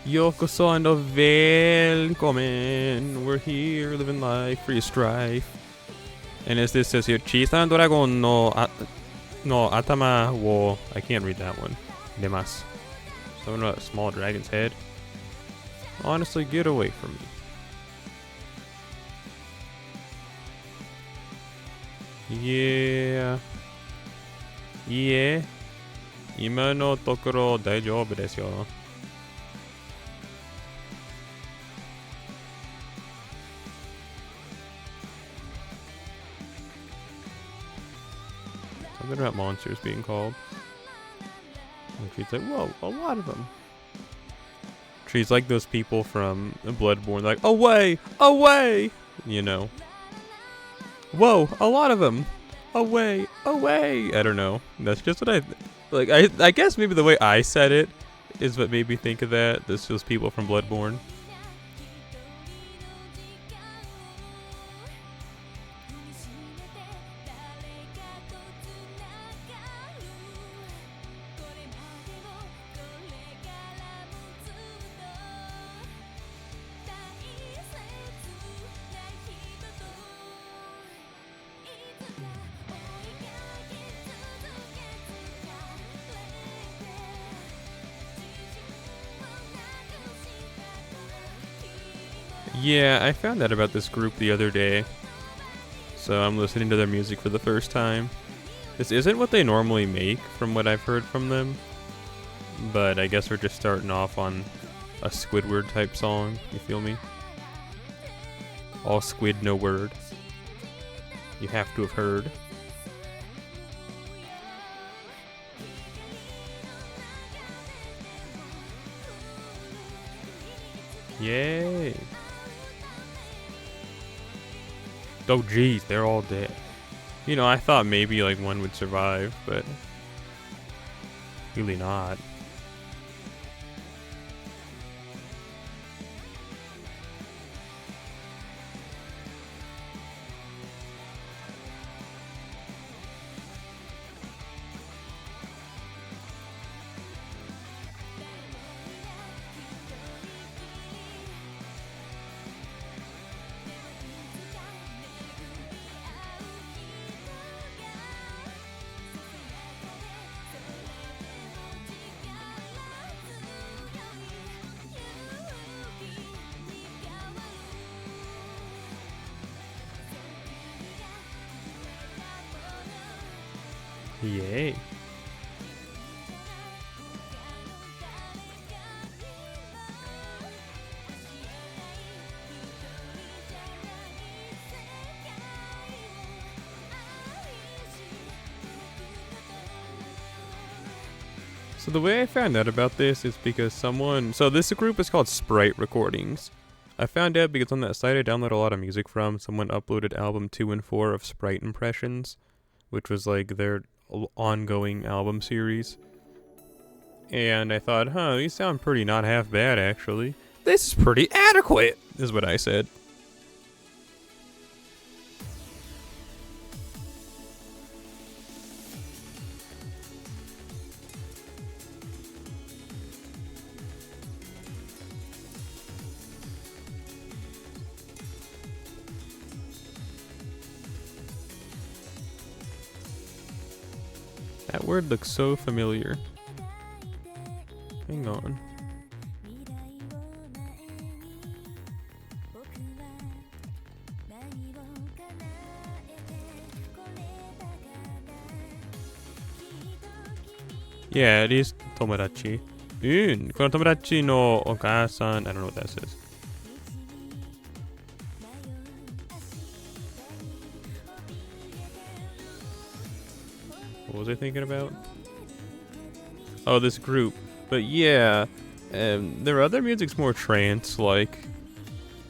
Yokoso and welcome. We're here living life free of strife. And as this says here, Chisan Dragon no Atama wo. I can't read that one. Nemasu. Something about a small dragon's head. Honestly, get away from me. Yeah. Yeah. 今のところ大丈夫ですよ. Something about monsters being called. And she's like, whoa, a lot of them. She's like those people from Bloodborne, like, away, away, you know. Whoa, a lot of them. Away, away. I don't know. That's just what like. I guess maybe the way I said it is what made me think of that. This was people from Bloodborne. Yeah, I found out about this group the other day, so I'm listening to their music for the first time. This isn't what they normally make, from what I've heard from them, but I guess we're just starting off on a Squidward type song, you feel me? All squid, no word. You have to have heard. Yay! Oh geez, they're all dead. You know, I thought maybe like one would survive, but really not. Yay. So the way I found out about this is because so this group is called Sprite Recordings. I found out because on that site I download a lot of music from, someone uploaded album 2 and 4 of Sprite Impressions, which was like their ongoing album series. And I thought, these sound pretty not half bad actually. This is pretty adequate, is what I said. That word looks so familiar. Hang on. Yeah, it is tomodachi. この友達のお母さん I don't know what that says. What was I thinking about? Oh, this group. But yeah, their other music's more trance-like.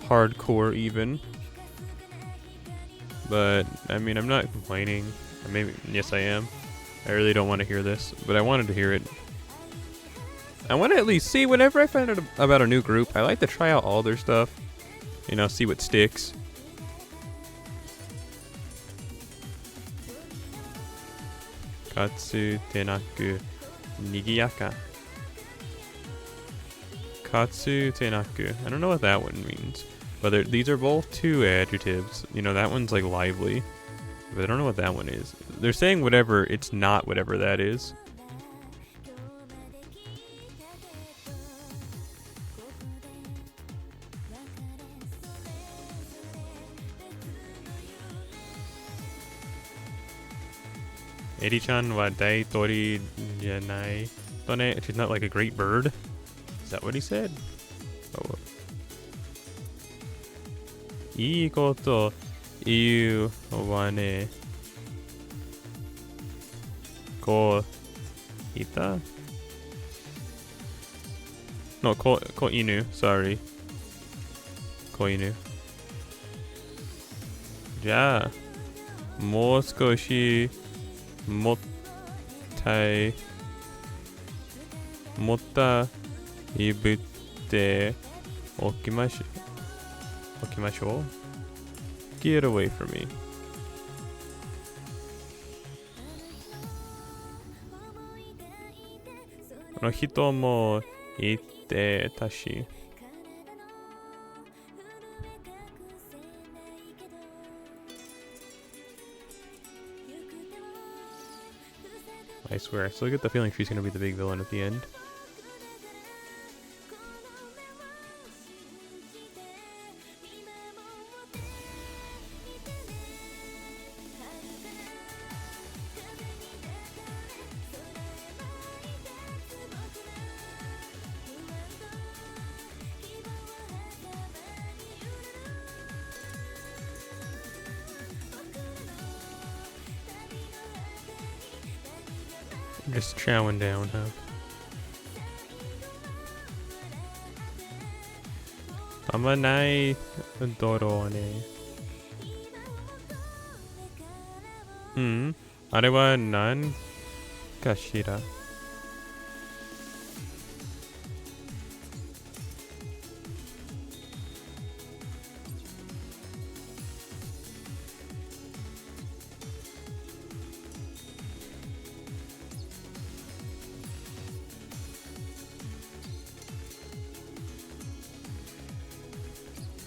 Hardcore, even. But, I mean, I'm not complaining. Maybe, yes, I am. I really don't want to hear this, but I wanted to hear it. I want to at least see, whenever I find out about a new group, I like to try out all their stuff. You know, see what sticks. Katsu tenaku nigiyaka. Katsu tenaku. I don't know what that one means. But these are both two adjectives. You know, that one's like lively. But I don't know what that one is. They're saying whatever, it's not whatever that is. Eri-chan wa daitori janai tone. She's not like a great bird. Is that what he said? Oh. いいこと言うわね。こいた No, ko inu. Sorry. Ko inu. じゃあ、もう少しもったいぶっておきましょう。Get away from me. この人も言ってたし。I swear, I still get the feeling she's gonna be the big villain at the end. Just chowing down, huh? Amanai dorone. Are wa nan kashira?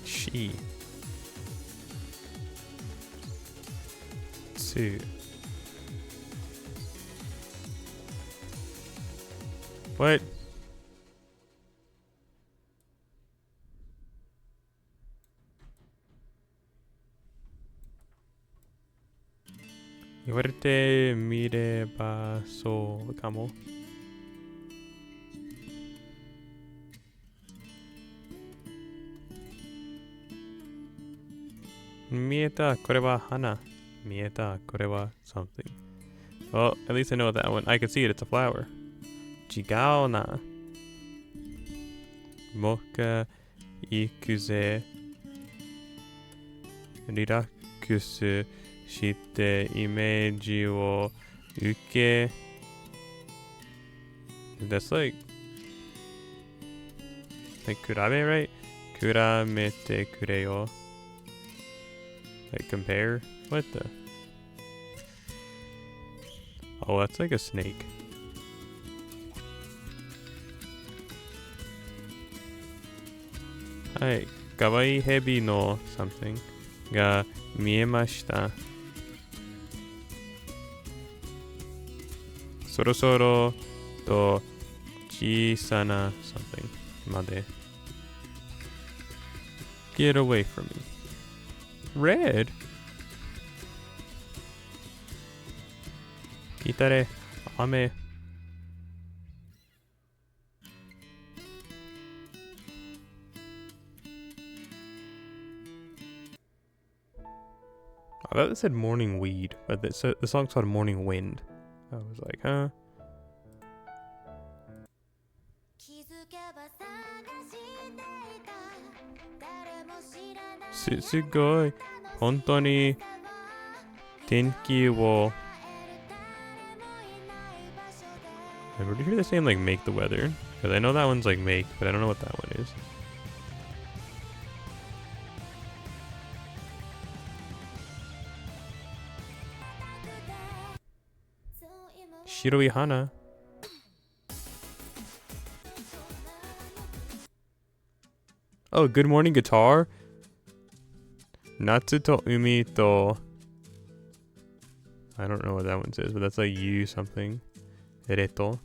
She. Two. What? Iwarete mireba so kamo. Mieta, kore wa hana. Mieta, kore wa something. Well, at least I know that one. I can see it, it's a flower. Jigao na. Moka ikuze. Rirakusu shite imeji wo uke. That's like kurabe, right? Kuramete kureo. Like compare? What the? Oh, that's like a snake. Hi, kawaii hebi no something ga miemashita. Sorosoro to chisana something made. Get away from me. Red? Kitare, ame. I thought it said morning weed, but the song's called Morning Wind. I was like, huh? Sugoi, hontoni tenki wo. I'm pretty sure they're saying like make the weather. Because I know that one's like make, but I don't know what that one is. Shiroi hana. Oh, Good Morning Guitar. Natsu to umi to. I don't know what that one says, but that's like you something. Reto.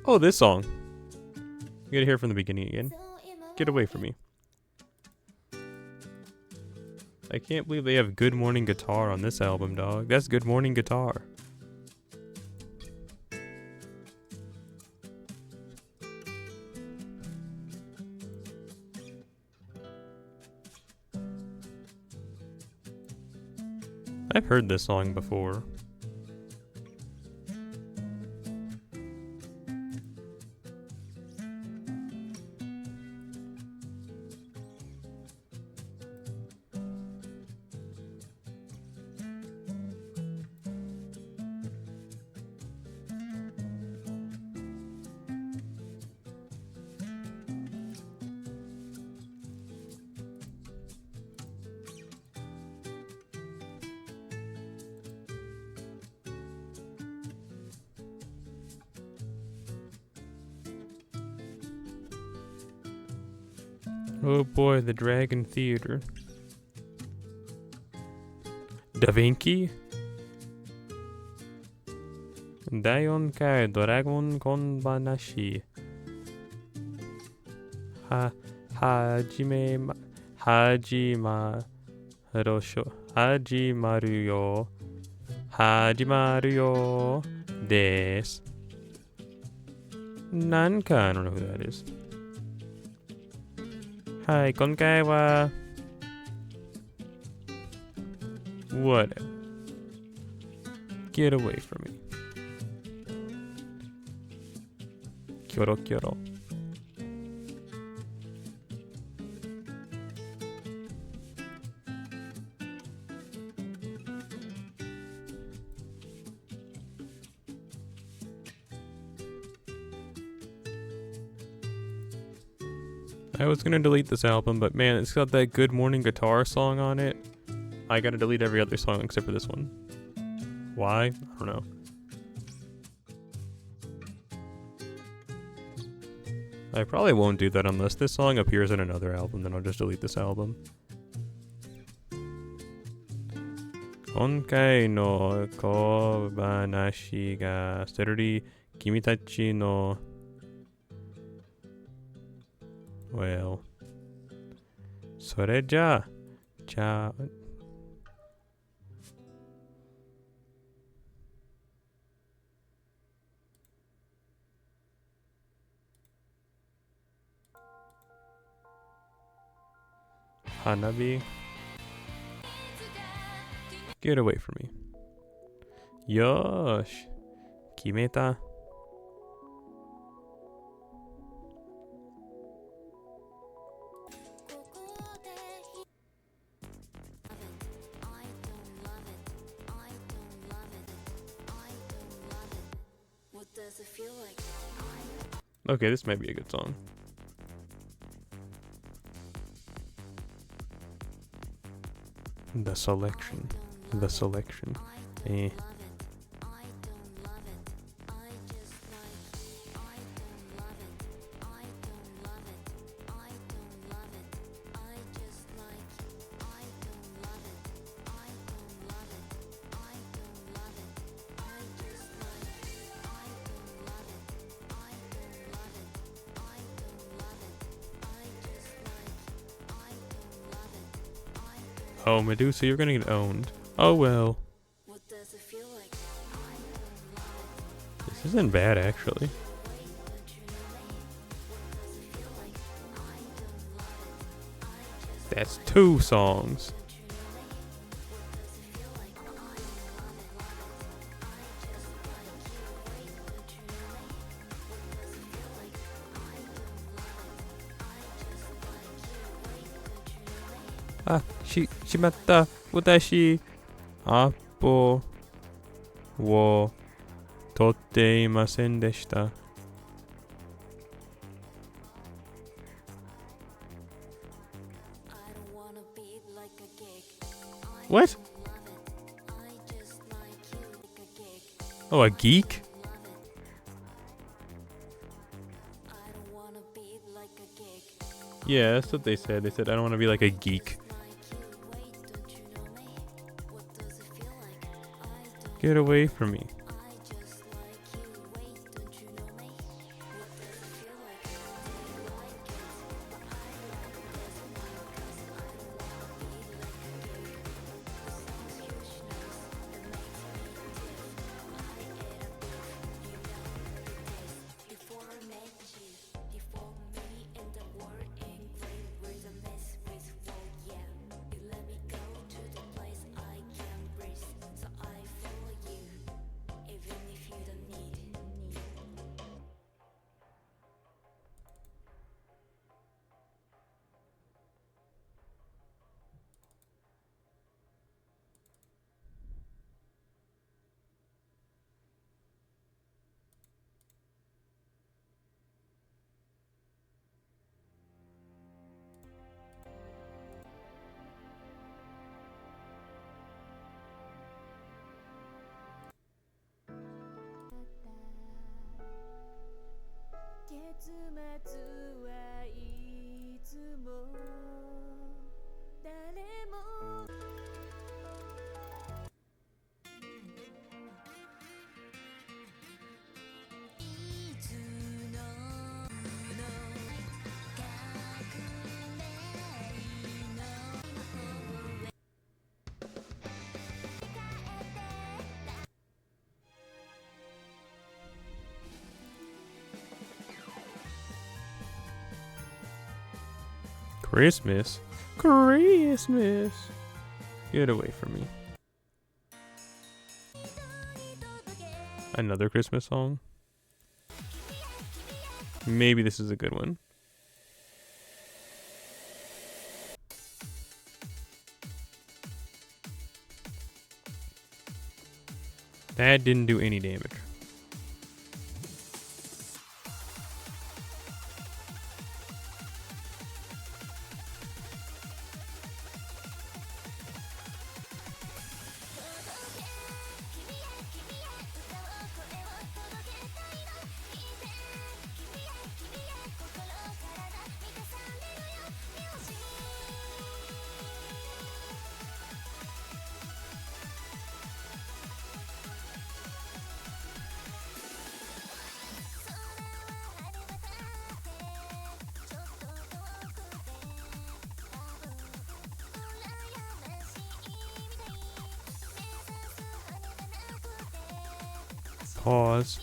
Oh, this song. You gotta hear it from the beginning again. Get away from me. I can't believe they have Good Morning Guitar on this album, dog. That's Good Morning Guitar. I've heard this song before. Oh boy, the Dragon Theater. Da Vinci? Dion Kai Dragon Konbanashi. Hajimaru yo. Hajimaru yo. Des. Nanka, I don't know who that is. Hi, konkai wa. What? Get away from me. Kyoro kyoro. I was gonna delete this album, but man, it's got that Good Morning Guitar song on it. I gotta delete every other song except for this one. Why? I don't know. I probably won't do that unless this song appears in another album, then I'll just delete this album. Konkai no kobanashi ga steru리 kimitachi no. Well. それじゃあ、Hanabi. Get away from me. Yosh. Kimeta. Okay, this might be a good song. The selection. Eh. Oh, Medusa, you're gonna get owned. Oh well. This isn't bad, actually. That's 2 songs. Ah, shimatta, watashi, appo wo totte imasen deshita. What? Oh, a geek? Yeah, that's what they said. They said, I don't want to be like a geek. Get away from me. Christmas? Christmas! Get away from me. Another Christmas song? Maybe this is a good one. That didn't do any damage. Pause.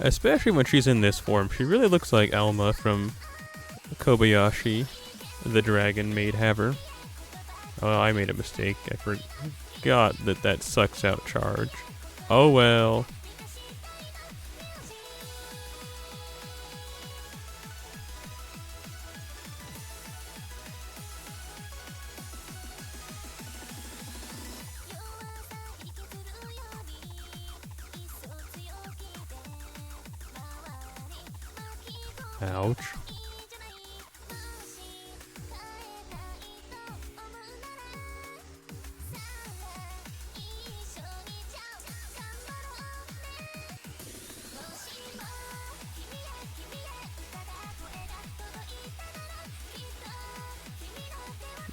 Especially when she's in this form. She really looks like Alma from Kobayashi, the Dragon Maid Haver. Oh, I made a mistake. I forgot that sucks out charge. Oh well. Ouch.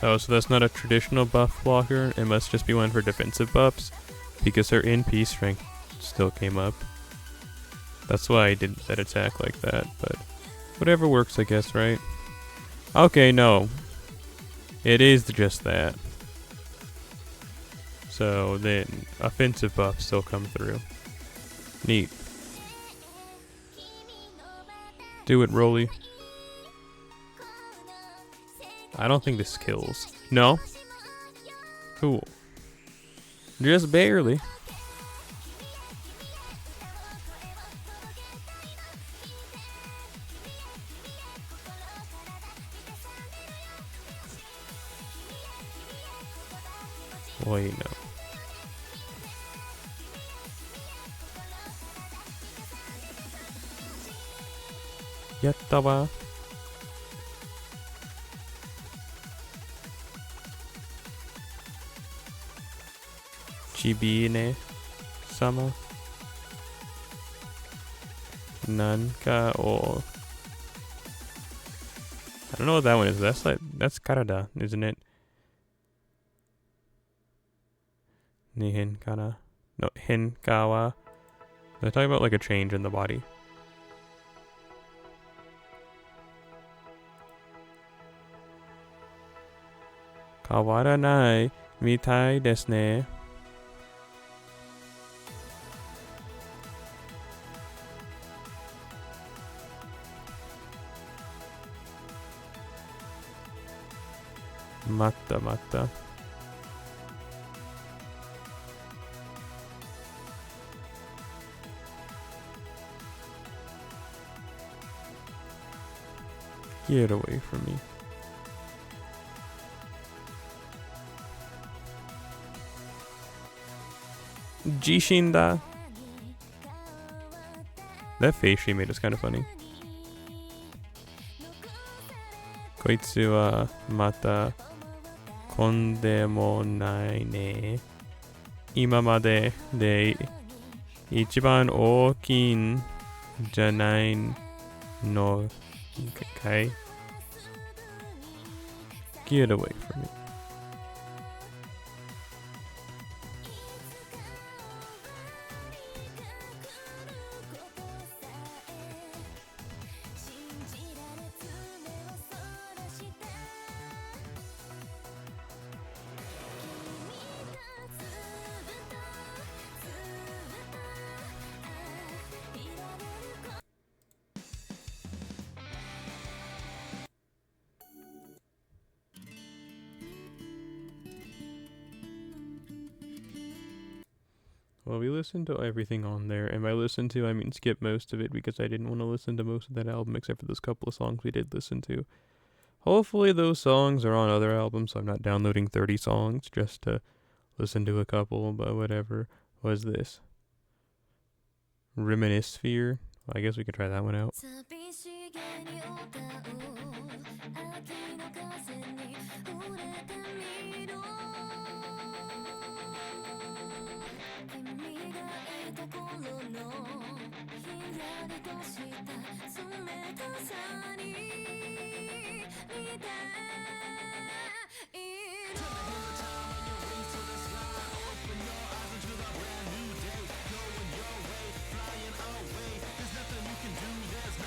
Oh, so that's not a traditional buff blocker. It must just be one for defensive buffs, because her NP strength still came up. That's why I did that attack like that, but whatever works, I guess, right? Okay, no. It is just that. So then, offensive buffs still come through. Neat. Do it, Rolly. I don't think this kills. No? Cool. Just barely. Wait, no. yatta wa. Chibine sama. Nanka o. I don't know what that one is. That's karada, isn't it? Nihin kana. No, hinkawa. They're talking about like a change in the body. Kawaranai mitai desu ne. Mata mata. Get away from me. Jishinda. That face she made is kind of funny. Koitsu wa mata konde mo nai ne. Imamade de ichiban oukin janai no kai. Get away from me. Well, we listened to everything on there, and by listen to, I mean skip most of it because I didn't want to listen to most of that album except for those couple of songs we did listen to. Hopefully those songs are on other albums, so I'm not downloading 30 songs just to listen to a couple, but whatever. Was this? Reminissphere? Well, I guess we could try that one out.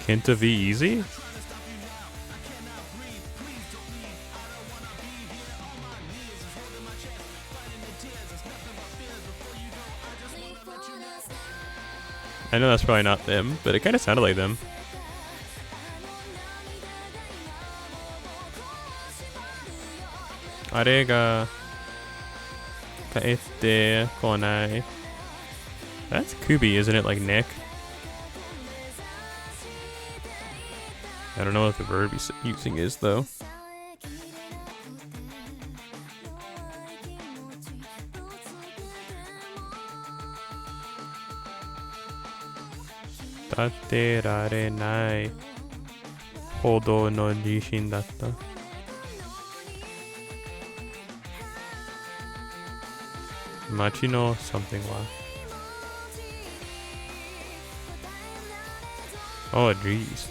Hint of easy? I know that's probably not them, but it kind of sounded like them. Are ga kaete konai. That's Kubi, isn't it? Like Nick? I don't know what the verb he's using is, though. Taterarenai hodo no jishin datta. Machi no something wa. Oh, jeez.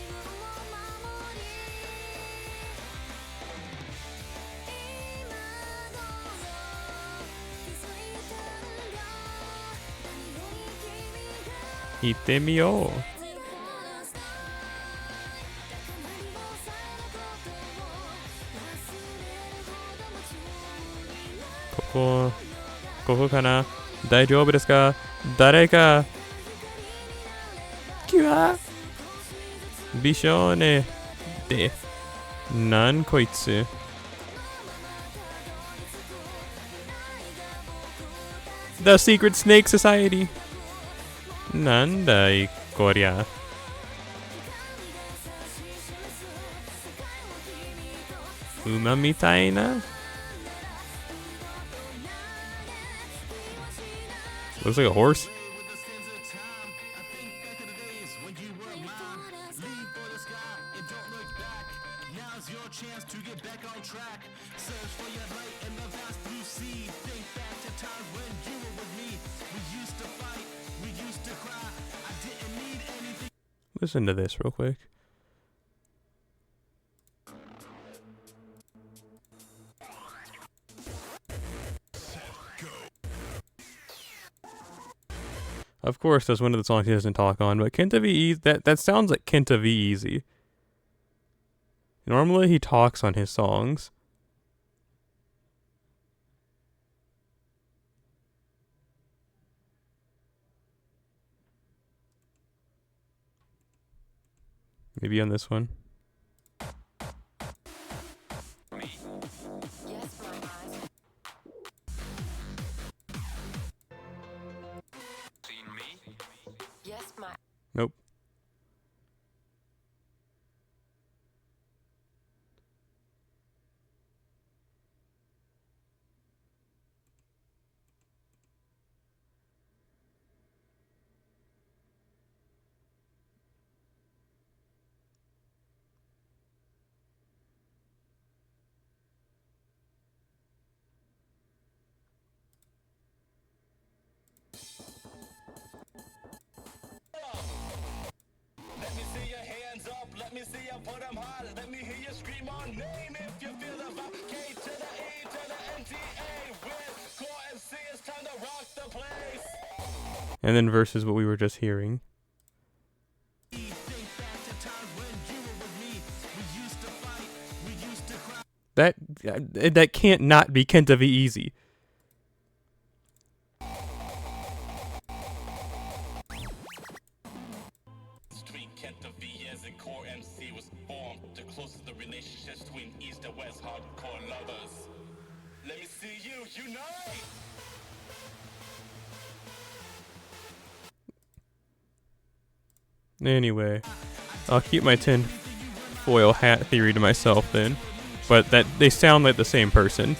Ite miyou. Koko kana? Daijoubu desu ka? Dare ka? Kiwa? Bishone de. Nan koitsu? The Secret Snake Society. Nandai koria. Uma mitaina? Looks like a horse. Listen to this real quick. Of course, that's one of the songs he doesn't talk on, but Kenta V Easy, that sounds like Kenta V Easy. Normally he talks on his songs. Maybe on this one. Nope. Let me see you put them hard. Let me hear you scream on name if you feel the vibe. K to the E to the NTA with Core MC. It's time to rock the place. And then versus what we were just hearing. That can't not be Kenta V Easy. Anyway, I'll keep my tinfoil hat theory to myself then, but that they sound like the same person.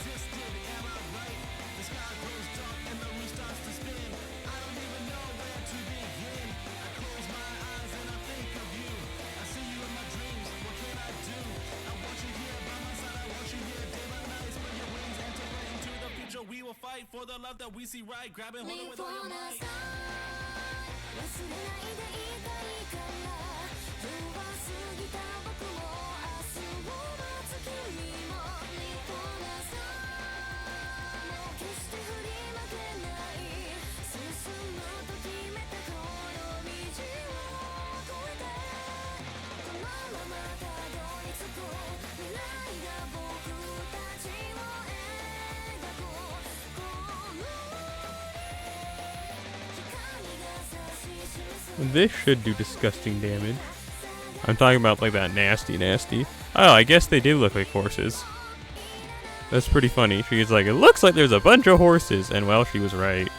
This should do disgusting damage. I'm talking about like that nasty. Oh, I guess they do look like horses. That's pretty funny. She's like, it looks like there's a bunch of horses. And well, she was right.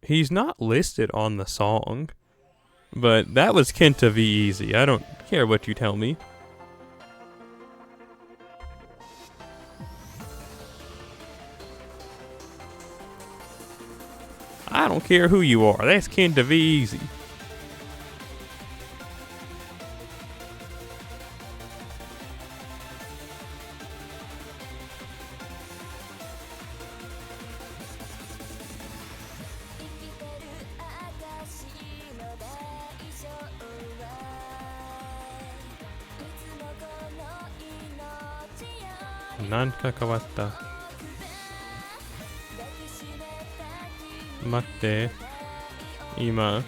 He's not listed on the song, but that was Kenta V Easy. I don't care what you tell me. I don't care who you are. That's Kenta V Easy.なんか変わった。待って。今、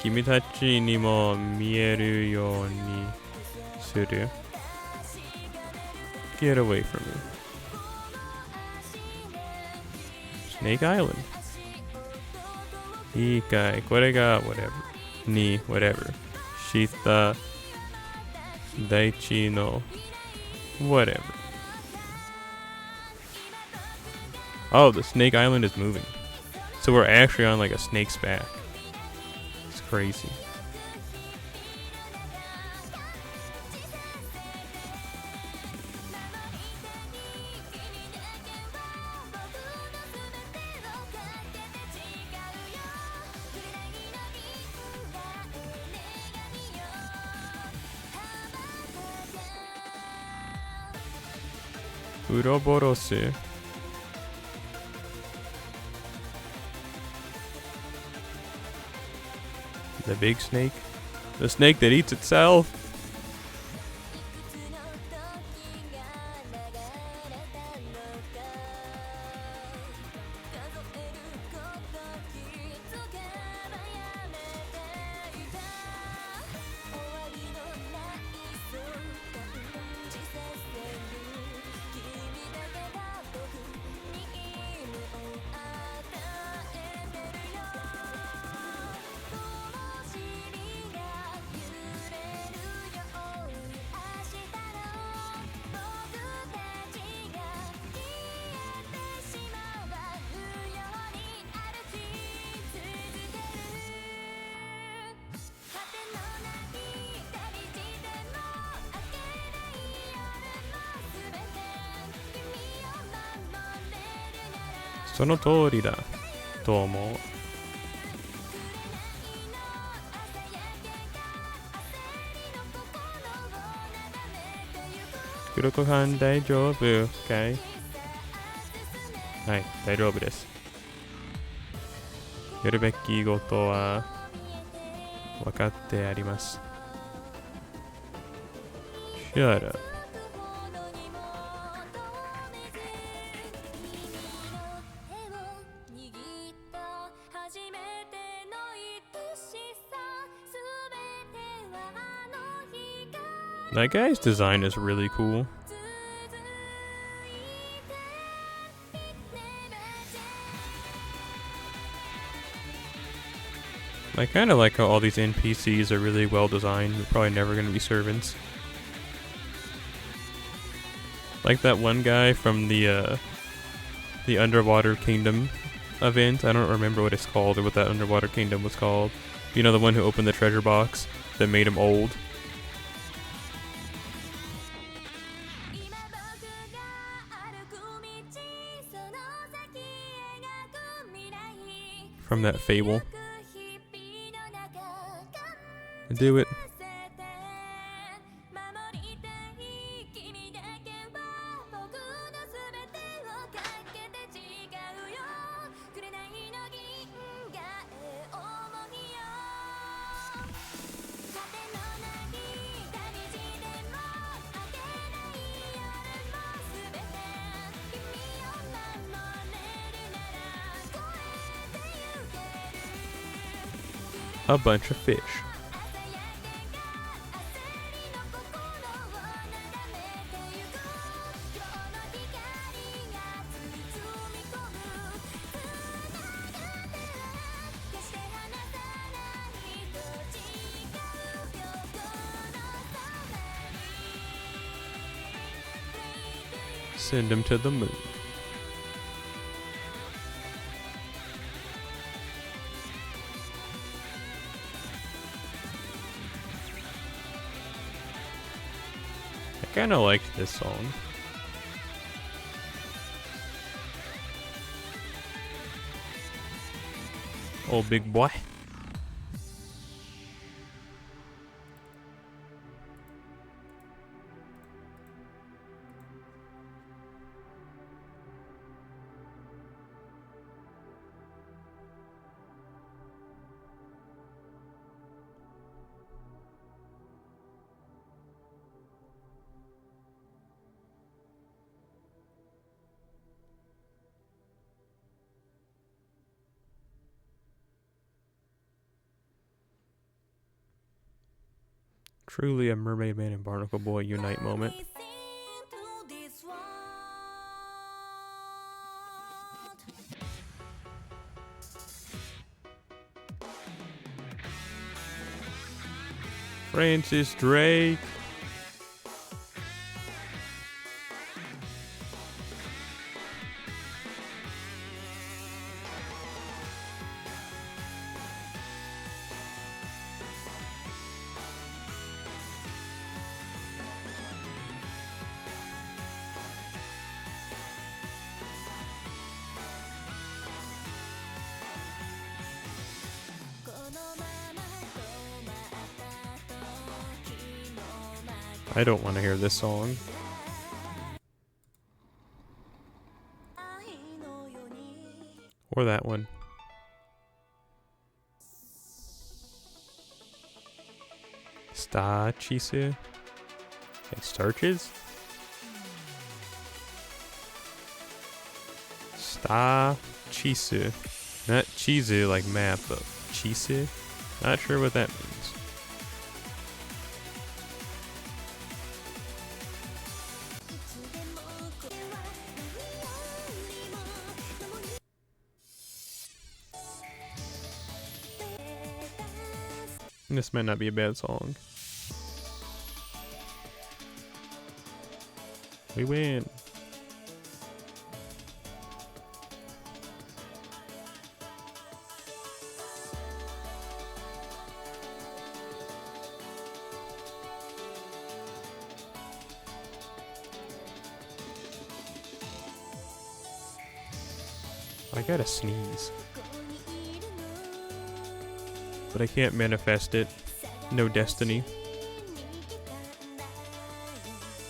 君たちにも見えるようにする。Get away from me. Snake Island. いいかい。これが whatever. に whatever. 下大地の whatever. Oh, the Snake Island is moving. So we're actually on like a snake's back. It's crazy. Uroboros. The big snake. The snake that eats itself. Sonotori da. Tomo. Kuroko-kan daijoubu? Okay. はい、大丈夫です。やるべきことは分かってあります。Shut up. That guy's design is really cool. I kind of like how all these NPCs are really well designed. They're probably never going to be servants. Like that one guy from the Underwater Kingdom event. I don't remember what it's called or what that Underwater Kingdom was called. You know, the one who opened the treasure box that made him old. From that fable. Do it. A bunch of fish. Send him to the moon. I kind of liked this song. Oh, big boy. Truly a Mermaid Man and Barnacle Boy unite moment. Francis Drake. I don't want to hear this song. Or that one. Stachisu? Like starches? Stachisu. Not chizu like map, but chisu? Not sure what that means. This might not be a bad song. We win. I gotta sneeze. But I can't manifest it. No destiny.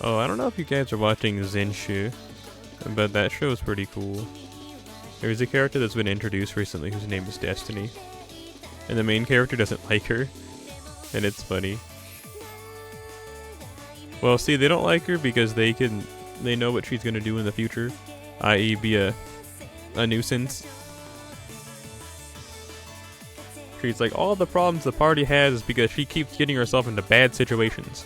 Oh, I don't know if you guys are watching Zenshu, but that show is pretty cool. There's a character that's been introduced recently whose name is Destiny. And the main character doesn't like her. And it's funny. Well, see, they don't like her because they know what she's gonna do in the future. I.e. be a nuisance. She's like, all the problems the party has is because she keeps getting herself into bad situations.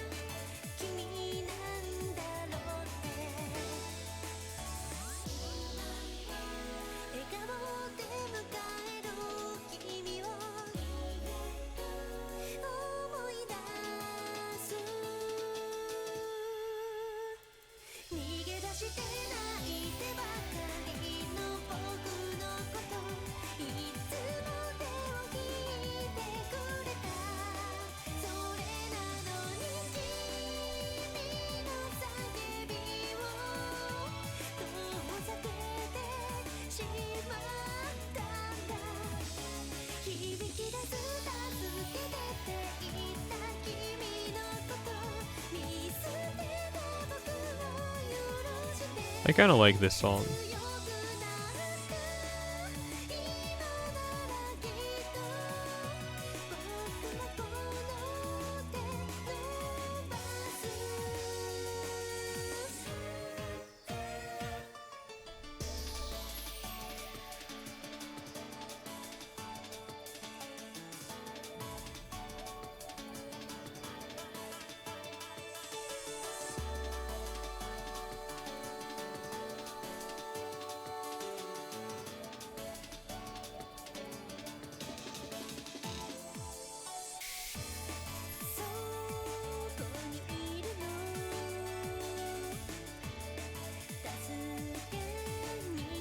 I kind of like this song.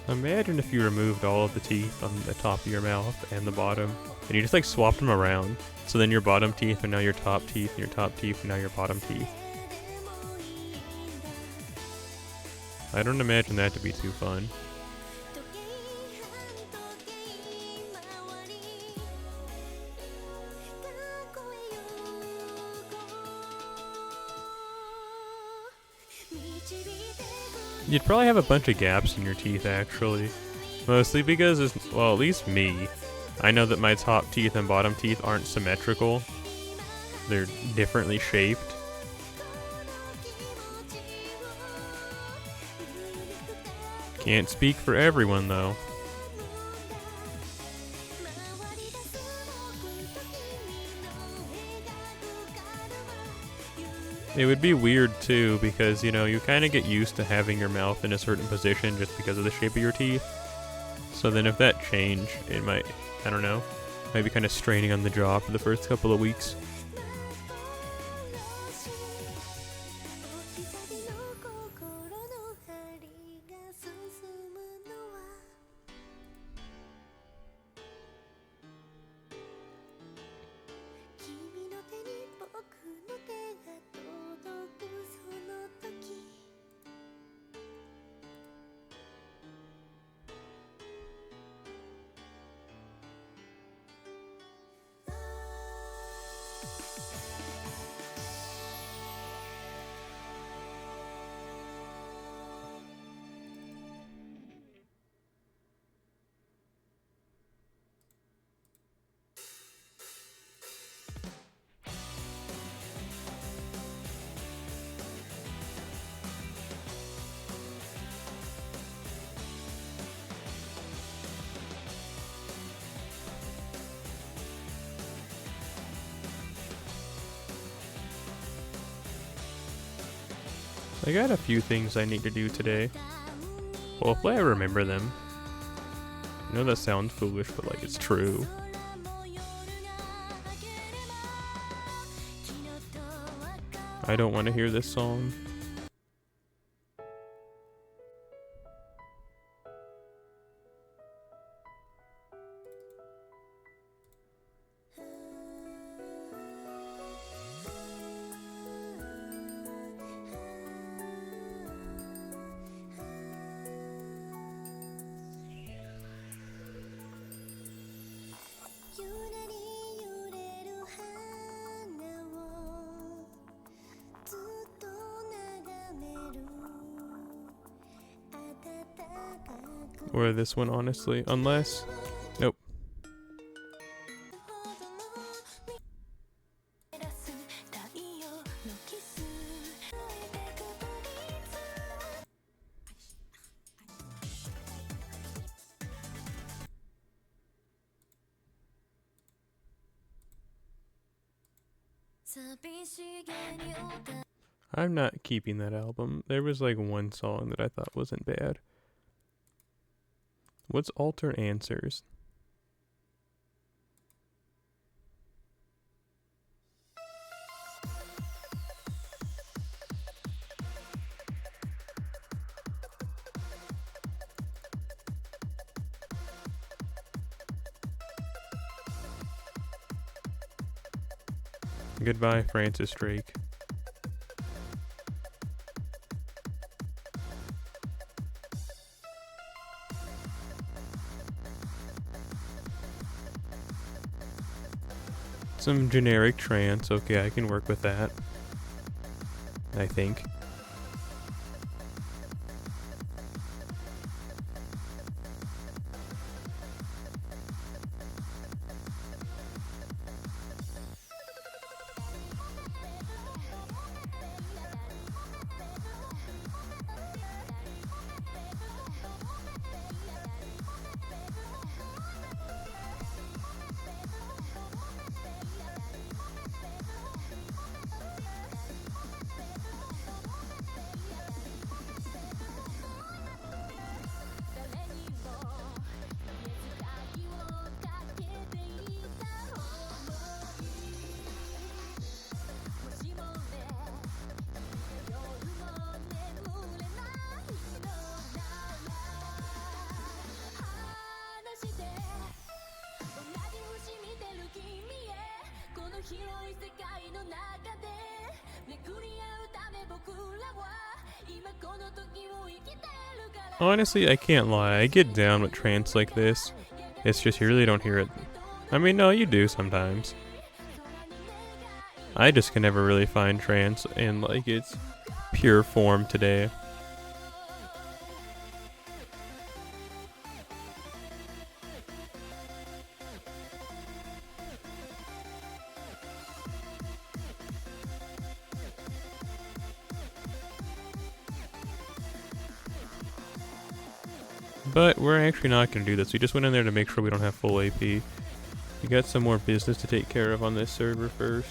Imagine if you removed all of the teeth on the top of your mouth and the bottom, and you just like swapped them around. So then your bottom teeth are now your top teeth, and your top teeth are now your bottom teeth. I don't imagine that to be too fun. You'd probably have a bunch of gaps in your teeth, actually. Mostly because, well, at least me. I know that my top teeth and bottom teeth aren't symmetrical. They're differently shaped. Can't speak for everyone, though. It would be weird too because, you know, you kind of get used to having your mouth in a certain position just because of the shape of your teeth. So then if that changed, it might, I don't know, might be kind of straining on the jaw for the first couple of weeks. I got a few things I need to do today. Hopefully I remember them. I know that sounds foolish, but like it's true. I don't want to hear this song. Or this one, honestly. Unless... Nope. I'm not keeping that album. There was like one song that I thought wasn't bad. What's Alter Answers? Goodbye, Francis Drake. Some generic trance. Okay, I can work with that. I think. Honestly, I can't lie. I get down with trance like this. It's just you really don't hear it. I mean, no, you do sometimes. I just can never really find trance in like its pure form today. But we're actually not going to do this. We just went in there to make sure we don't have full AP. We got some more business to take care of on this server first.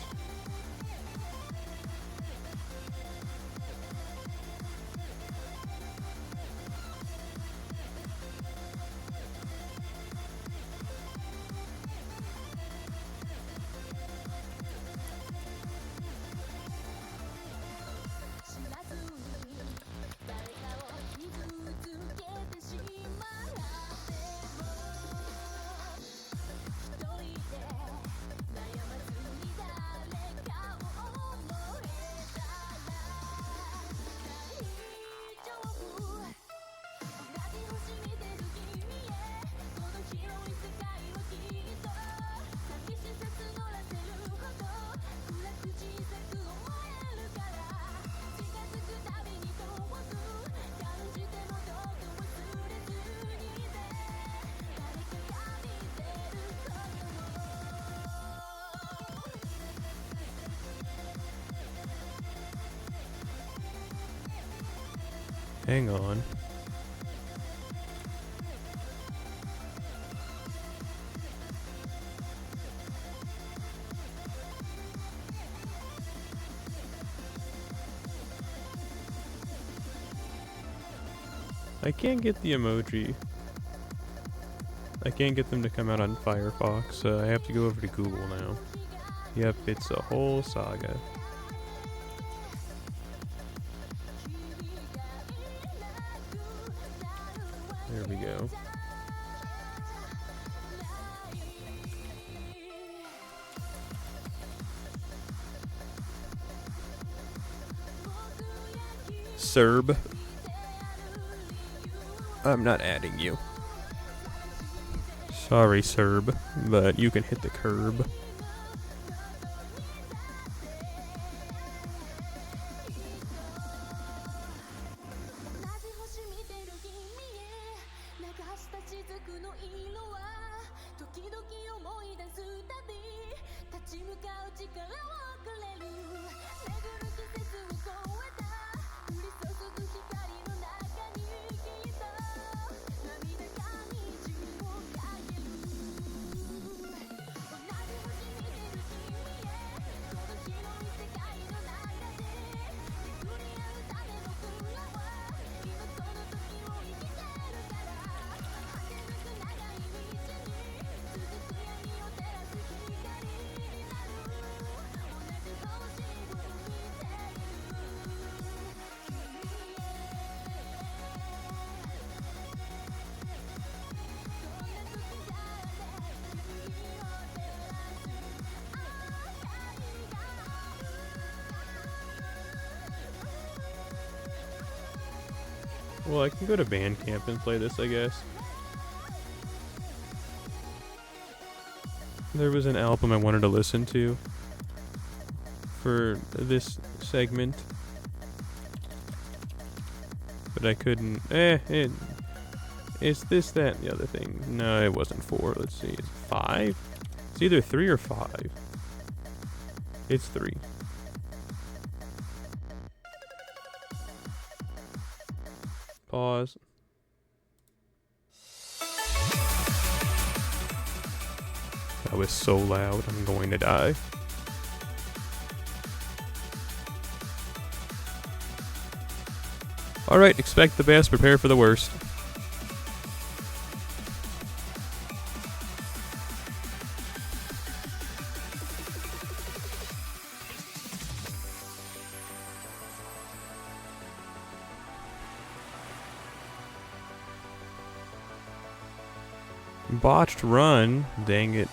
Hang on. I can't get the emoji. I can't get them to come out on Firefox, so I have to go over to Google now. Yep, it's a whole saga. There we go. Serb. I'm not adding you. Sorry, Serb, but you can hit the curb. Well, I can go to Bandcamp and play this, I guess. There was an album I wanted to listen to for this segment, but I couldn't. It's this, that, and the other thing. No, it wasn't 4. Let's see. It's 5? It's either 3 or 5. It's 3. Pause. That was so loud, I'm going to die. Alright, expect the best, prepare for the worst. Botched run, dang it.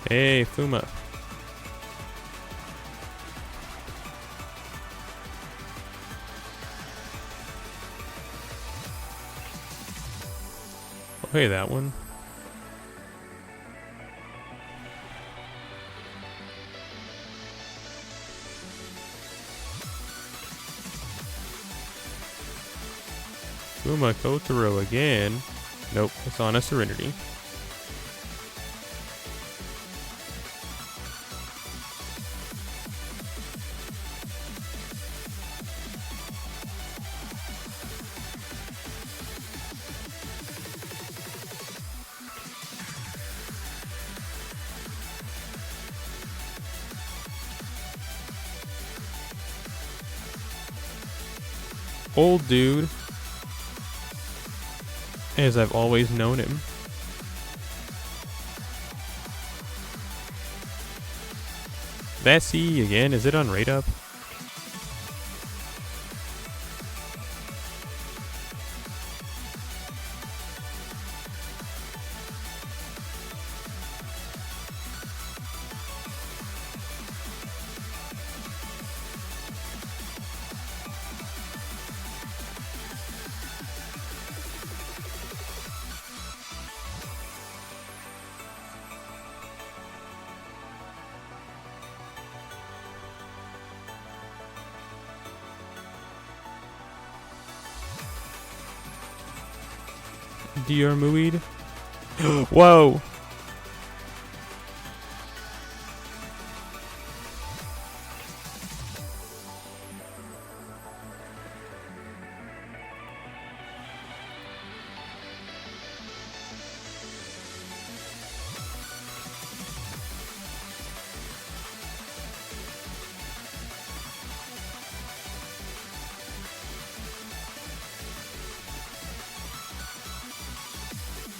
Hey, Fuma. Okay, that one. Fuma Kotaro again. Nope, it's on a Serenity. Old dude, as I've always known him. That C again, is it on rate up? Dear Muid. Whoa.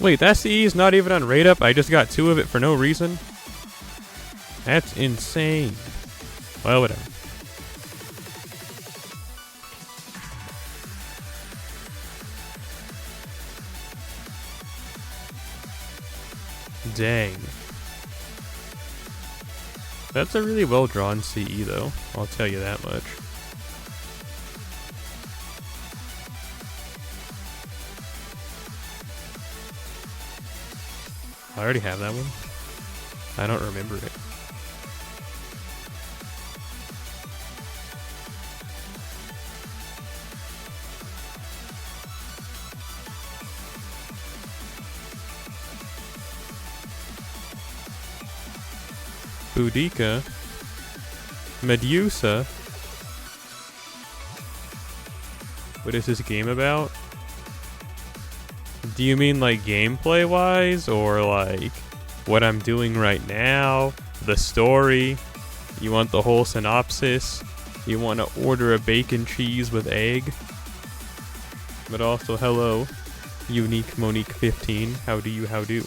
Wait, that CE is not even on rate up? I just got 2 of it for no reason? That's insane. Well, whatever. Dang. That's a really well drawn CE though, I'll tell you that much. I already have that one. I don't remember it. Boudica. Medusa. What is this game about? Do you mean like gameplay wise, or like what I'm doing right now? The story? You want the whole synopsis? You want to order a bacon cheese with egg? But also, hello, Unique Monique 15. How do?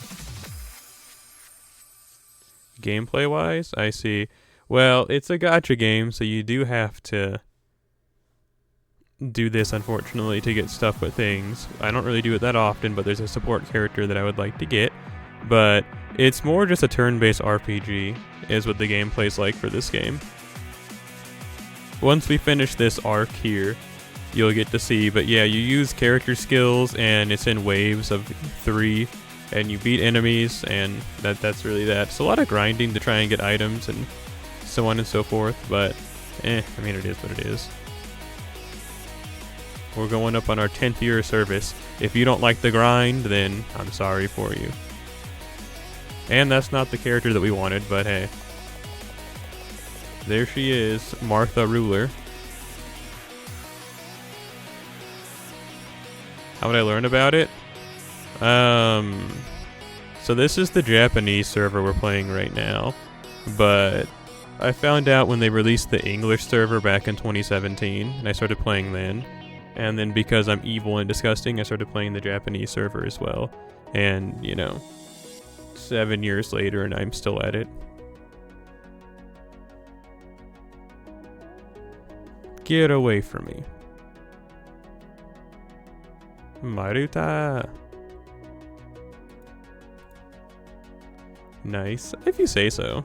Gameplay wise, I see. Well, it's a gacha game, so you do have to do this, unfortunately, to get stuff with things. I don't really do it that often, but there's a support character that I would like to get. But it's more just a turn-based RPG, is what the gameplay's like for this game. Once we finish this arc here, you'll get to see. But yeah, you use character skills, and it's in waves of 3, and you beat enemies, and that's really that. It's a lot of grinding to try and get items, and so on and so forth, but I mean, it is what it is. We're going up on our 10th year of service. If you don't like the grind, then I'm sorry for you. And that's not the character that we wanted, but hey. There she is, Martha Ruler. How would I learn about it? So this is the Japanese server we're playing right now, but I found out when they released the English server back in 2017, and I started playing then. And then because I'm evil and disgusting, I started playing the Japanese server as well. And, you know, 7 years later, and I'm still at it. Get away from me. Maruta. Nice, if you say so.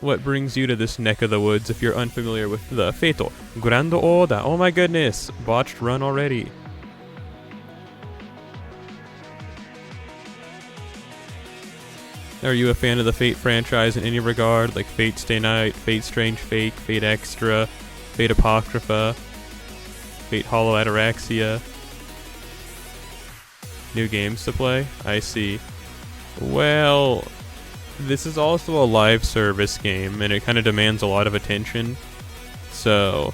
What brings you to this neck of the woods if you're unfamiliar with the Fatal Grand Oda? Oh my goodness, botched run already. Are you a fan of the Fate franchise in any regard, like Fate Stay Night, Fate Strange Fate, Fate Extra, Fate Apocrypha, Fate Hollow Ataraxia? New games to play? I see. Well, this is also a live service game, and it kind of demands a lot of attention. So,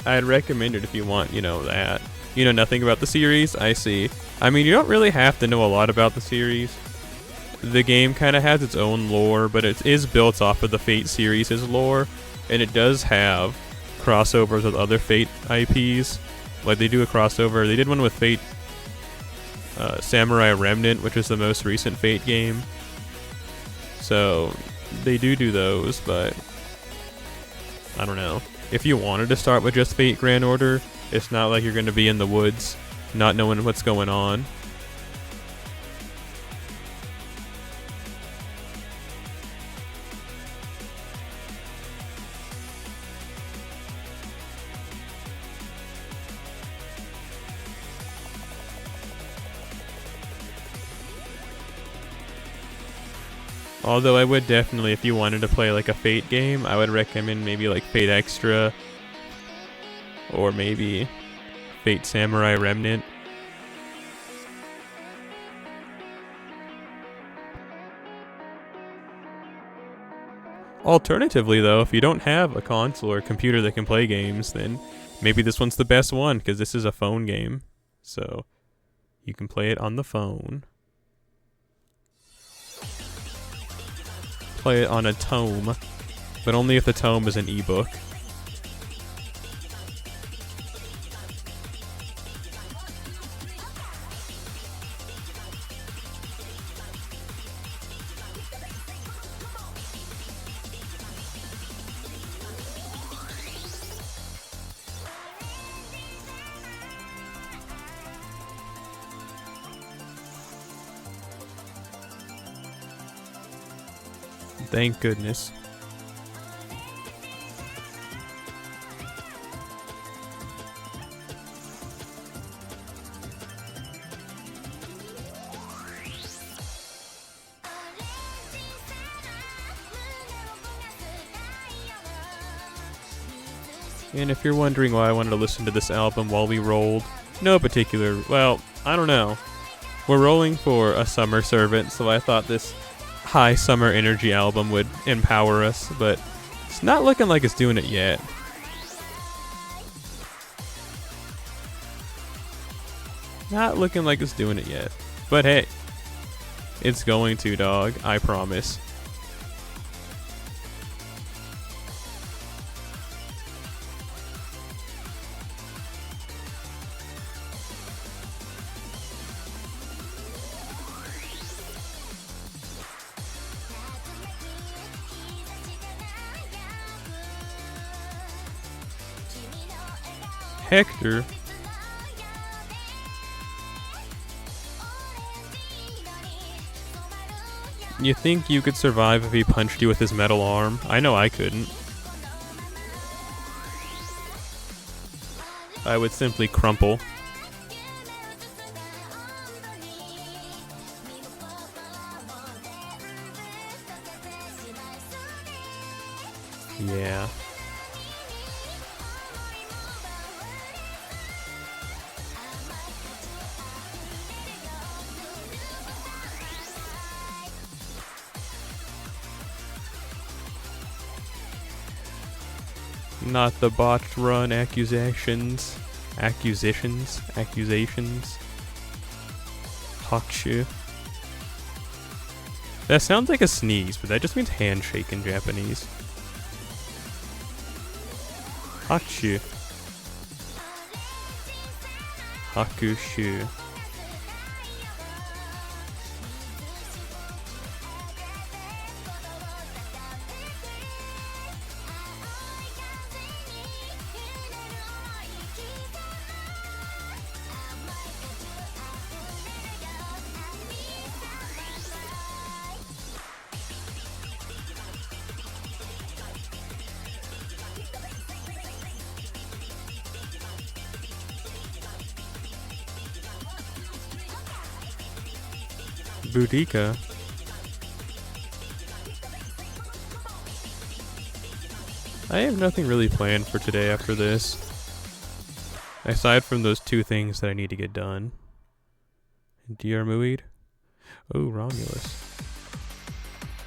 I'd recommend it if you want, you know, that. You know nothing about the series? I see. I mean, you don't really have to know a lot about the series. The game kind of has its own lore, but it is built off of the Fate series' lore, and it does have crossovers with other Fate IPs. Like, they do a crossover. They did one with Fate Samurai Remnant, which is the most recent Fate game. So, they do those, but I don't know. If you wanted to start with just Fate Grand Order, it's not like you're going to be in the woods not knowing what's going on. Although I would definitely, if you wanted to play like a Fate game, I would recommend maybe like Fate Extra, or maybe Fate Samurai Remnant. Alternatively though, if you don't have a console or computer that can play games, then maybe this one's the best one, because this is a phone game. So, you can play it on the phone. Play it on a tome, but only if the tome is an ebook. Thank goodness. And if you're wondering why I wanted to listen to this album while we rolled, no particular, well, I don't know. We're rolling for a summer servant, so I thought this high summer energy album would empower us, but it's not looking like it's doing it yet. Not looking like it's doing it yet. But hey, it's going to, dog, I promise. Hector. You think you could survive if he punched you with his metal arm? I know I couldn't. I would simply crumple. Yeah. Not the botched run accusations. Accusations. Hakushu. That sounds like a sneeze, but that just means handshake in Japanese. Hakushu. Hakushu. Boudica. I have nothing really planned for today after this. Aside from those two things that I need to get done. Diarmuid. Oh, Romulus.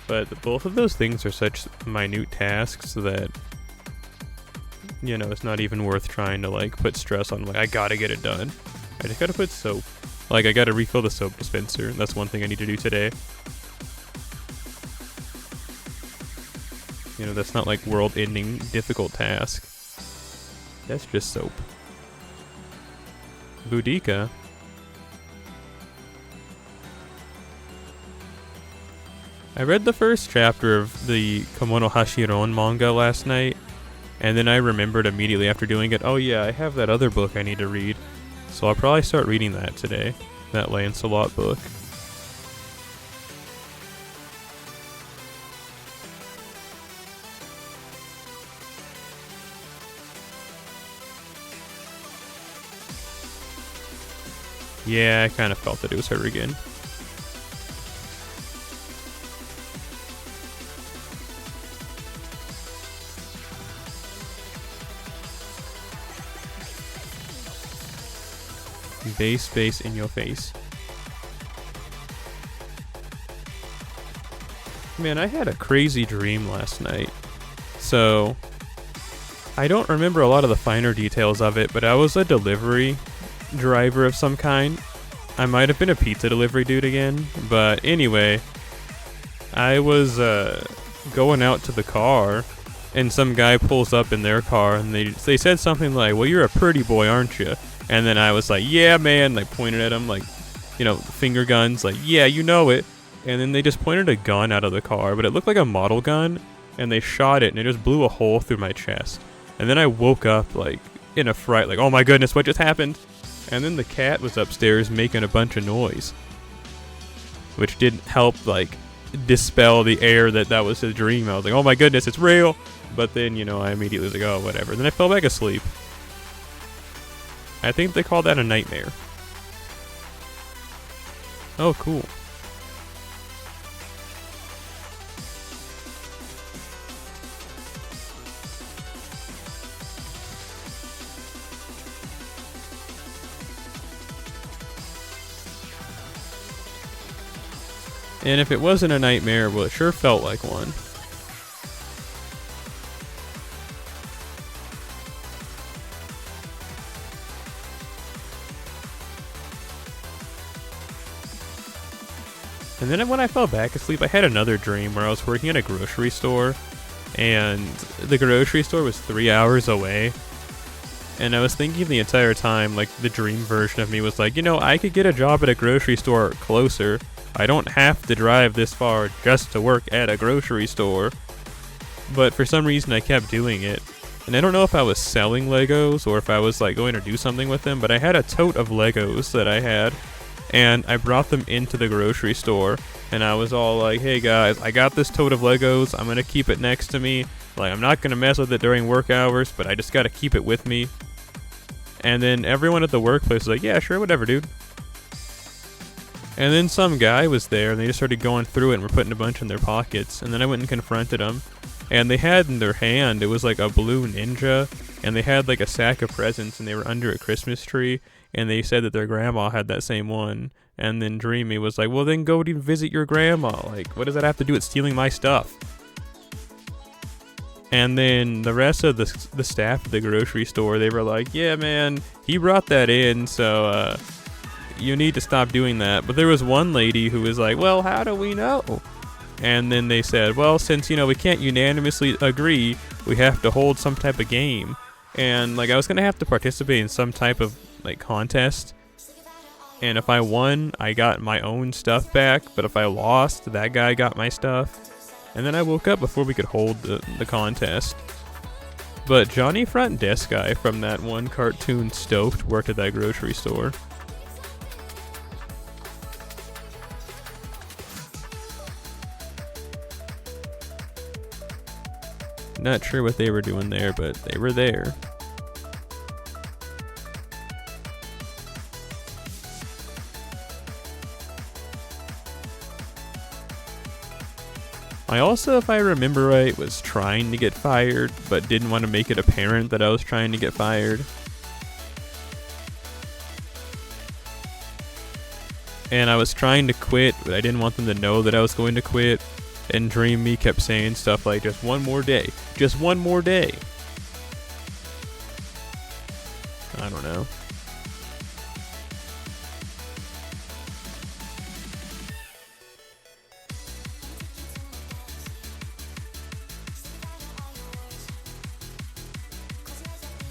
But both of those things are such minute tasks that, you know, it's not even worth trying to, like, put stress on, like, I gotta get it done. I just gotta put soap. Like, I gotta refill the soap dispenser. That's one thing I need to do today. You know, that's not like world-ending difficult task. That's just soap. Boudica. I read the first chapter of the Komono Hashiron manga last night, and then I remembered immediately after doing it, oh yeah, I have that other book I need to read. So I'll probably start reading that today. That Lancelot book. Yeah, I kind of felt that it was her again. Base in your face. Man, I had a crazy dream last night. So, I don't remember a lot of the finer details of it, but I was a delivery driver of some kind. I might have been a pizza delivery dude again, but anyway, I was going out to the car, and some guy pulls up in their car, and they said something like, well, you're a pretty boy, aren't you? And then I was like, yeah, man, like pointed at him, like, you know, finger guns, like, yeah, you know it. And then they just pointed a gun out of the car, but it looked like a model gun, and they shot it, and it just blew a hole through my chest. And then I woke up, like, in a fright, like, oh my goodness, what just happened? And then the cat was upstairs making a bunch of noise, which didn't help, like, dispel the air that was a dream. I was like, oh my goodness, it's real. But then, you know, I immediately was like, oh, whatever. Then I fell back asleep. I think they call that a nightmare. Oh, cool. And if it wasn't a nightmare, well, it sure felt like one. And then when I fell back asleep, I had another dream where I was working at a grocery store, and the grocery store was 3 hours away. And I was thinking the entire time, like, the dream version of me was like, you know, I could get a job at a grocery store closer. I don't have to drive this far just to work at a grocery store. But for some reason I kept doing it. And I don't know if I was selling Legos or if I was like going to do something with them, but I had a tote of Legos that I had, and I brought them into the grocery store, and I was all like, hey guys, I got this tote of Legos, I'm gonna keep it next to me. Like, I'm not gonna mess with it during work hours, but I just gotta keep it with me. And then everyone at the workplace was like, yeah, sure, whatever, dude. And then some guy was there, and they just started going through it and were putting a bunch in their pockets. And then I went and confronted them. And they had in their hand, it was like a blue ninja. And they had like a sack of presents, and they were under a Christmas tree. And they said that their grandma had that same one. And then Dreamy was like, well, then go to visit your grandma. Like, what does that have to do with stealing my stuff? And then the rest of the staff at the grocery store, they were like, yeah, man, he brought that in, so, you need to stop doing that. But there was one lady who was like, well, how do we know? And then they said, well, since, you know, we can't unanimously agree, we have to hold some type of game. And, like, I was going to have to participate in some type of, like, contest. And if I won, I got my own stuff back. But if I lost, that guy got my stuff. And then I woke up before we could hold the contest. But Johnny Front Desk Guy from that one cartoon Stoked worked at that grocery store. Not sure what they were doing there, but they were there. I also, if I remember right, was trying to get fired, but didn't want to make it apparent that I was trying to get fired. And I was trying to quit, but I didn't want them to know that I was going to quit. And Dream Me kept saying stuff like, just one more day. Just one more day. I don't know.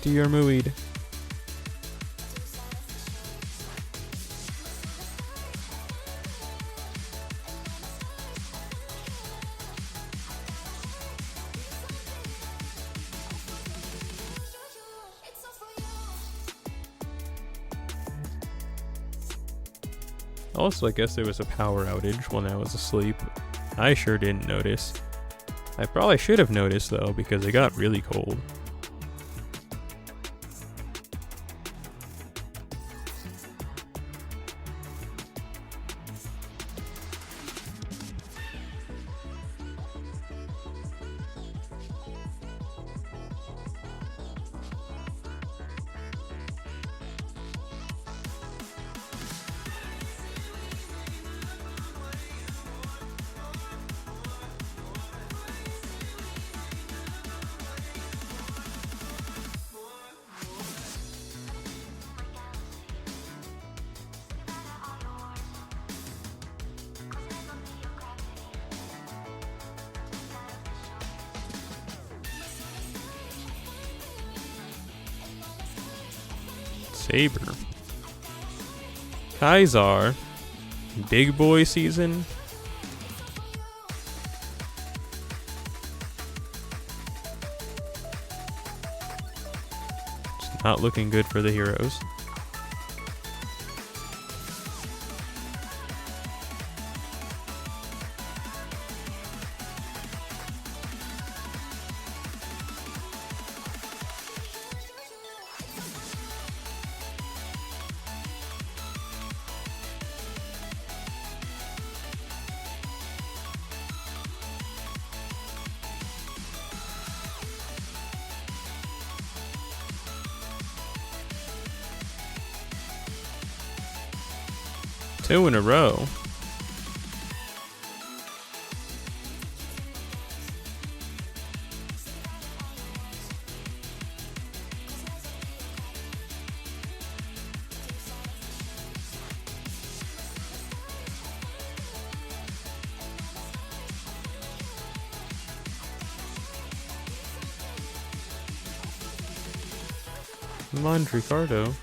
Dear Muid. Also, I guess there was a power outage when I was asleep. I sure didn't notice. I probably should have noticed though, because it got really cold. Saber. Kaisar. Big boy season. It's not looking good for the heroes. 2 in a row. Come on, Ricardo.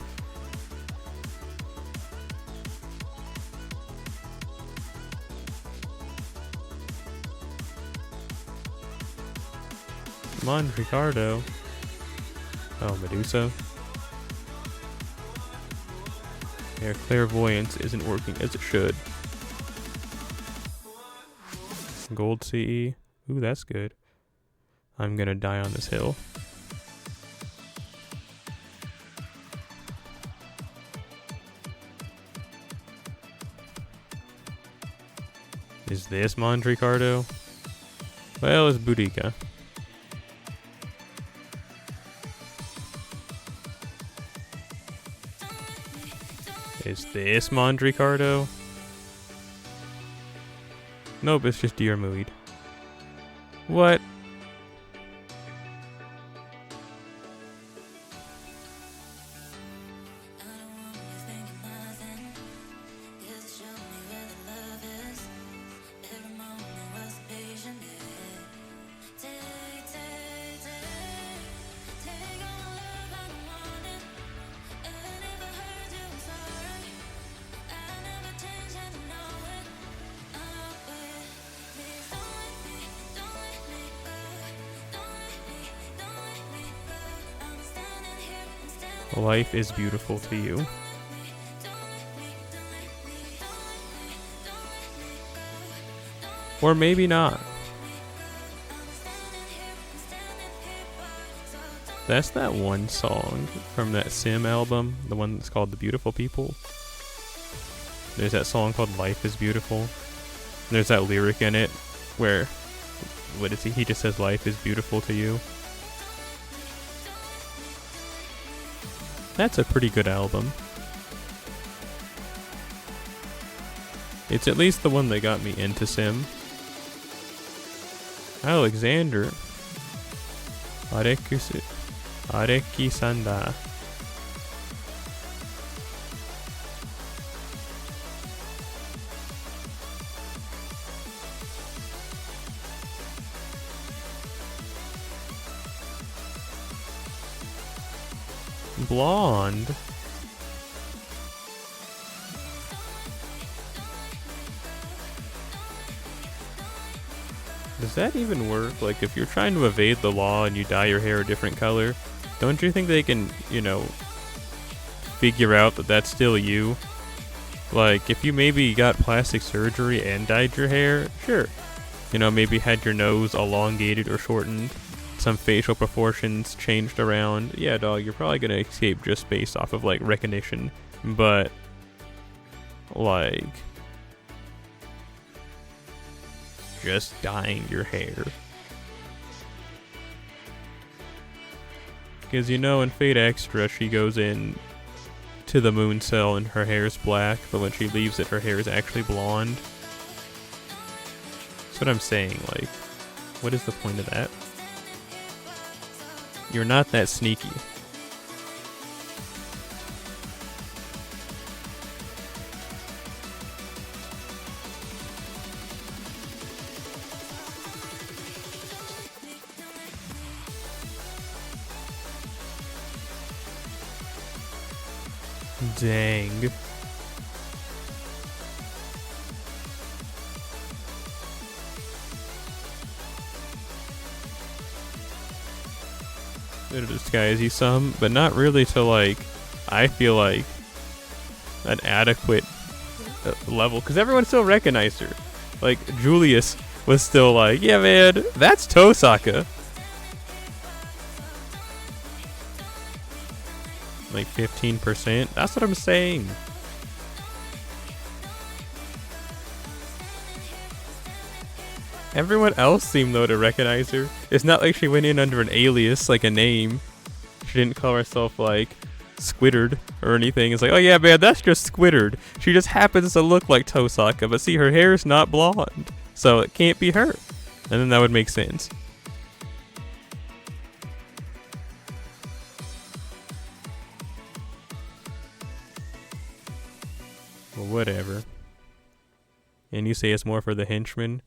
Come on, Ricardo. Oh, Medusa. Yeah, clairvoyance isn't working as it should. Gold CE. Ooh, that's good. I'm gonna die on this hill. Is this Mondricardo? Well, it's Boudica. Is this Mondricardo? Nope, it's just Diarmuid. What? Life is beautiful to you. Or maybe not. That's that one song from that Sim album, the one that's called The Beautiful People. There's that song called Life is Beautiful. There's that lyric in it where, what is he? He just says life is beautiful to you. That's a pretty good album. It's at least the one that got me into Sim. Alexander. Areki Sanda. Blonde. Does that even work? Like, if you're trying to evade the law and you dye your hair a different color, don't you think they can, you know, figure out that that's still you? Like, if you maybe got plastic surgery and dyed your hair, sure. You know, maybe had your nose elongated or shortened, some facial proportions changed around. Yeah, dog, you're probably gonna escape just based off of, like, recognition. But, like, just dyeing your hair. Because, you know, in Fate Extra, she goes in to the moon cell and her hair's black, but when she leaves it, her hair is actually blonde. That's what I'm saying, like, what is the point of that? You're not that sneaky. Dang. To disguise you some, but not really to, like, I feel like, an adequate level, because everyone still recognized her. Like, Julius was still like, yeah, man, that's Tosaka. Like 15%. That's what I'm saying. Everyone else seemed, though, to recognize her. It's not like she went in under an alias, like a name. She didn't call herself, like, Squiddard or anything. It's like, oh yeah, man, that's just Squiddard. She just happens to look like Tosaka, but see, her hair is not blonde, so it can't be her. And then that would make sense. Well, whatever. And you say it's more for the henchmen?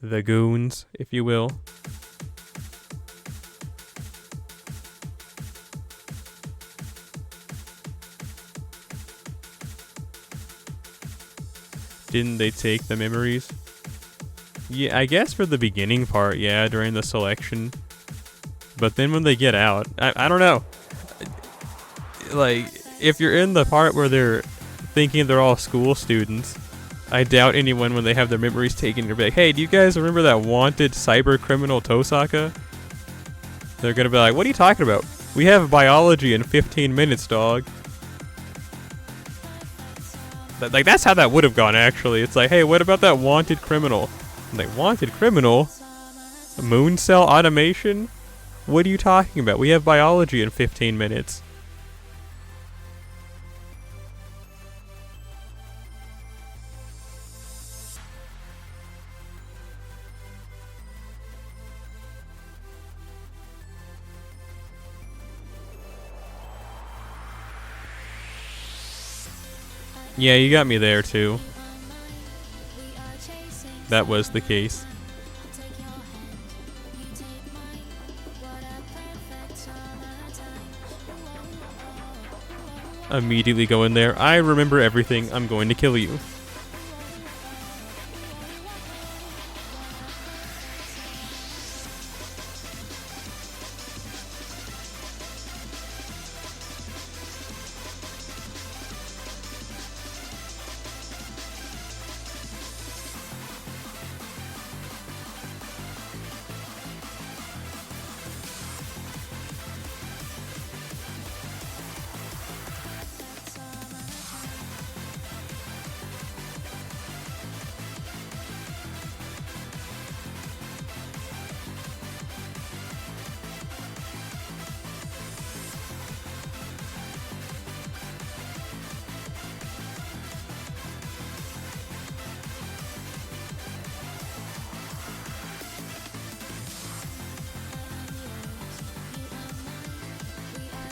The goons, if you will. Didn't they take the memories? Yeah, I guess for the beginning part, yeah, during the selection. But then when they get out, I don't know. Like, if you're in the part where they're thinking they're all school students, I doubt anyone, when they have their memories taken, you're like, hey, do you guys remember that wanted cyber criminal Tosaka? They're gonna be like, what are you talking about? We have biology in 15 minutes, dog. Like, that's how that would have gone, actually. It's like, hey, what about that wanted criminal? I'm like, wanted criminal? Moon cell automation? What are you talking about? We have biology in 15 minutes. Yeah, you got me there too. That was the case. Immediately go in there. I remember everything. I'm going to kill you.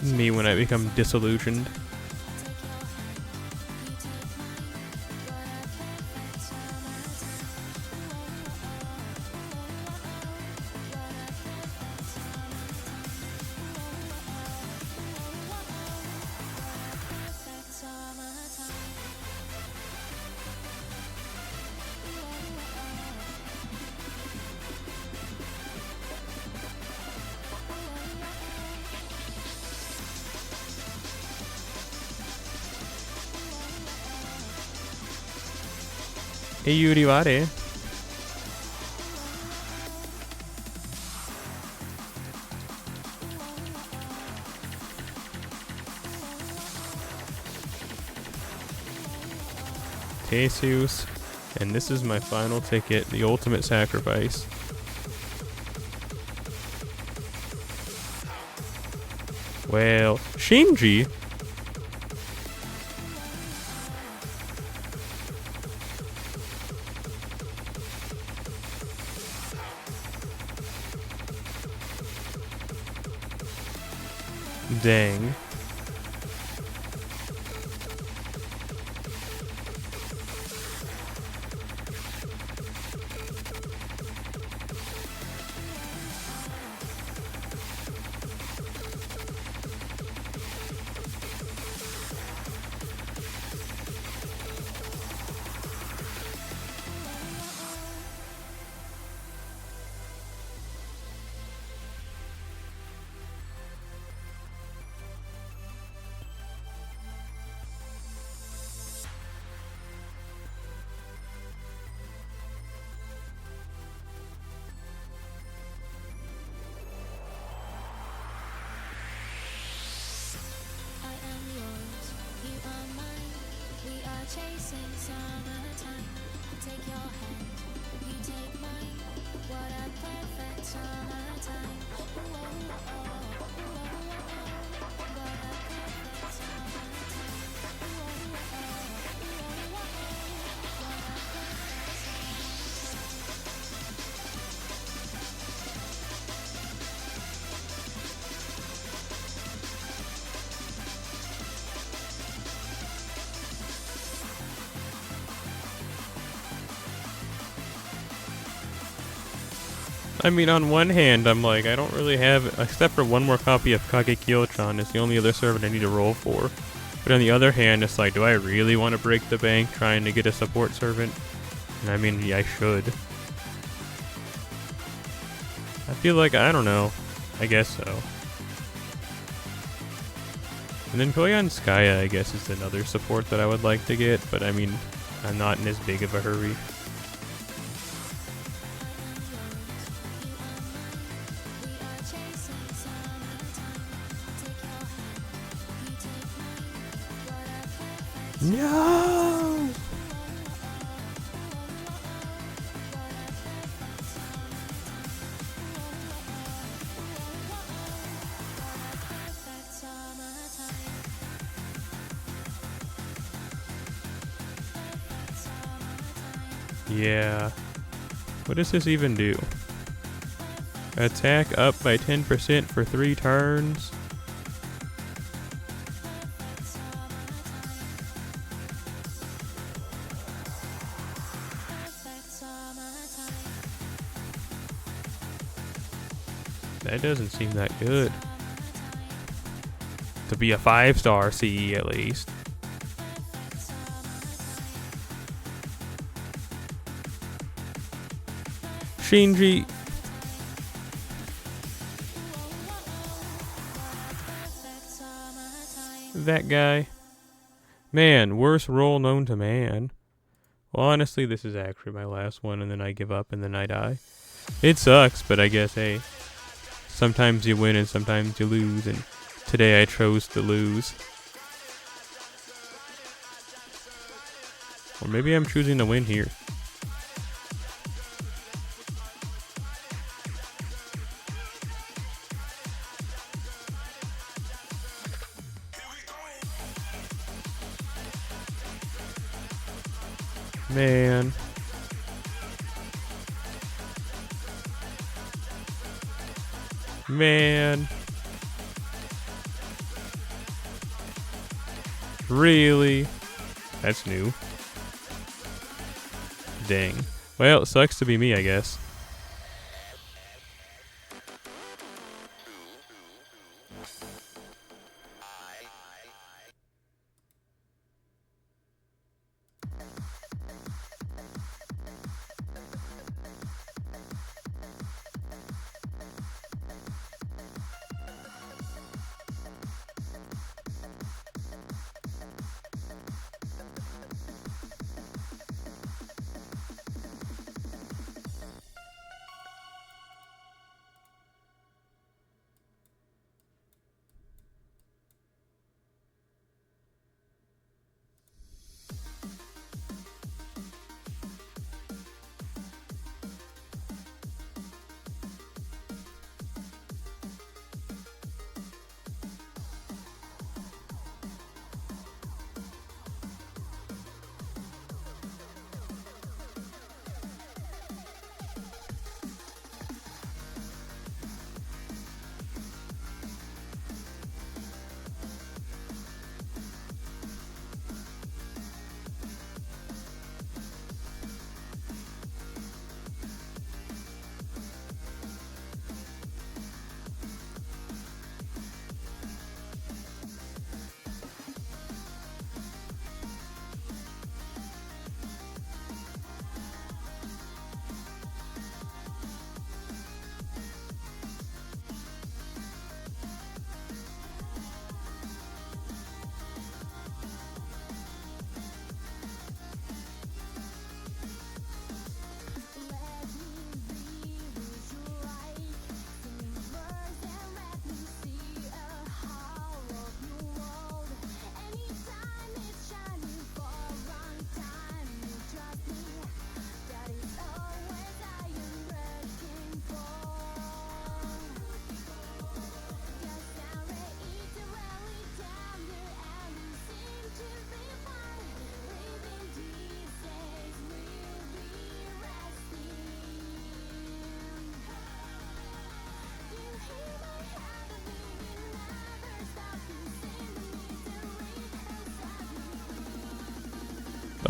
Me when I become disillusioned. Hey, Yuriware. Jesus. And this is my final ticket, the ultimate sacrifice. Well, Shinji. Dang. I mean, on one hand, I'm like, I don't really have, except for one more copy of Kagekyo-chan, it's the only other servant I need to roll for. But on the other hand, it's like, do I really want to break the bank trying to get a support servant? And I mean, yeah, I should. I feel like, I don't know. I guess so. And then Koyanskaya, I guess, is another support that I would like to get, but I mean, I'm not in as big of a hurry. No! Yeah. What does this even do? Attack up by 10% for 3 turns. That doesn't seem that good. To be a 5-star CE at least. Shinji. That guy. Man, worst roll known to man. Well, honestly, this is actually my last one, and then I give up, and then I die. It sucks, but I guess, hey. Sometimes you win and sometimes you lose, and today I chose to lose. Or maybe I'm choosing to win here. Man. Man. Really? That's new. Dang. Well, it sucks to be me, I guess.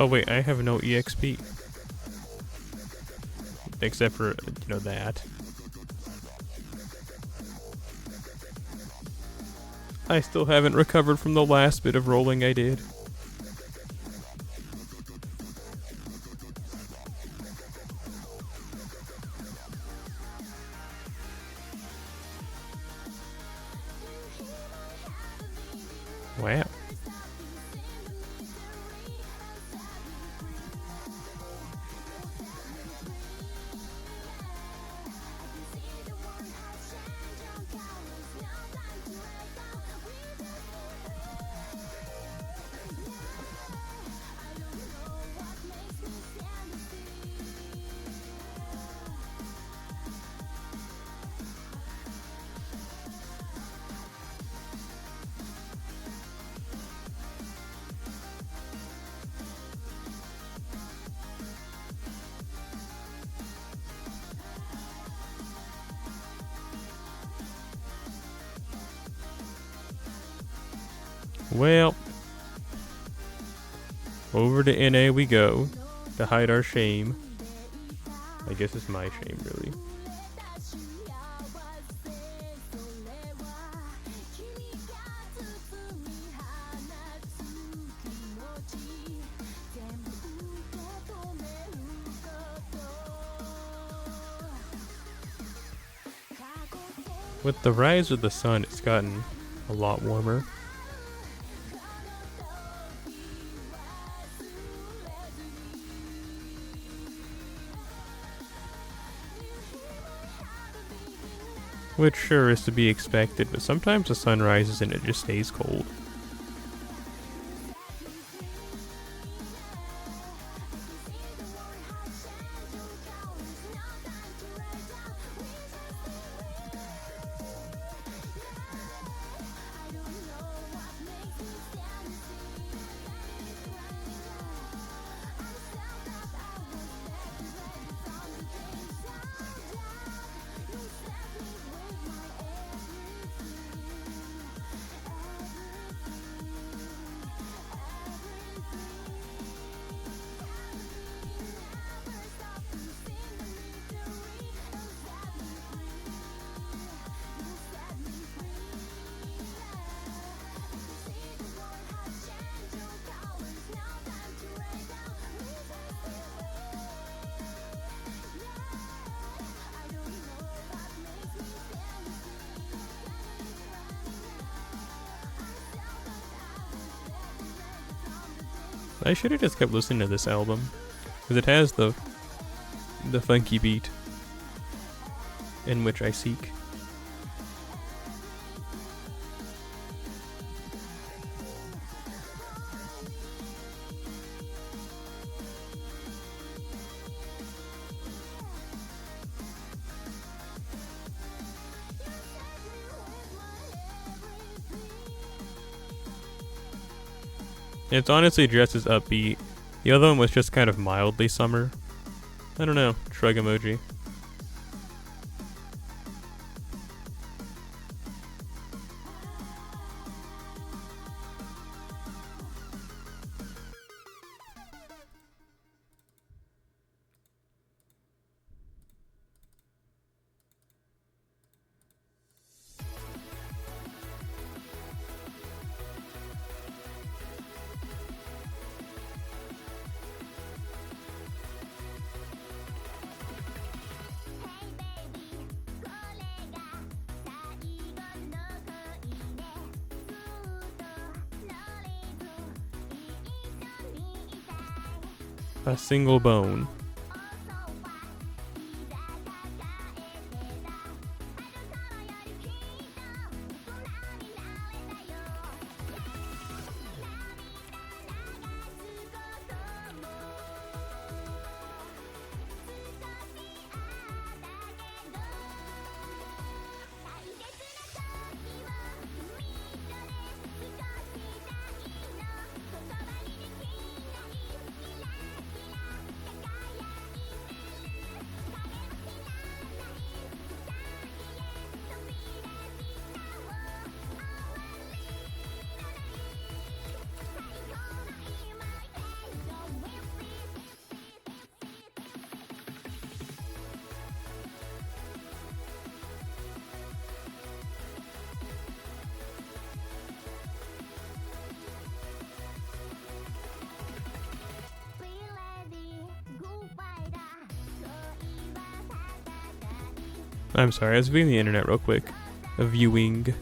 Oh wait, I have no EXP. Except for, that. I still haven't recovered from the last bit of rolling I did. Wow. Well, over to NA we go to hide our shame. I guess it's my shame, really. With the rise of the sun, it's gotten a lot warmer. Which sure is to be expected, but sometimes the sun rises and it just stays cold. I should have just kept listening to this album, because it has the funky beat in which I seek. It's honestly just as upbeat. The other one was just kind of mildly summer. I don't know. Shrug emoji. A single bone. I'm sorry, I was viewing the internet real quick. Viewing.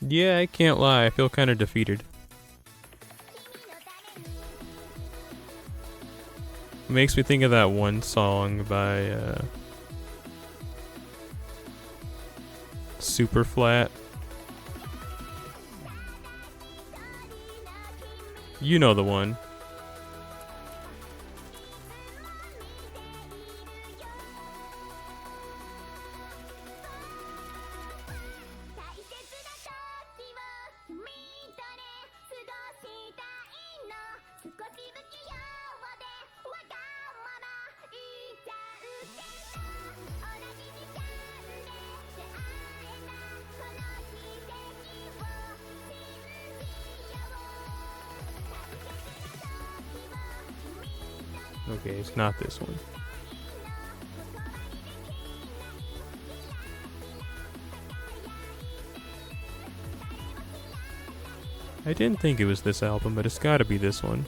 Yeah, I can't lie. I feel kind of defeated. Makes me think of that one song by Super Flat. You know the one. Okay, it's not this one. I didn't think it was this album, but it's gotta be this one.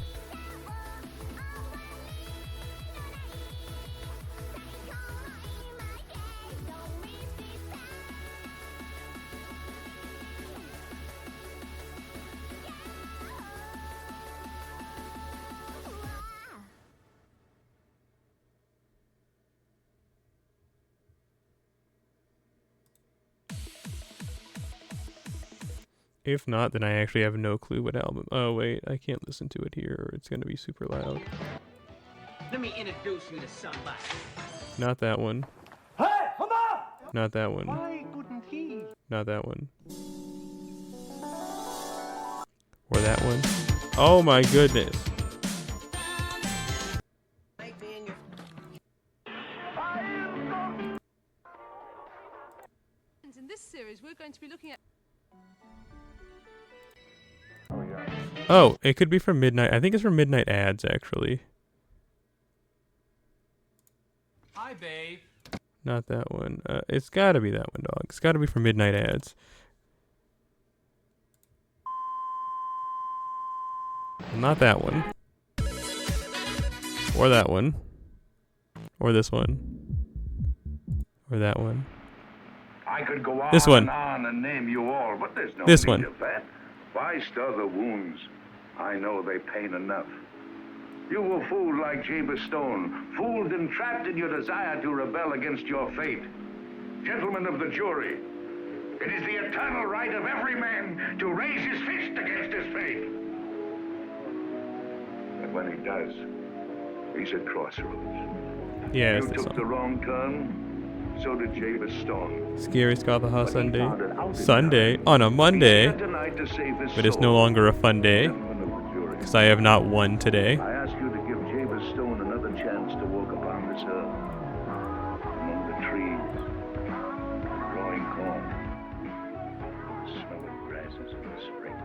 If not, then I actually have no clue what album. Oh wait, I can't listen to it here or it's gonna be super loud. Let me introduce you to somebody. Not that one. Hey, come on! Not that one. Why couldn't he? Not that one. Or that one. Oh my goodness. In this series, we're going to be looking at. Oh, it could be from Midnight. I think it's from Midnight Ads, actually. Hi, babe. Not that one. It's gotta be that one, dog. It's gotta be from Midnight Ads. Not that one. Or that one. Or this one. Or that one. I could go on This one. and on and name you all, but there's no This need one. of that. Why stir the wounds? I know they pain enough. You were fooled like Jabez Stone, fooled and trapped in your desire to rebel against your fate. Gentlemen of the jury, it is the eternal right of every man to raise his fist against his fate. And when he does, he's at crossroads. Yeah, it's You this took the one. wrong turn, so did Jabez Stone. Scary Scathach Sunday. Found it out in Sunday time. on a Monday. He's here tonight to save his But it's soul. no longer a fun day. Gentlemen of the jury, Because I have not won today. I ask you to give Jabez Stone another chance to walk upon this earth. Among the trees, growing corn, the smell of grasses in the spring.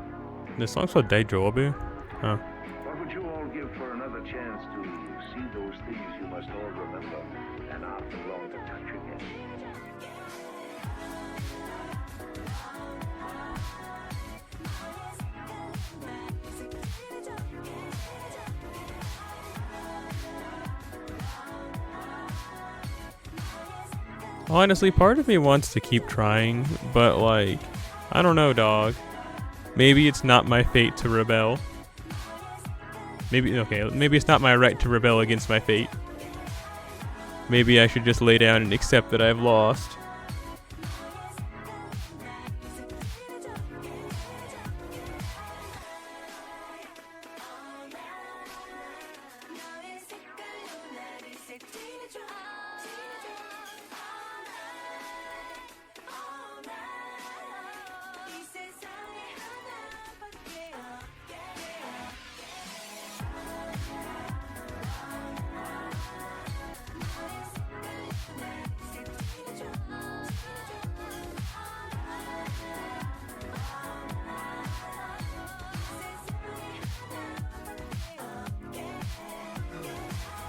This song's called Daijobu. Huh. What would you all give for another chance to see those things you must all remember and not long to touch again? Honestly, part of me wants to keep trying, but like, I don't know, dog. Maybe it's not my fate to rebel. Maybe it's not my right to rebel against my fate. Maybe I should just lay down and accept that I've lost.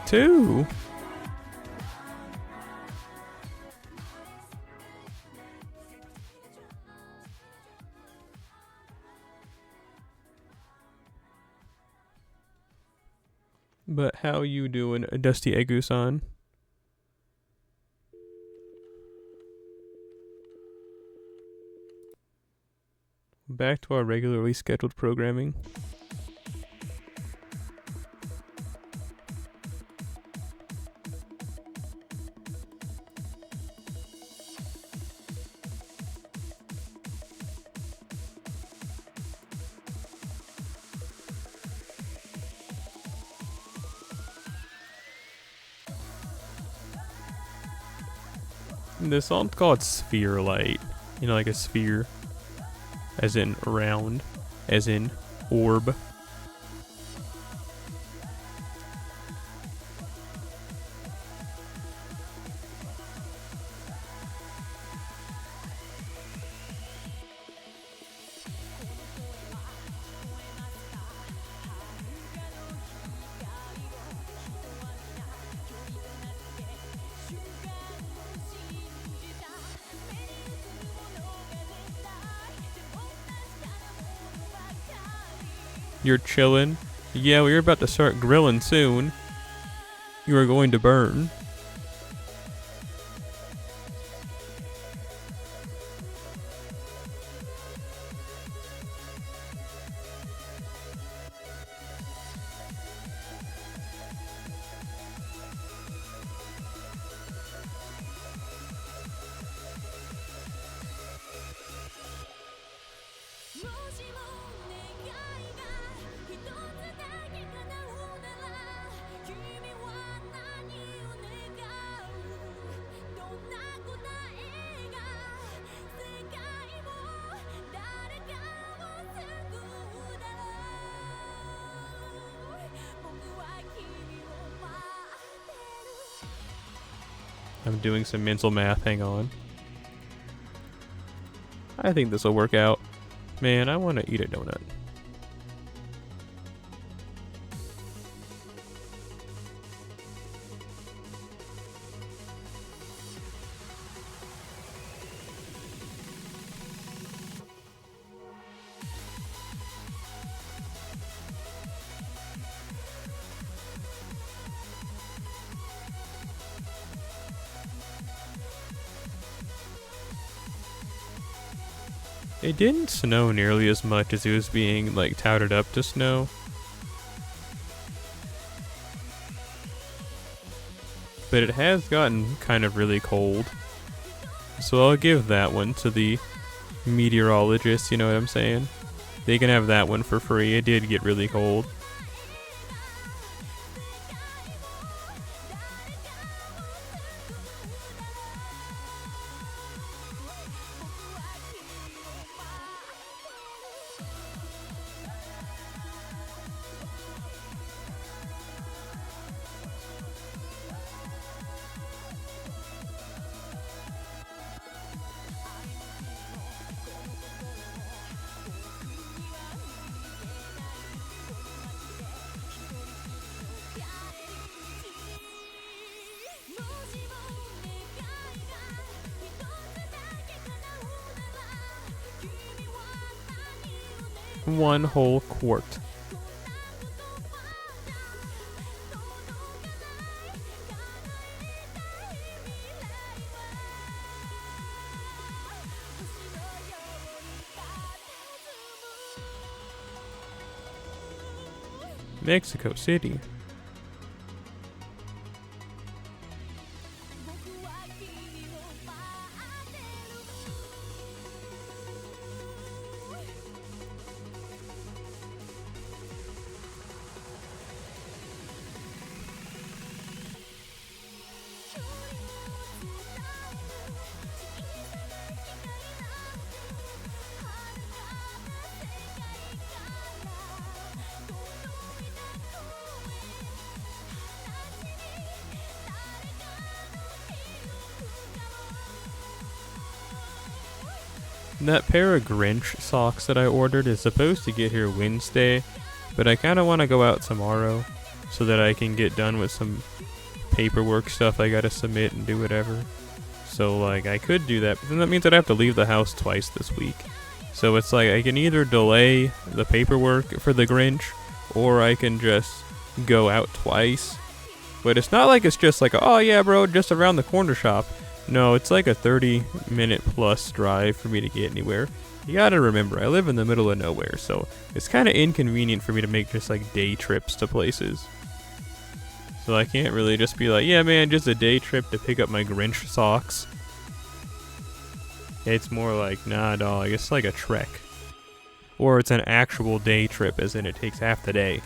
too. But how you doing, Dusty Egu-san? Back to our regularly scheduled programming. This song's called Sphere Light. You know, like a sphere. As in round. As in orb. You're chillin'? Yeah, we're about to start grilling soon. You are going to burn. I'm doing some mental math, hang on. I think this will work out. Man, I want to eat a donut. It didn't snow nearly as much as it was being, like, touted up to snow. But it has gotten kind of really cold. So I'll give that one to the meteorologists, you know what I'm saying? They can have that one for free. It did get really cold. One whole quart. Mexico City. That pair of Grinch socks that I ordered is supposed to get here Wednesday, but I kind of want to go out tomorrow. so that I can get done with some paperwork stuff I gotta submit and do whatever. So like I could do that, but then that means I'd have to leave the house twice this week. So it's like I can either delay the paperwork for the Grinch, or I can just go out twice. But it's not like it's just like, oh yeah bro, just around the corner shop. No, it's like a 30-minute plus drive for me to get anywhere. You gotta remember, I live in the middle of nowhere, so it's kind of inconvenient for me to make just like day trips to places. So I can't really just be like, yeah man, just a day trip to pick up my Grinch socks. It's more like, nah dog, it's like a trek. Or it's an actual day trip, as in it takes half the day.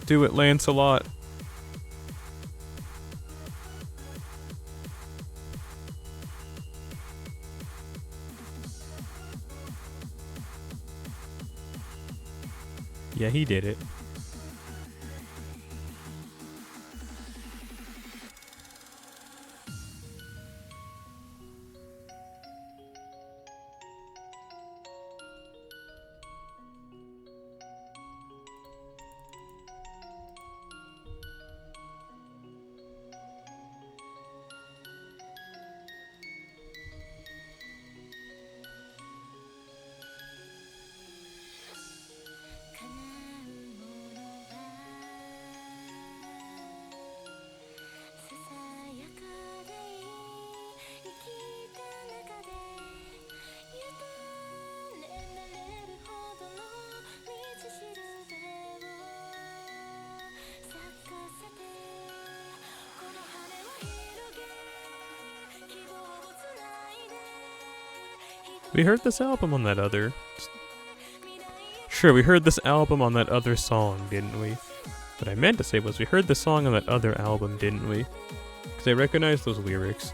Do it, Lancelot. Yeah, he did it. We heard this album on that other... Sure, we heard this album on that other song, didn't we? What I meant to say was we heard the song on that other album, didn't we? Because I recognize those lyrics.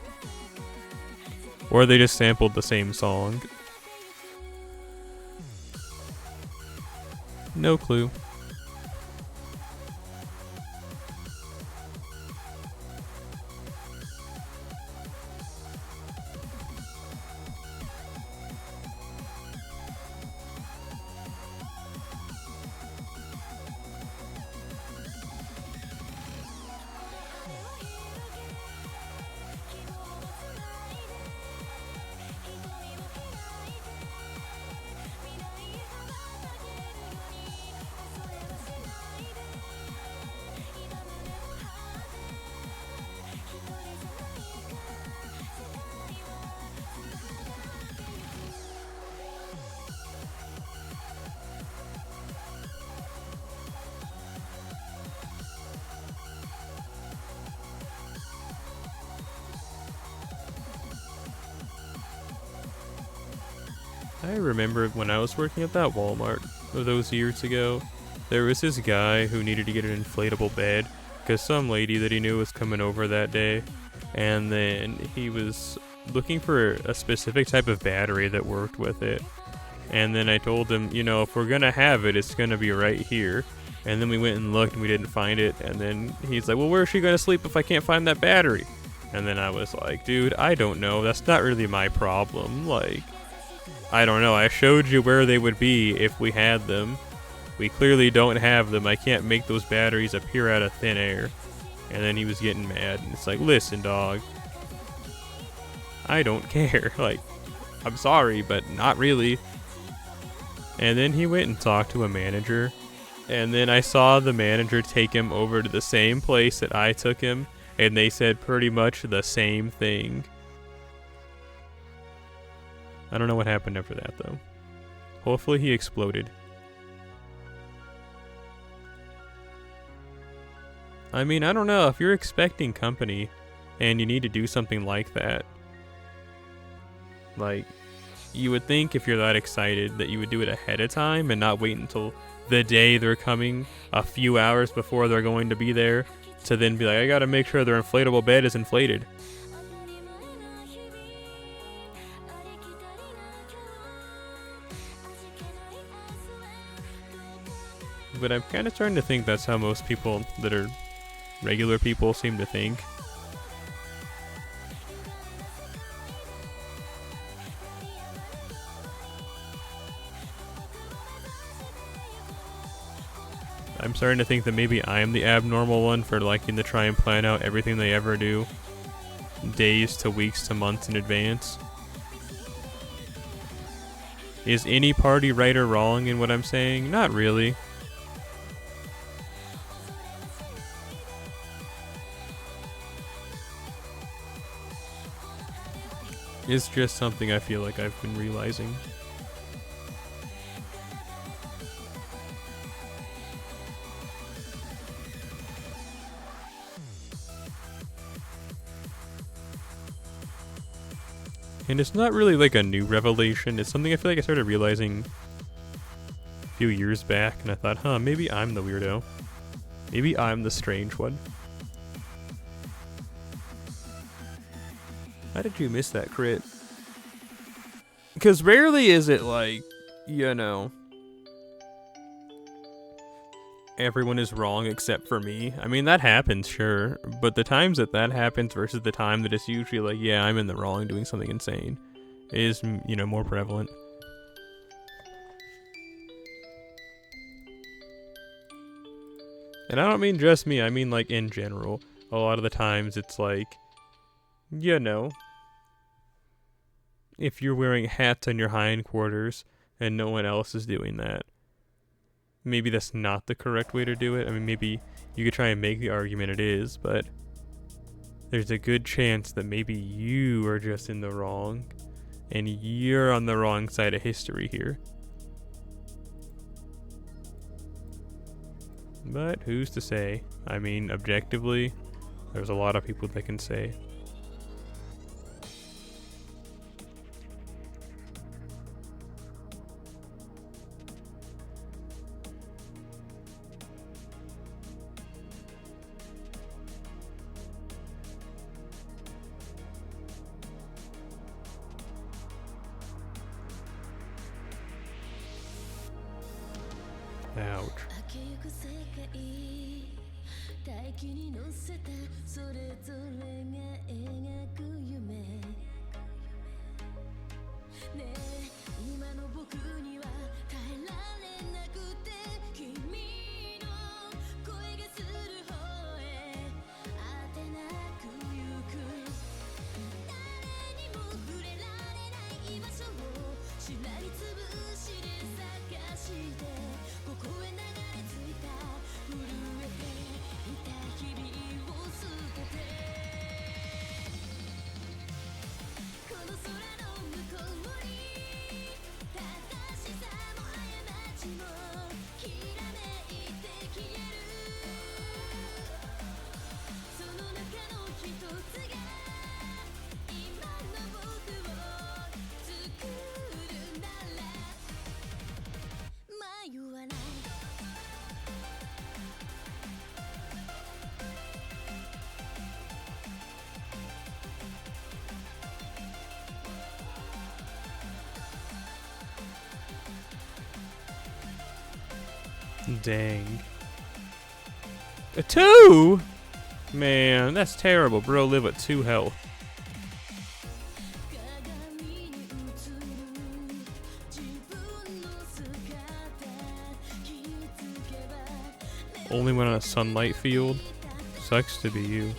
Or they just sampled the same song. No clue. I remember when I was working at that Walmart those years ago, there was this guy who needed to get an inflatable bed because some lady that he knew was coming over that day, and then he was looking for a specific type of battery that worked with it. And then I told him, you know, if we're gonna have it, it's gonna be right here. And then we went and looked and we didn't find it. And then he's like, well, where is she gonna sleep if I can't find that battery? And then I was like, dude, I don't know. That's not really my problem. Like, I don't know. I showed you where they would be if we had them. We clearly don't have them. I can't make those batteries appear out of thin air. And then he was getting mad. And it's like, listen, dog. I don't care. Like, I'm sorry, but not really. And then he went and talked to a manager. And then I saw the manager take him over to the same place that I took him. And they said pretty much the same thing. I don't know what happened after that, though. Hopefully he exploded. I mean, I don't know. If you're expecting company and you need to do something like that, like, you would think if you're that excited that you would do it ahead of time and not wait until the day they're coming a few hours before they're going to be there to then be like, I gotta make sure their inflatable bed is inflated. But I'm kind of starting to think that's how most people that are regular people seem to think. I'm starting to think that maybe I'm the abnormal one for liking to try and plan out everything they ever do, days to weeks to months in advance. Is any party right or wrong in what I'm saying? Not really. It's just something I feel like I've been realizing. And it's not really like a new revelation. It's something I feel like I started realizing a few years back, and I thought, huh, maybe I'm the weirdo. Maybe I'm the strange one. How did you miss that crit? Because rarely is it like, you know, everyone is wrong except for me. I mean, that happens, sure. But the times that that happens versus the time that it's usually like, yeah, I'm in the wrong doing something insane is, you know, more prevalent. And I don't mean just me. I mean, like, in general. A lot of the times it's like, you know, if you're wearing hats on your hindquarters and no one else is doing that, maybe that's not the correct way to do it. I mean, maybe you could try and make the argument it is, but there's a good chance that maybe you are just in the wrong and you're on the wrong side of history here. But who's to say? I mean, objectively, there's a lot of people that can say. Ouch. 大気に乗せたそれぞれが描く夢ねえ今の僕には耐えられなくて君の声がする方へ当てなく行く誰にも触れられない居場所をしらみつぶしで探してここへ流れ着いた震えて Dang. A 2? Man, that's terrible. Bro, live with 2 health. Only went on a sunlight field. Sucks to be you.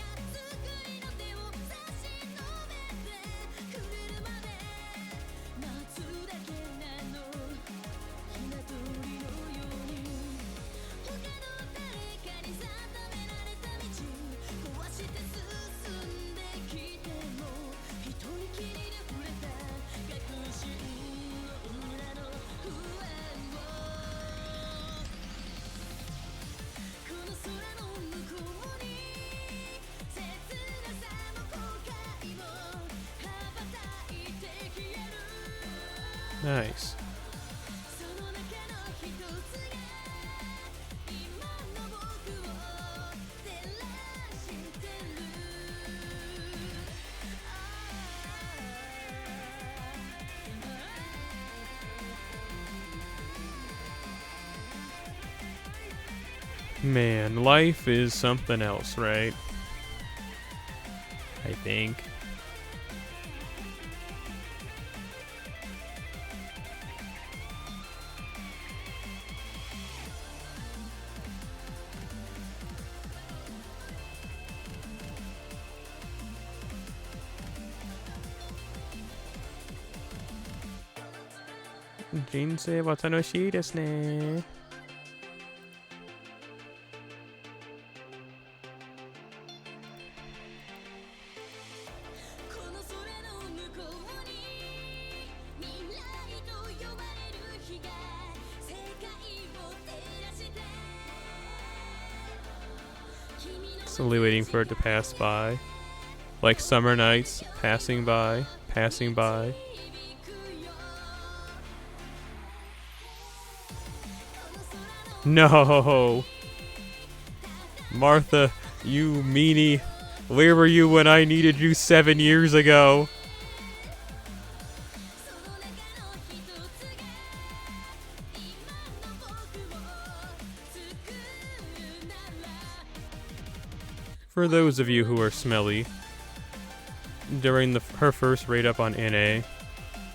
Nice. Man, life is something else, right? I think. Jinsei wa tanoshii desu ne. Slowly waiting for it to pass by. Like summer nights, passing by, passing by. No! Martha, you meanie. Where were you when I needed you 7 years ago? For those of you who are smelly, during her first raid up on NA,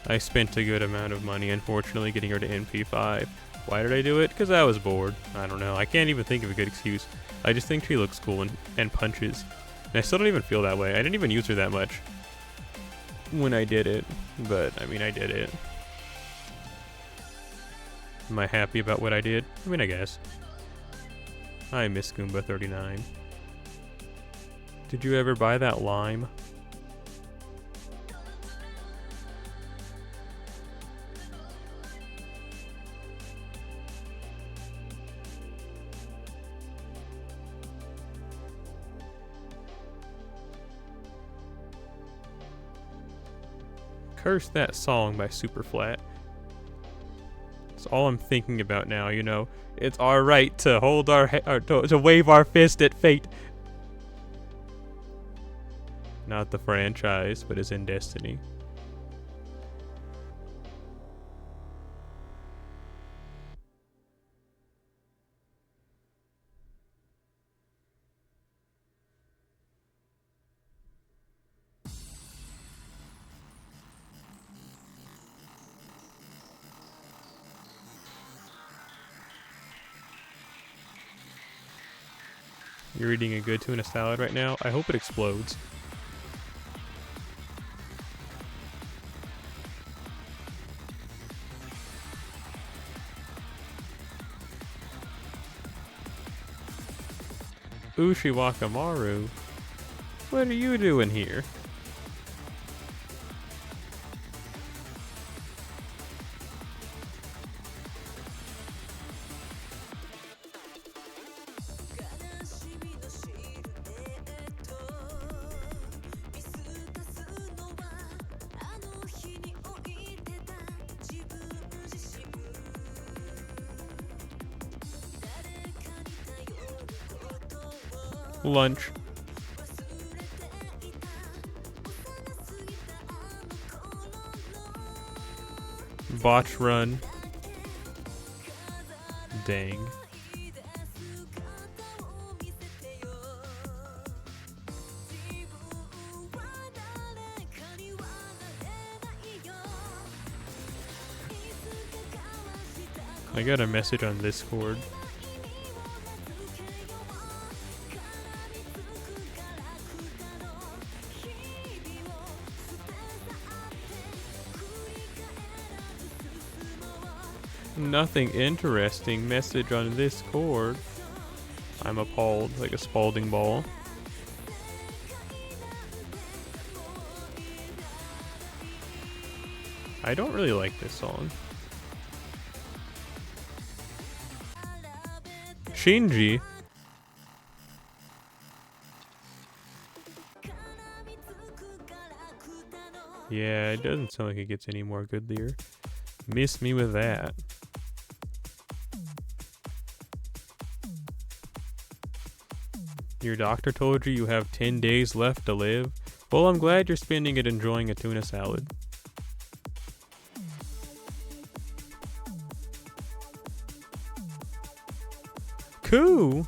I spent a good amount of money, unfortunately, getting her to NP5. Why did I do it? Because I was bored. I don't know. I can't even think of a good excuse. I just think she looks cool and punches. And I still don't even feel that way. I didn't even use her that much when I did it. But, I mean, I did it. Am I happy about what I did? I mean, I guess. I miss Goomba 39. Did you ever buy that lime? Curse That Song by Superflat. That's all I'm thinking about now, you know. It's our right to hold our to wave our fist at fate. Not the franchise, but as in Destiny. You're eating a good tuna salad right now? I hope it explodes. Ushiwakamaru, what are you doing here? Lunch. Botch run. Dang. I got a message on Discord. Nothing interesting. Message on this cord. I'm appalled, like a Spalding ball. I don't really like this song. Shinji. Yeah, it doesn't sound like it gets any more goodlier. Miss me with that. Your doctor told you have 10 days left to live? Well, I'm glad you're spending it enjoying a tuna salad. Cool.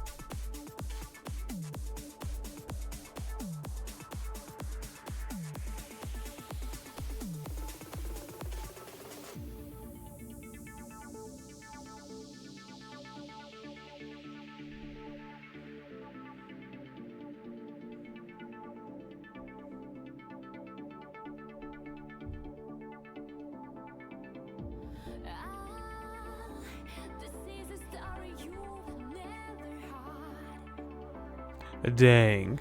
Dang.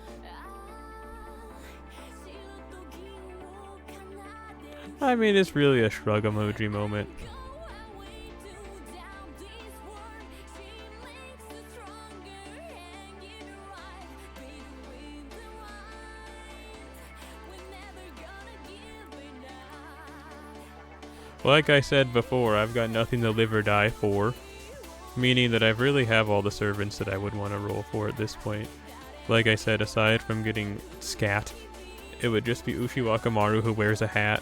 I mean, it's really a shrug emoji moment. Like I said before, I've got nothing to live or die for. Meaning that I really have all the servants that I would want to roll for at this point. Like I said, aside from getting Scat, it would just be Ushiwakamaru who wears a hat.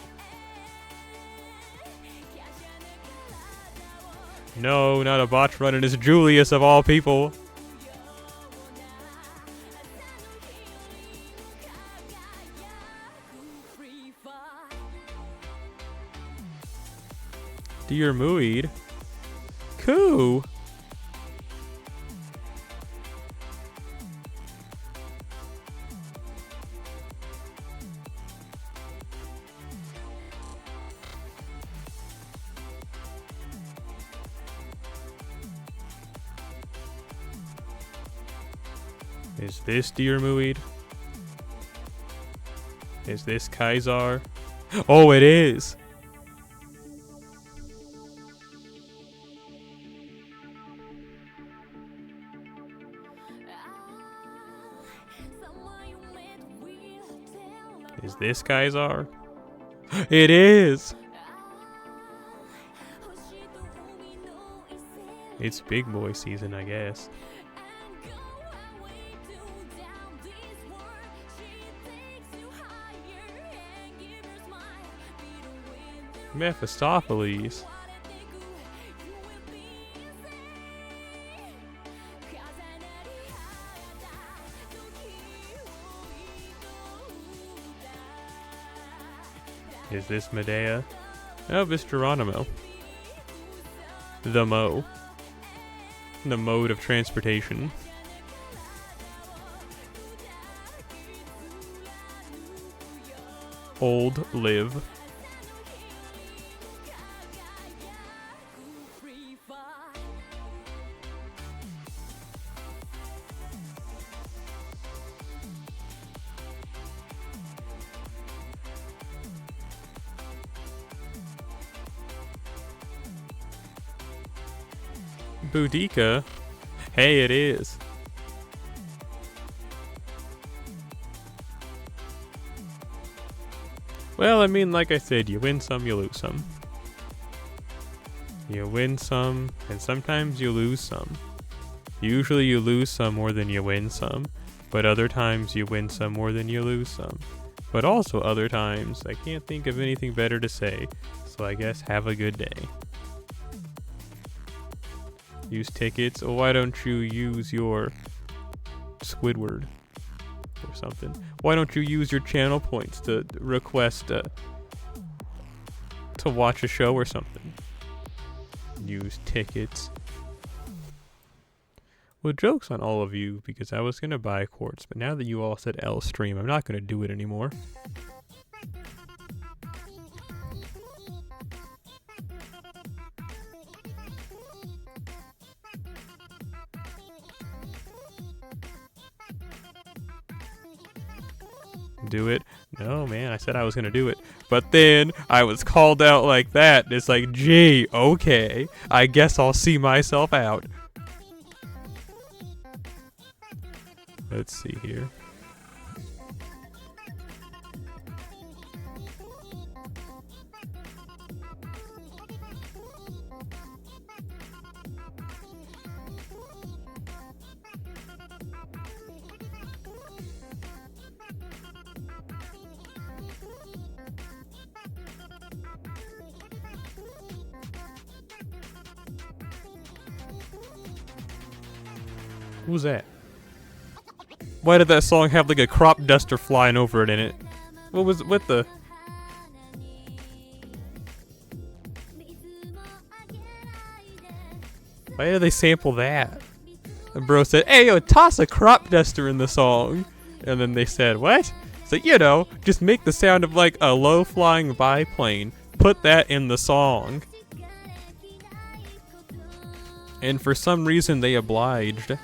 No, not a botch run, and it's Julius of all people. Dear Muid. Cool. Is this Dear Muid? Is this Kaisar? Oh, it is! Is this Kaisar? It is! It's big boy season, I guess. Mephistopheles. Is this Medea? Oh, it's Geronimo. The Mo. The mode of transportation. Old live. Boudica? Hey, it is. Well, I mean, like I said, you win some, you lose some. You win some, and sometimes you lose some. Usually you lose some more than you win some, but other times you win some more than you lose some. But also other times, I can't think of anything better to say, so I guess have a good day. Use tickets? Oh, why don't you use your Squidward or something? Why don't you use your channel points to request to watch a show or something? Use tickets. Well, joke's on all of you, because I was going to buy quartz, but now that you all said L stream, I'm not going to do it anymore. Do it. No, man, I said I was gonna do it. But then I was called out like that. It's like, gee, okay. I guess I'll see myself out. Let's see here. Who's that? Why did that song have like a crop duster flying over it in it? What the? Why did they sample that? And bro said, hey yo, toss a crop duster in the song. And then they said, what? So, you know, just make the sound of like a low flying biplane. Put that in the song. And for some reason they obliged.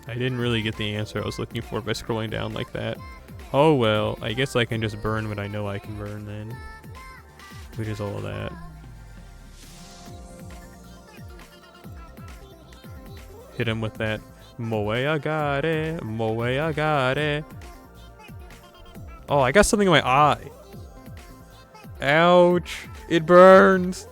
I didn't really get the answer I was looking for by scrolling down like that. Oh well, I guess I can just burn what I know I can burn then. Which is all of that. Hit him with that Moe agare, Moe agare. Oh, I got something in my eye. Ouch. It burns.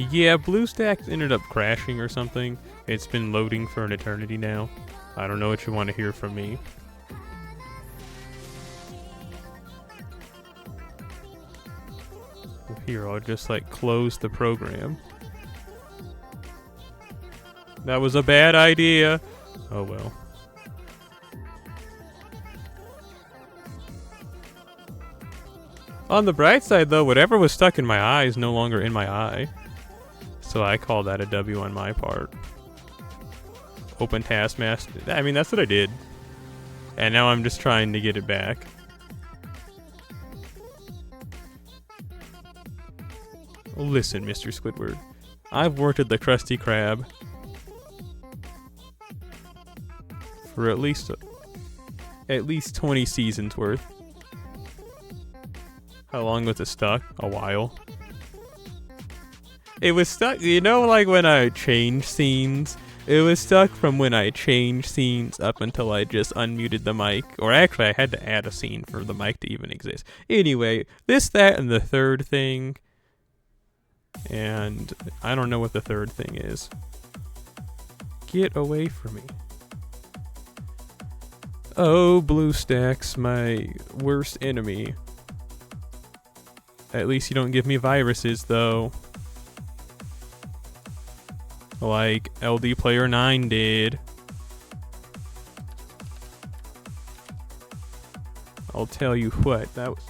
Yeah, BlueStacks ended up crashing or something. It's been loading for an eternity now. I don't know what you want to hear from me. Well, here, I'll just like close the program. That was a bad idea. Oh well. On the bright side though, whatever was stuck in my eye is no longer in my eye. So I call that a W on my part. Open Taskmaster. I mean, that's what I did. And now I'm just trying to get it back. Listen, Mr. Squidward. I've worked at the Krusty Krab for at least 20 seasons worth. How long was it stuck? A while. It was stuck, you know, like when I change scenes. It was stuck from when I changed scenes up until I just unmuted the mic. Or actually, I had to add a scene for the mic to even exist. Anyway, this, that, and the third thing. And I don't know what the third thing is. Get away from me. Oh, BlueStacks, my worst enemy. At least you don't give me viruses, though. Like LD Player 9 did. I'll tell you what, that was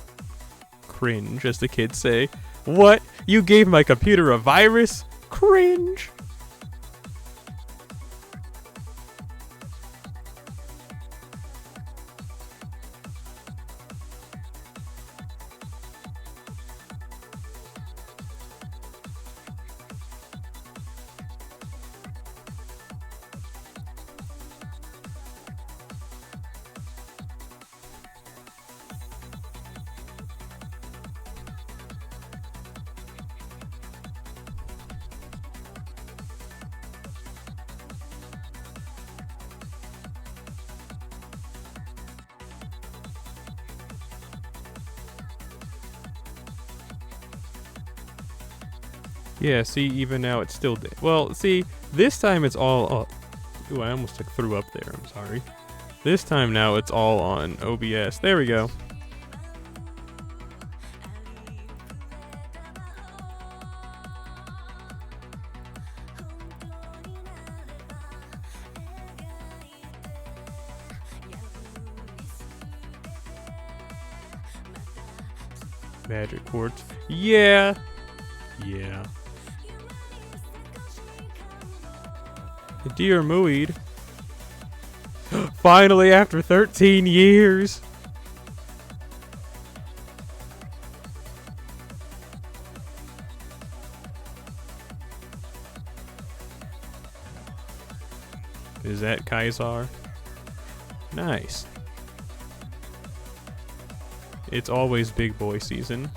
cringe, as the kids say. What? You gave my computer a virus? Cringe. Yeah, see, even now it's still dead. Well, see, this time it's all up. Ooh, I almost threw up there, I'm sorry. This time now it's all on OBS. There we go. Magic quartz. Yeah. Yeah. Dear Muid. Finally, after 13 years. Is that Kaisar? Nice. It's always big boy season.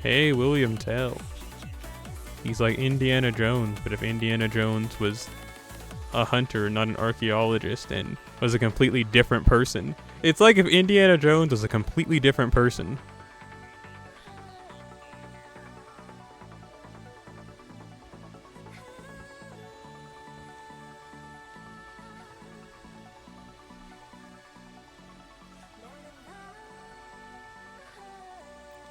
Hey, William Tell. He's like Indiana Jones, but if Indiana Jones was a hunter, not an archaeologist, and was a completely different person. It's like if Indiana Jones was a completely different person.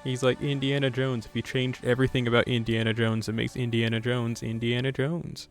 He's like Indiana Jones. If you changed everything about Indiana Jones, it makes Indiana Jones Indiana Jones.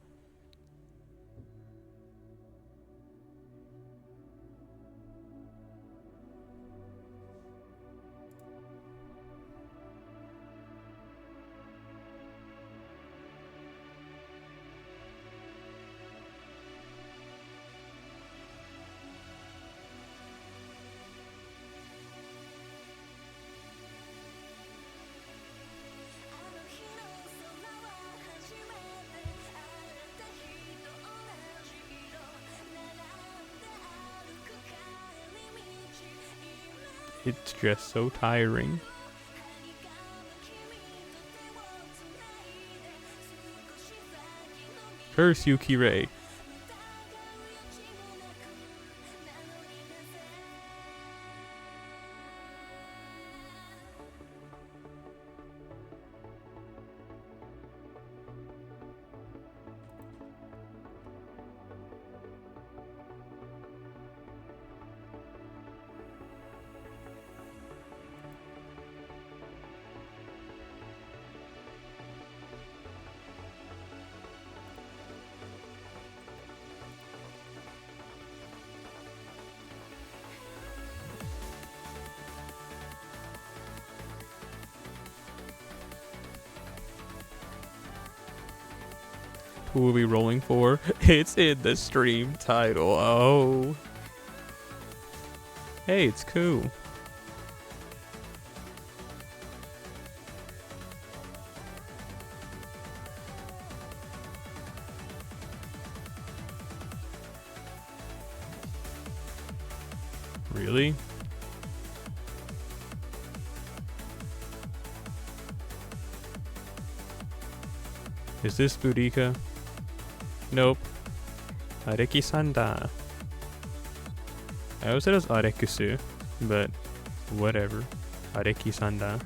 It's just so tiring. Curse you, Kirei. Who are we rolling for? It's in the stream title. Oh. Hey, it's cool. Really? Is this Boudica? Nope. Areki-sanda. I always said it was Arekusu, but whatever. Areki-sanda.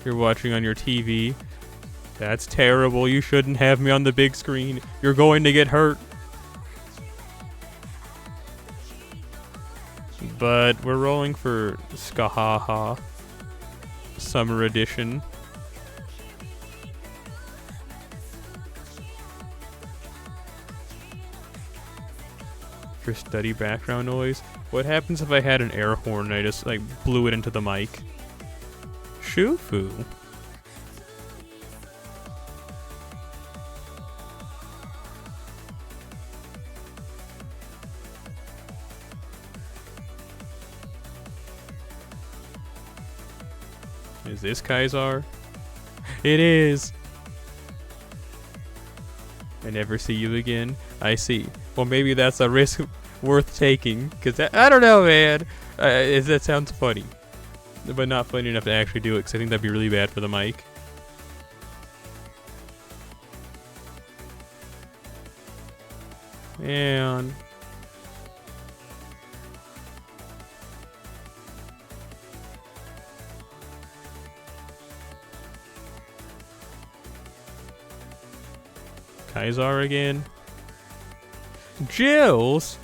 You're watching on your TV. That's terrible. You shouldn't have me on the big screen. You're going to get hurt. But we're rolling for Skahaha Summer Edition. For study background noise. What happens if I had an air horn and I just like blew it into the mic? Shufu. Is this Kaisar? It is! I never see you again. I see. Well, maybe that's a risk worth taking. Because I don't know, man. That sounds funny. But not funny enough to actually do it. Because I think that'd be really bad for the mic. And... Kaisar again. Jills?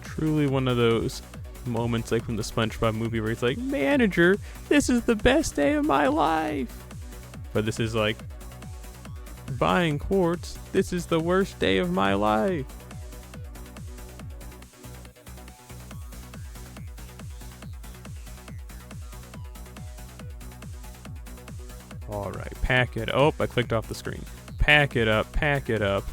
Truly one of those moments like from the SpongeBob movie where he's like, manager, this is the best day of my life. But this is like, buying quartz, this is the worst day of my life. Alright, pack it. Oh, I clicked off the screen. Pack it up, pack it up.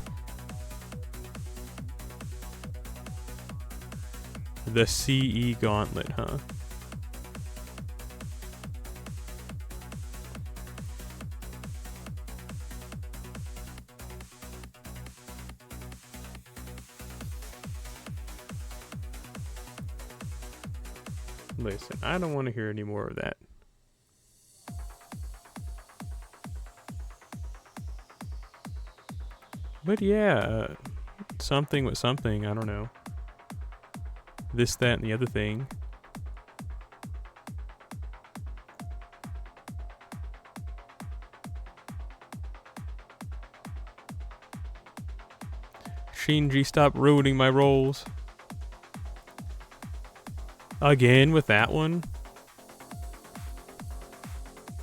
The CE gauntlet, huh? Listen, I don't want to hear any more of that. But yeah, something with something, I don't know. This, that, and the other thing. Shinji, stop ruining my rolls. Again with that one?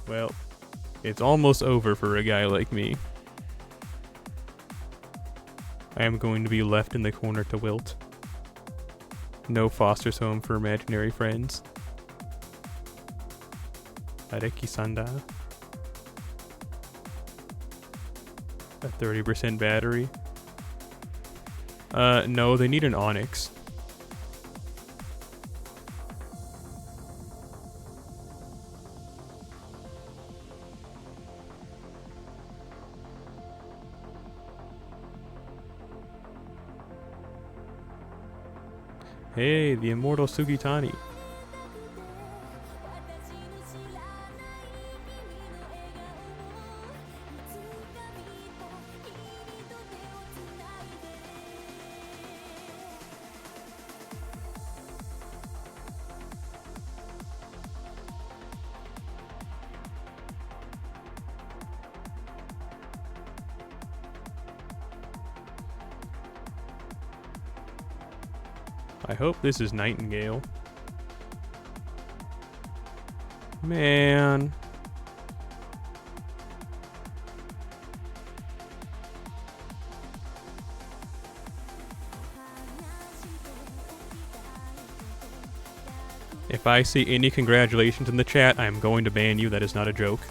Well, it's almost over for a guy like me. I am going to be left in the corner to wilt. No foster's home for imaginary friends. Areki-sanda. A 30% battery. No, they need an onyx. Hey, the immortal Sugitani. I hope this is Nightingale. Man. If I see any congratulations in the chat, I am going to ban you. That is not a joke.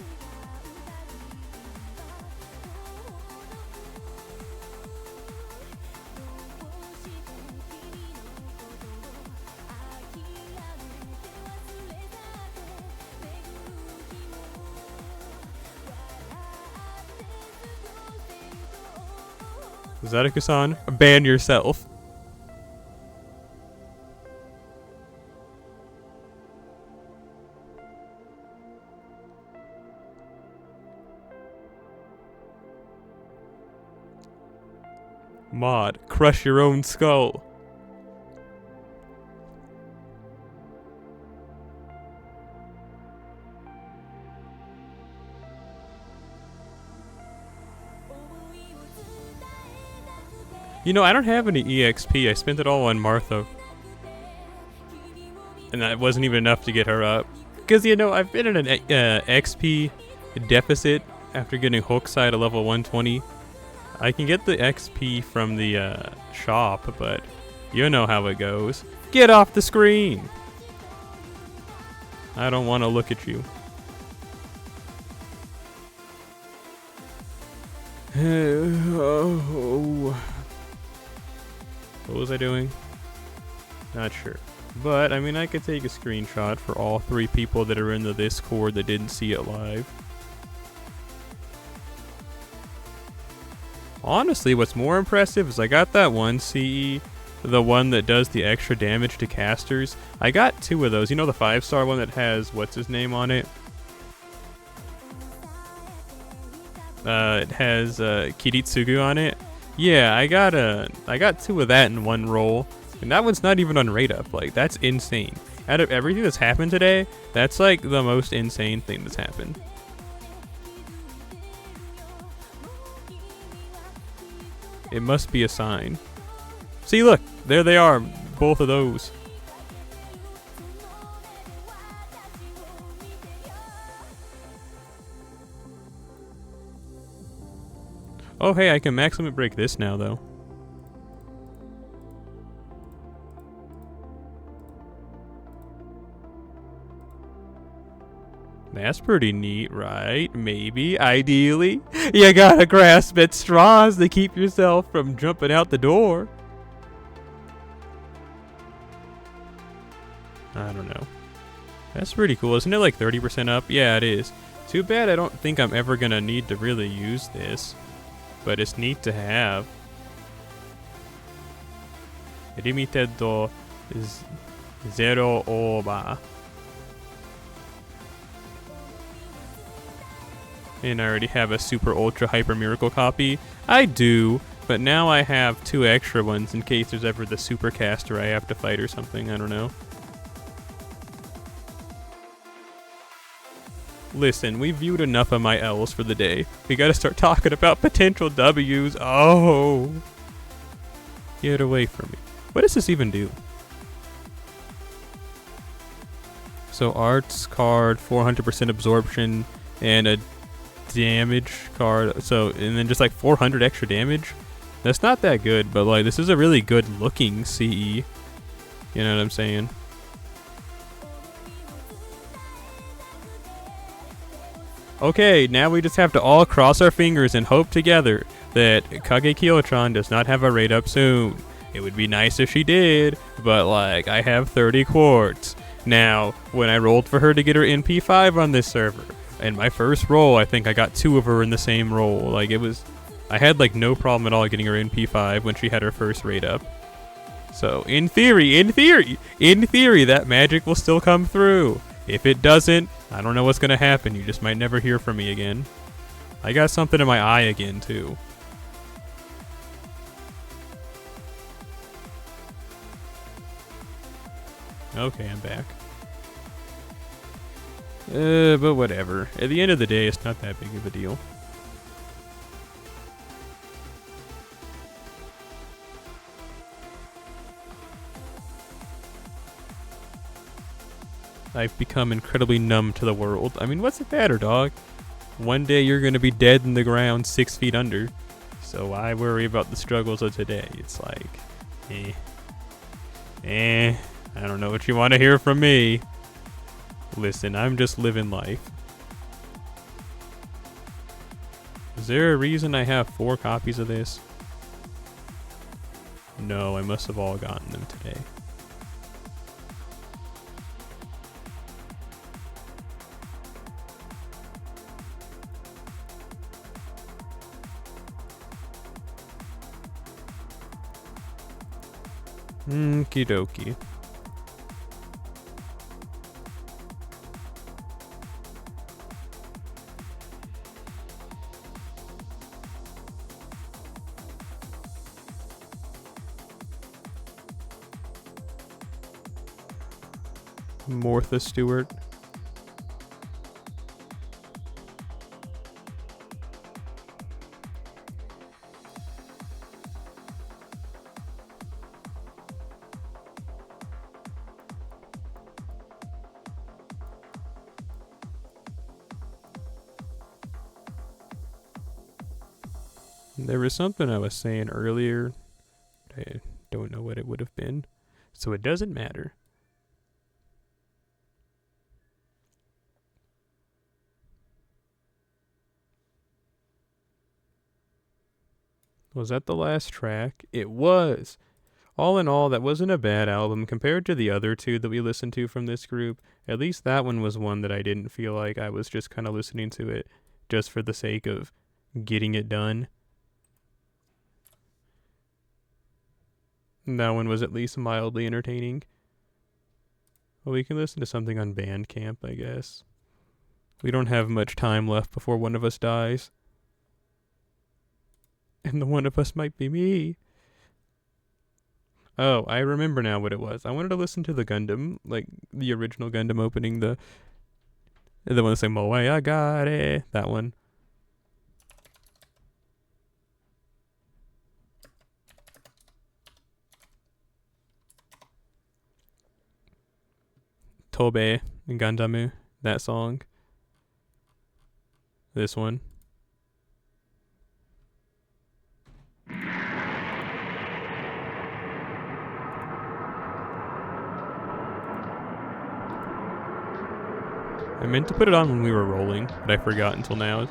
Zadaka-san, ban yourself. Mod, crush your own skull. You know, I don't have any EXP. I spent it all on Martha. And that wasn't even enough to get her up. Because, you know, I've been in an XP deficit after getting Hokusai to level 120. I can get the XP from the shop, but you know how it goes. Get off the screen! I don't want to look at you. Oh. What was I doing? Not sure. But, I mean, I could take a screenshot for all 3 people that are in the Discord that didn't see it live. Honestly, what's more impressive is I got that one CE, the one that does the extra damage to casters. I got 2 of those. You know the 5-star one that has, what's his name on it? It has Kiritsugu on it. Yeah, I got 2 of that in one roll, and that one's not even on rate up. Like, that's insane. Out of everything that's happened today, that's like the most insane thing that's happened. It must be a sign. See, look, there they are, both of those. Oh, hey, I can max limit break this now, though. That's pretty neat, right? Maybe, ideally. You gotta grasp at straws to keep yourself from jumping out the door. I don't know. That's pretty cool. Isn't it like 30% up? Yeah, it is. Too bad I don't think I'm ever gonna need to really use this. But it's neat to have. Limited is 0 over. And I already have a super ultra hyper miracle copy. I do, but now I have 2 extra ones in case there's ever the super caster I have to fight or something. I don't know. Listen, we viewed enough of my L's for the day. We gotta start talking about potential W's. Oh. Get away from me. What does this even do? So arts card, 400% absorption, and a damage card. So, and then just like 400 extra damage. That's not that good, but like this is a really good looking CE. You know what I'm saying? Okay, now we just have to all cross our fingers and hope together that Kage Kyo-chan does not have a raid up soon. It would be nice if she did, but like, I have 30 quartz. Now, when I rolled for her to get her NP5 on this server, in my first roll, I think I got 2 of her in the same roll. Like, it was, I had like no problem at all getting her NP5 when she had her first raid up. So, in theory, that magic will still come through. If it doesn't, I don't know what's gonna happen. You just might never hear from me again. I got something in my eye again, too. Okay, I'm back. But whatever. At the end of the day, it's not that big of a deal. I've become incredibly numb to the world. I mean, what's it matter, dog? One day you're gonna be dead in the ground 6 feet under. So why worry about the struggles of today? It's like, I don't know what you want to hear from me. Listen, I'm just living life. Is there a reason I have 4 copies of this? No, I must have all gotten them today. Okie dokie. Martha Stewart. There was something I was saying earlier. I don't know what it would have been, so it doesn't matter. Was that the last track? It was. All in all, that wasn't a bad album compared to the other 2 that we listened to from this group. At least that one was one that I didn't feel like I was just kind of listening to it just for the sake of getting it done. That one was at least mildly entertaining. Well, we can listen to something on Bandcamp, I guess. We don't have much time left before one of us dies. And the one of us might be me. Oh, I remember now what it was. I wanted to listen to the Gundam, like the original Gundam opening, the one that's like, Moe Agare, that one. Tobe and Gandamu, that song. This one. I meant to put it on when we were rolling, but I forgot until now.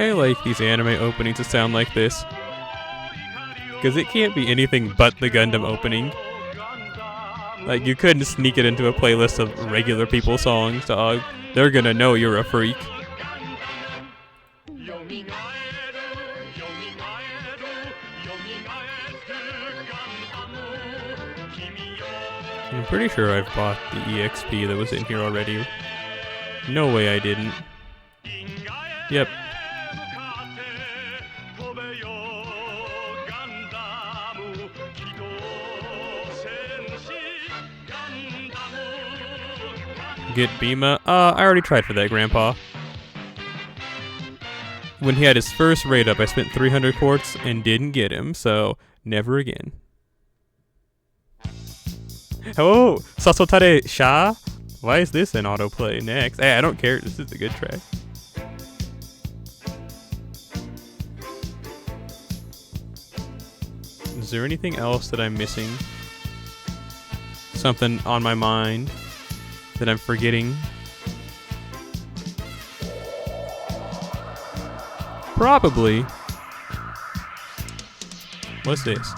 I like these anime openings to sound like this. Because it can't be anything but the Gundam opening. Like, you couldn't sneak it into a playlist of regular people songs, dog. They're gonna know you're a freak. I'm pretty sure I've bought the EXP that was in here already. No way I didn't. Yep. Get Bima? I already tried for that, Grandpa. When he had his first raid up, I spent 300 quartz and didn't get him, so never again. Oh, Sasotare Sha? Why is this in autoplay next? Hey, I don't care. This is a good track. Is there anything else that I'm missing? Something on my mind that I'm forgetting? Probably. What's this?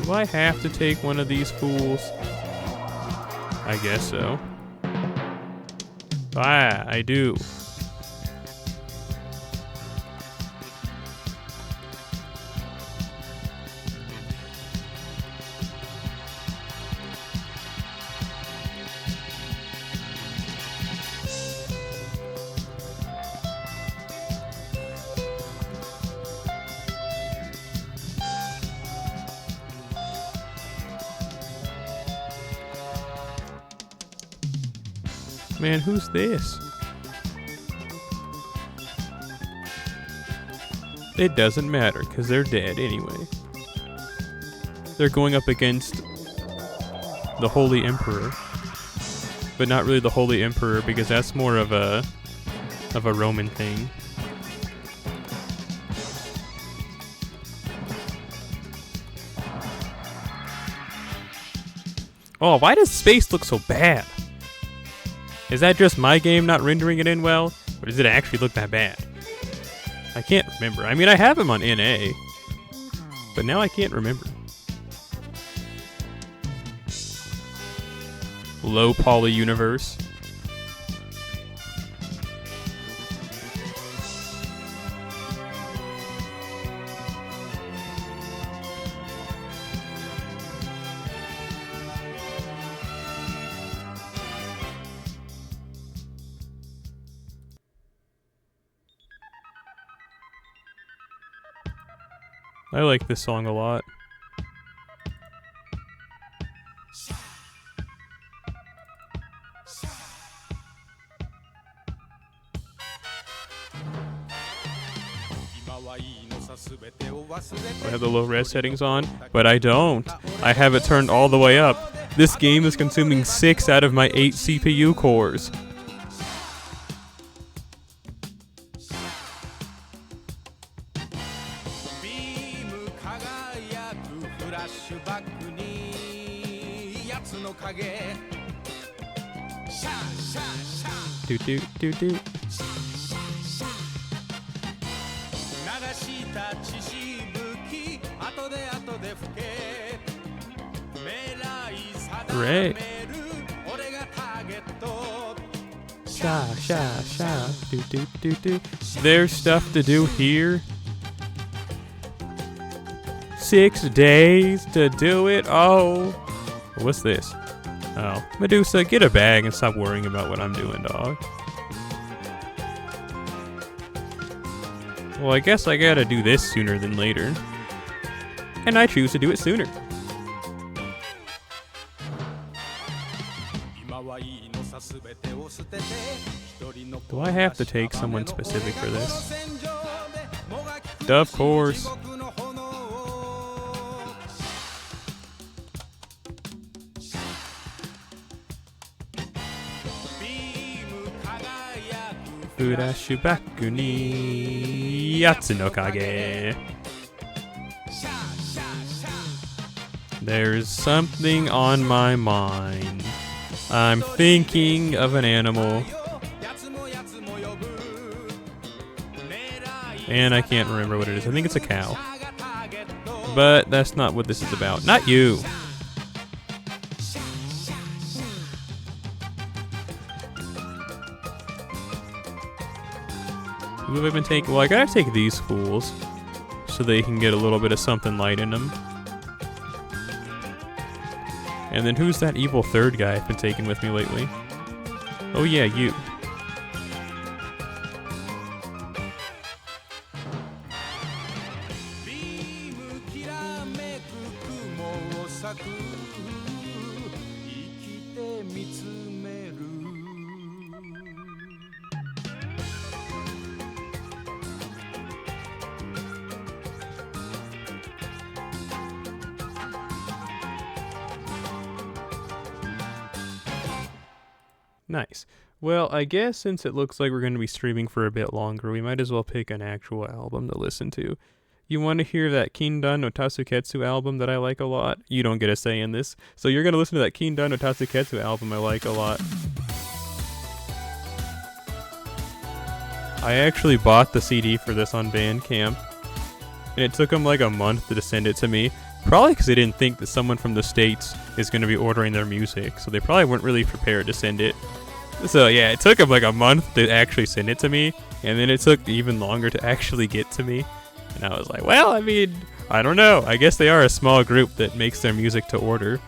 Do I have to take one of these fools? I guess so. Ah, I do. Man, who's this? It doesn't matter, because they're dead anyway. They're going up against the Holy Emperor. But not really the Holy Emperor, because that's more of a Roman thing. Oh, why does space look so bad? Is that just my game not rendering it in well? Or does it actually look that bad? I can't remember. I mean, I have him on NA. But now I can't remember. Low poly universe. I like this song a lot. I have the low res settings on, but I don't. I have it turned all the way up. This game is consuming 6 out of my 8 CPU cores. Do do do do. Great. Sha sha sha. Do do do do. There's stuff to do here. 6 days to do it. Oh. What's this? Oh. Medusa, get a bag and stop worrying about what I'm doing, dog. Well, I guess I gotta do this sooner than later. And I choose to do it sooner. Do I have to take someone specific for this? Of course. Furashubaku ni Yatsu no Kage. There's something on my mind. I'm thinking of an animal. And I can't remember what it is. I think it's a cow. But that's not what this is about. Not you. Who have I been taking? Well, I gotta take these fools so they can get a little bit of something light in them. And then who's that evil third guy I've been taking with me lately? Oh yeah, you. Nice. Well, I guess since it looks like we're going to be streaming for a bit longer, we might as well pick an actual album to listen to. You want to hear that Kindan no Tatsuketsu album that I like a lot? You don't get a say in this. So you're going to listen to that Kindan no Tatsuketsu album I like a lot. I actually bought the CD for this on Bandcamp. And it took them like a month to send it to me. Probably because they didn't think that someone from the States is going to be ordering their music. So they probably weren't really prepared to send it. So yeah, it took them like a month to actually send it to me. And then it took even longer to actually get to me. And I was like, well, I mean, I don't know. I guess they are a small group that makes their music to order.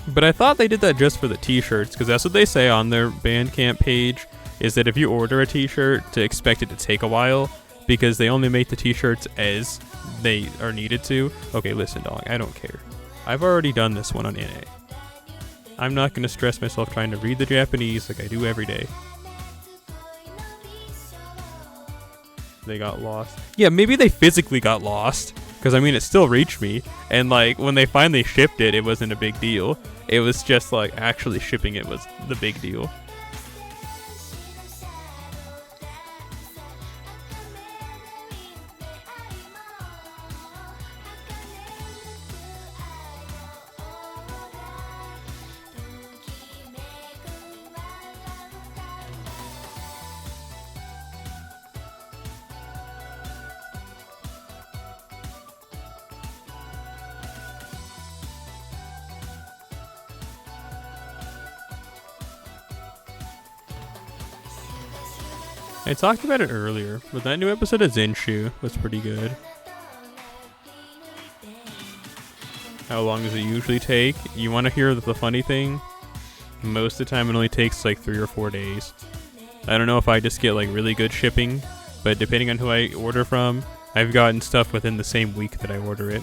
But I thought they did that just for the t-shirts. Because that's what they say on their Bandcamp page. Is that if you order a t-shirt, to expect it to take a while. Because they only make the t-shirts as they are needed to. Okay, listen, dog, I don't care. I've already done this one on NA. I'm not going to stress myself trying to read the Japanese like I do every day. They got lost. Yeah, maybe they physically got lost. Because, I mean, it still reached me. And, like, when they finally shipped it, it wasn't a big deal. It was just, like, actually shipping it was the big deal. I talked about it earlier, but that new episode of Zenshu was pretty good. How long does it usually take? You want to hear the funny thing? Most of the time it only takes like 3 or 4 days. I don't know if I just get like really good shipping, but depending on who I order from, I've gotten stuff within the same week that I order it.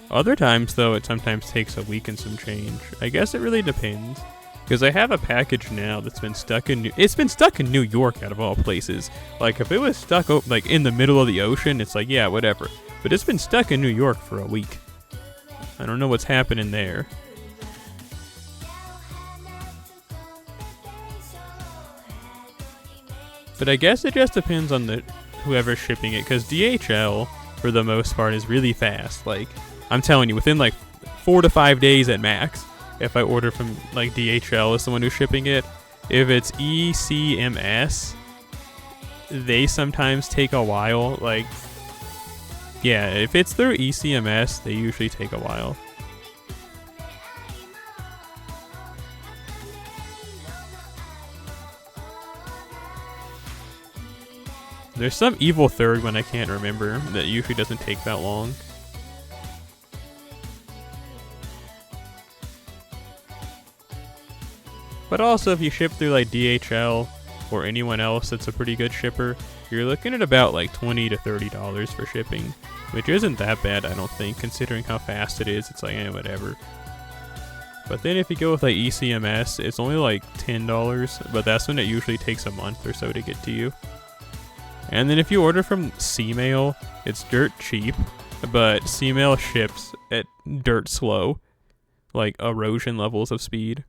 Other times though, it sometimes takes a week and some change. I guess it really depends. Because I have a package now that's been stuck in it's been stuck in New York out of all places. Like if it was stuck like in the middle of the ocean, it's like yeah, whatever. But it's been stuck in New York for a week. I don't know what's happening there. But I guess it just depends on the whoever's shipping it, because DHL for the most part is really fast. Like I'm telling you, within like 4 to 5 days at max. If I order from like DHL as someone who's shipping it. If it's ECMS, they sometimes take a while. Like, yeah, if it's through ECMS, they usually take a while. There's some evil third one I can't remember that usually doesn't take that long. But also, if you ship through like DHL or anyone else that's a pretty good shipper, you're looking at about like $20 to $30 for shipping, which isn't that bad, I don't think, considering how fast it is. It's like, whatever. But then if you go with like ECMS, it's only like $10, but that's when it usually takes a month or so to get to you. And then if you order from C-Mail, it's dirt cheap, but C-Mail ships at dirt slow, like erosion levels of speed.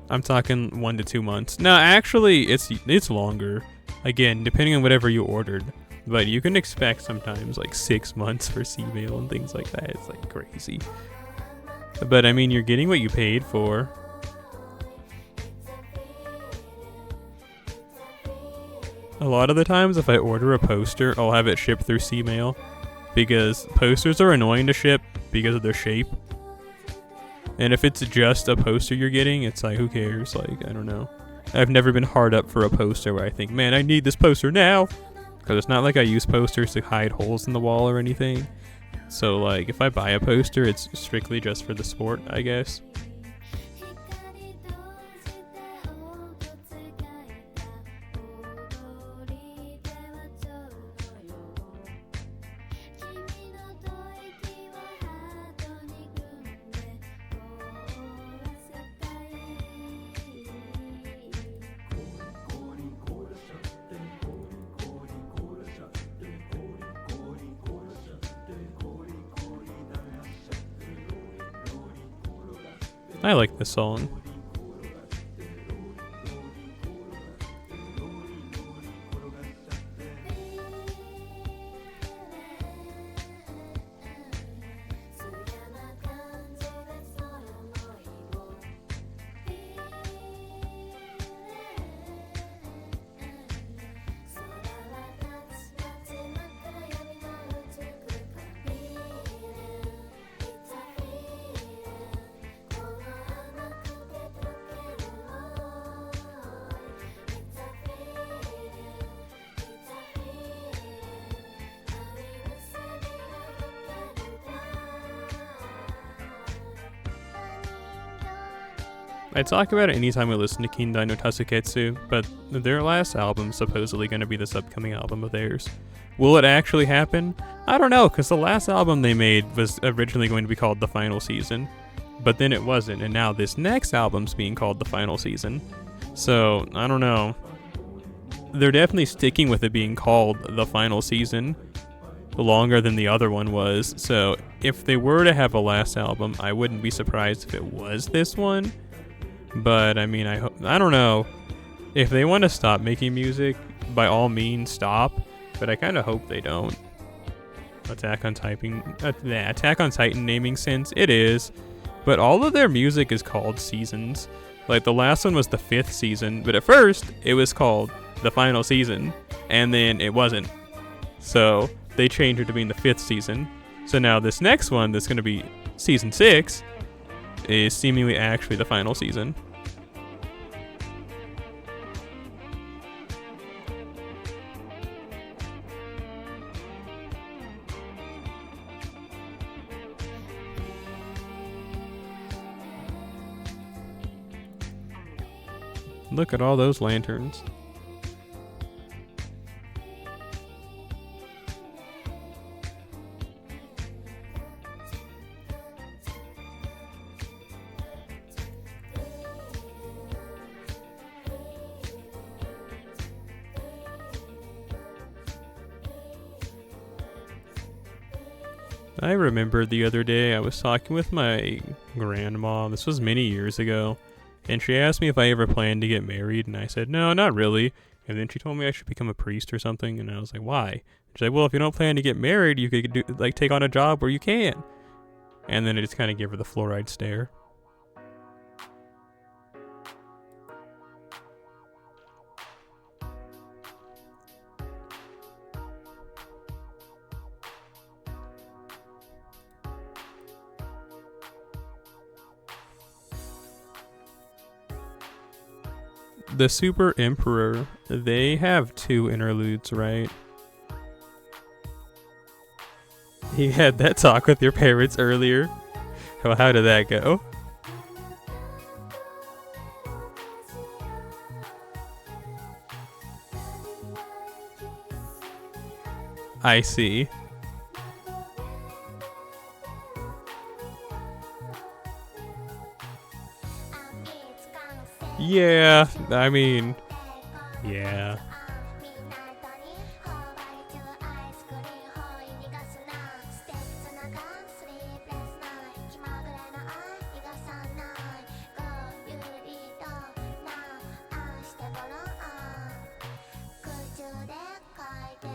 I'm talking 1 to 2 months. No, actually, it's longer. Again, depending on whatever you ordered. But you can expect sometimes like 6 months for C-Mail and things like that. It's like crazy. But I mean, you're getting what you paid for. A lot of the times, if I order a poster, I'll have it shipped through C-Mail. Because posters are annoying to ship because of their shape. And if it's just a poster you're getting, it's like, who cares? Like, I don't know. I've never been hard up for a poster where I think, man, I need this poster now. Because it's not like I use posters to hide holes in the wall or anything. So, like, if I buy a poster, it's strictly just for the sport, I guess. I like this song. I talk about it anytime I listen to Kindai no Tasuketsu, but their last album's supposedly going to be this upcoming album of theirs. Will it actually happen? I don't know, because the last album they made was originally going to be called The Final Season, but then it wasn't, and now this next album's being called The Final Season. So, I don't know. They're definitely sticking with it being called The Final Season longer than the other one was, so if they were to have a last album, I wouldn't be surprised if it was this one. But, I mean, I don't know. If they want to stop making music, by all means, stop. But I kind of hope they don't. Attack on Titan naming sense, it is. But all of their music is called seasons. Like, the last one was the 5th season, but at first, it was called The Final Season. And then it wasn't. So, they changed it to being the 5th season. So now this next one, that's going to be season 6, is seemingly actually the final season. Look at all those lanterns. I remember the other day I was talking with my grandma, this was many years ago, and she asked me if I ever planned to get married, and I said, no, not really. And then she told me I should become a priest or something, and I was like, why? She's like, well, if you don't plan to get married, you could take on a job where you can. And then I just kind of gave her the fluoride stare. The Super Emperor, they have 2 interludes, right? You had that talk with your parents earlier. Well, how did that go? I see. Yeah, I mean, yeah.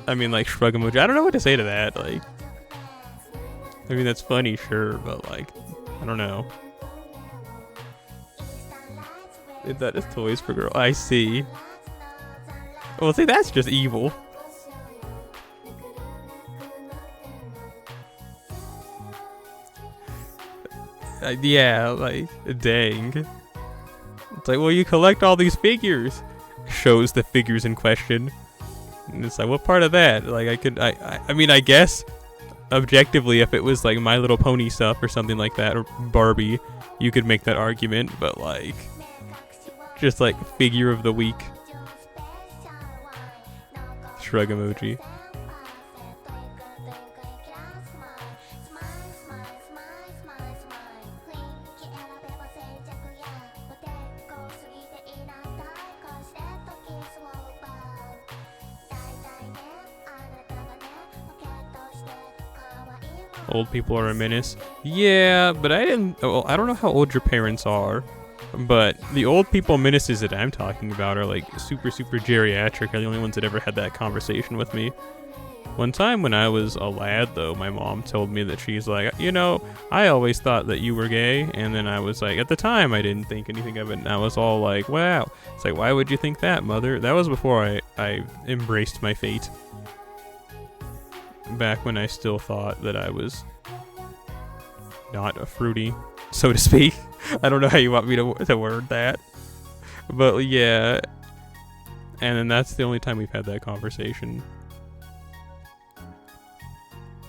I mean, like, shrug emoji. I don't know what to say to that. Like, I mean, that's funny, sure, but, like, I don't know. That is toys for girl. I see. Well, see, that's just evil. Yeah, like, dang. It's like, well, you collect all these figures. Shows the figures in question. And it's like, what part of that? Like, I mean, I guess, objectively, if it was, like, My Little Pony stuff or something like that, or Barbie, you could make that argument, but, like, just, like, figure of the week. Shrug emoji. Old people are a menace. Yeah, but I don't know how old your parents are, but the old people menaces that I'm talking about are like super geriatric. Are the only ones that ever had that conversation with me. One time when I was a lad, though, my mom told me that she's like, you know, I always thought that you were gay, and then I was like, at the time I didn't think anything of it, and I was all like, wow. It's like, why would you think that, mother? That was before I embraced my fate. Back when I still thought that I was not a fruity, so to speak. I don't know how you want me to word that. But yeah. And then that's the only time we've had that conversation.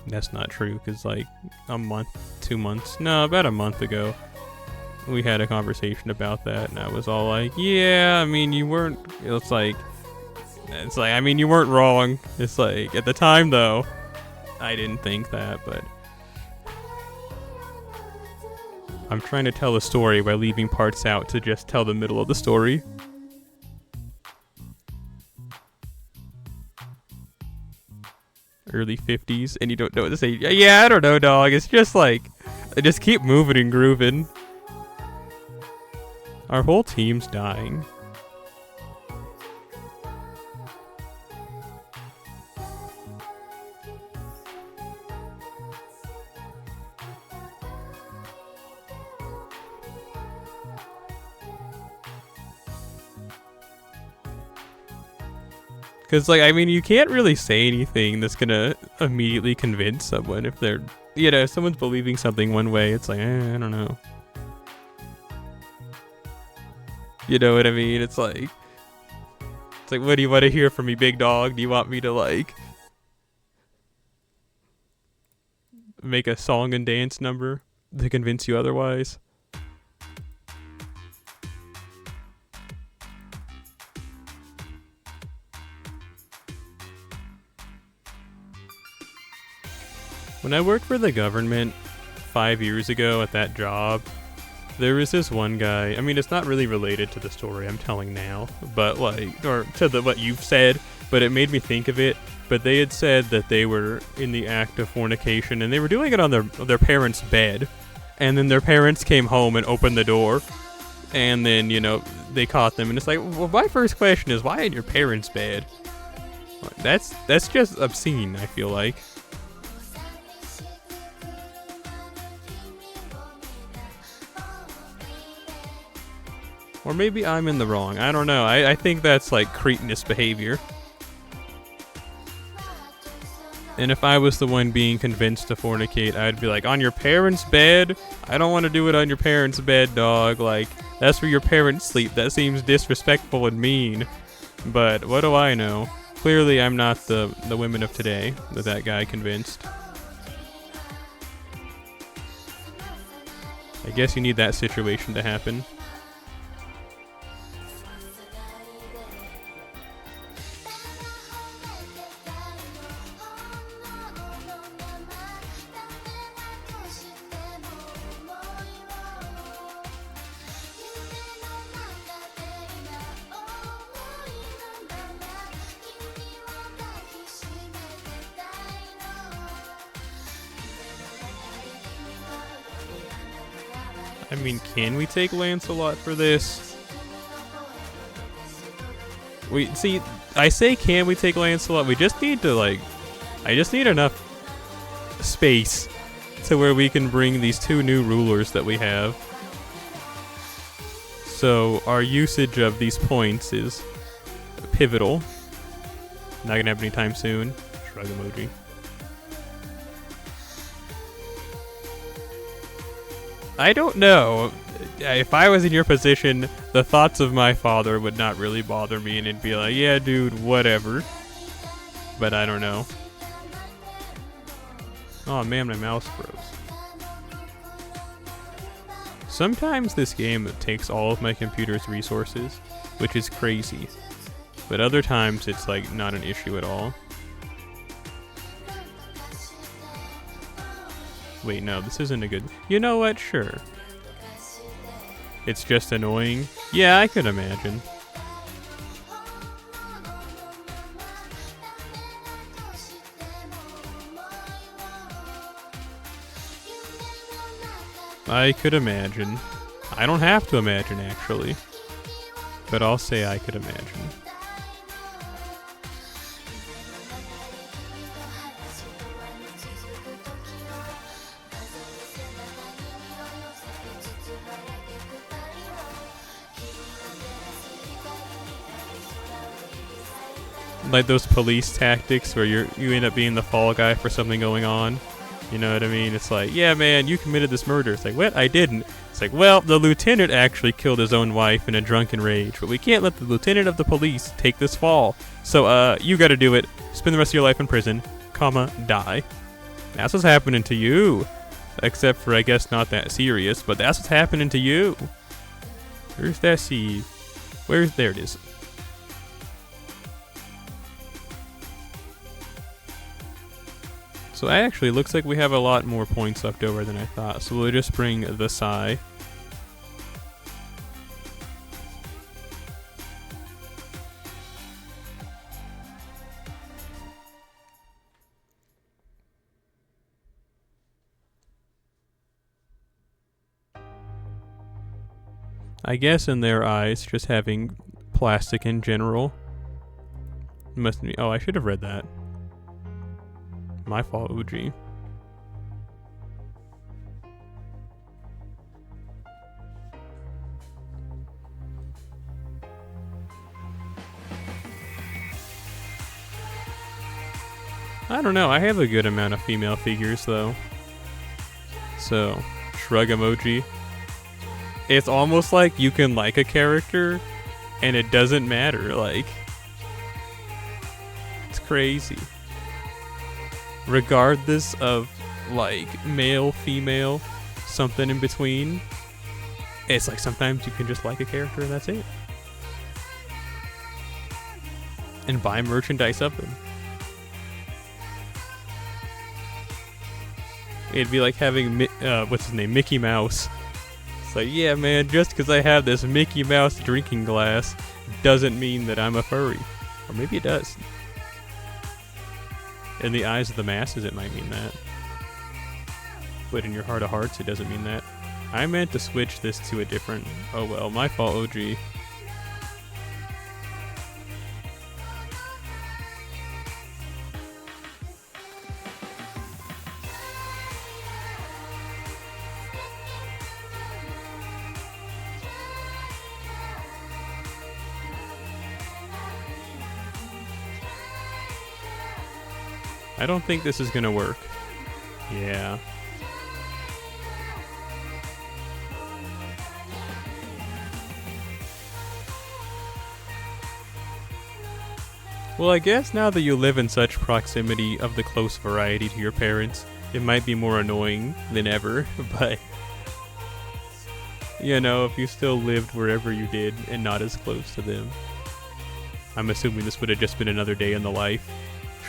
That's not true, because like a month, 2 months, no, about a month ago, we had a conversation about that, and I was all like, yeah, I mean, you weren't, it's like, I mean, you weren't wrong. It's like, at the time, though, I didn't think that, but I'm trying to tell a story by leaving parts out to just tell the middle of the story. Early 50s, and you don't know what to say. Yeah, I don't know, dog. It's just like, just keep moving and grooving. Our whole team's dying. Because, like, I mean, you can't really say anything that's gonna immediately convince someone if they're, you know, if someone's believing something one way, it's like, I don't know. You know what I mean? It's like, what do you want to hear from me, big dog? Do you want me to, like, make a song and dance number to convince you otherwise? When I worked for the government 5 years ago at that job, there was this one guy. I mean, it's not really related to the story I'm telling now, but like, or to what you've said, but it made me think of it. But they had said that they were in the act of fornication, and they were doing it on their parents' bed, and then their parents came home and opened the door, and then, you know, they caught them, and it's like, well, my first question is, why in your parents' bed? That's just obscene, I feel like. Or maybe I'm in the wrong. I don't know. I think that's like cretinous behavior. And if I was the one being convinced to fornicate, I'd be like, on your parents' bed? I don't want to do it on your parents' bed, dog. Like, that's where your parents sleep. That seems disrespectful and mean. But what do I know? Clearly, I'm not the women of today that guy convinced. I guess you need that situation to happen. I mean, can we take Lancelot for this? See, I say can we take Lancelot? We just need to, like, I just need enough space to where we can bring these two new rulers that we have. So our usage of these points is pivotal. Not gonna happen anytime soon. Shrug emoji. I don't know. If I was in your position, the thoughts of my father would not really bother me, and it'd be like, yeah, dude, whatever. But I don't know. Oh man, my mouse froze. Sometimes this game takes all of my computer's resources, which is crazy. But other times it's like not an issue at all. Wait, no, this isn't a good... You know what? Sure. It's just annoying. Yeah, I could imagine. I could imagine. I don't have to imagine, actually. But I'll say I could imagine. Like those police tactics where you end up being the fall guy for something going on. You know what I mean? It's like, yeah, man, you committed this murder. It's like, what? I didn't. It's like, well, the lieutenant actually killed his own wife in a drunken rage, but we can't let the lieutenant of the police take this fall. So, you gotta do it. Spend the rest of your life in prison, comma, die. That's what's happening to you. Except for, I guess, not that serious, but that's what's happening to you. Where's that C? There it is. So actually, looks like we have a lot more points left over than I thought. So we'll just bring the Psy. I guess in their eyes, just having plastic in general must be. Oh, I should have read that. My fault, Uji. I don't know. I have a good amount of female figures, though. So, shrug emoji. It's almost like you can like a character, and it doesn't matter. Like, it's crazy. Regardless of, like, male, female, something in between, it's like sometimes you can just like a character and that's it. And buy merchandise of them. It'd be like having, what's his name, Mickey Mouse. It's like, yeah, man, just because I have this Mickey Mouse drinking glass doesn't mean that I'm a furry. Or maybe it does. In the eyes of the masses, it might mean that. But in your heart of hearts, it doesn't mean that. I meant to switch this to a different... Oh well, my fault, OG. I don't think this is gonna work. Yeah. Well, I guess now that you live in such proximity of the close variety to your parents, it might be more annoying than ever, but... You know, if you still lived wherever you did and not as close to them. I'm assuming this would have just been another day in the life.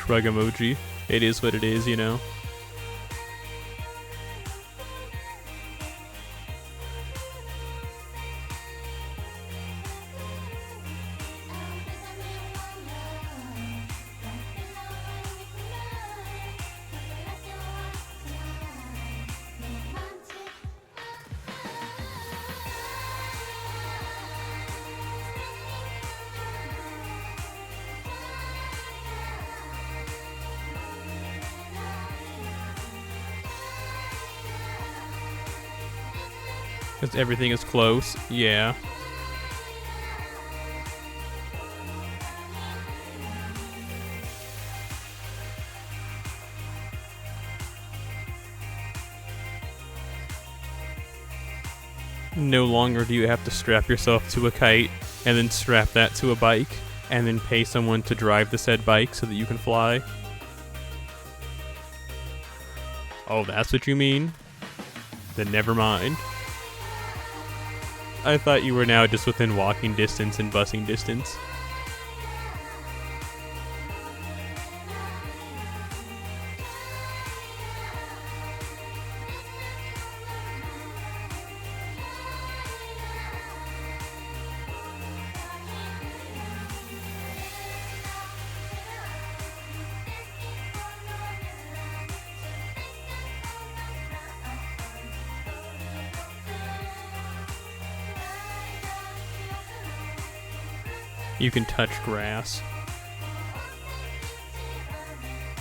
Shrug emoji. It is what it is, you know? Because everything is close, yeah. No longer do you have to strap yourself to a kite and then strap that to a bike and then pay someone to drive the said bike so that you can fly. Oh, that's what you mean? Then never mind. I thought you were now just within walking distance and busing distance. You can touch grass.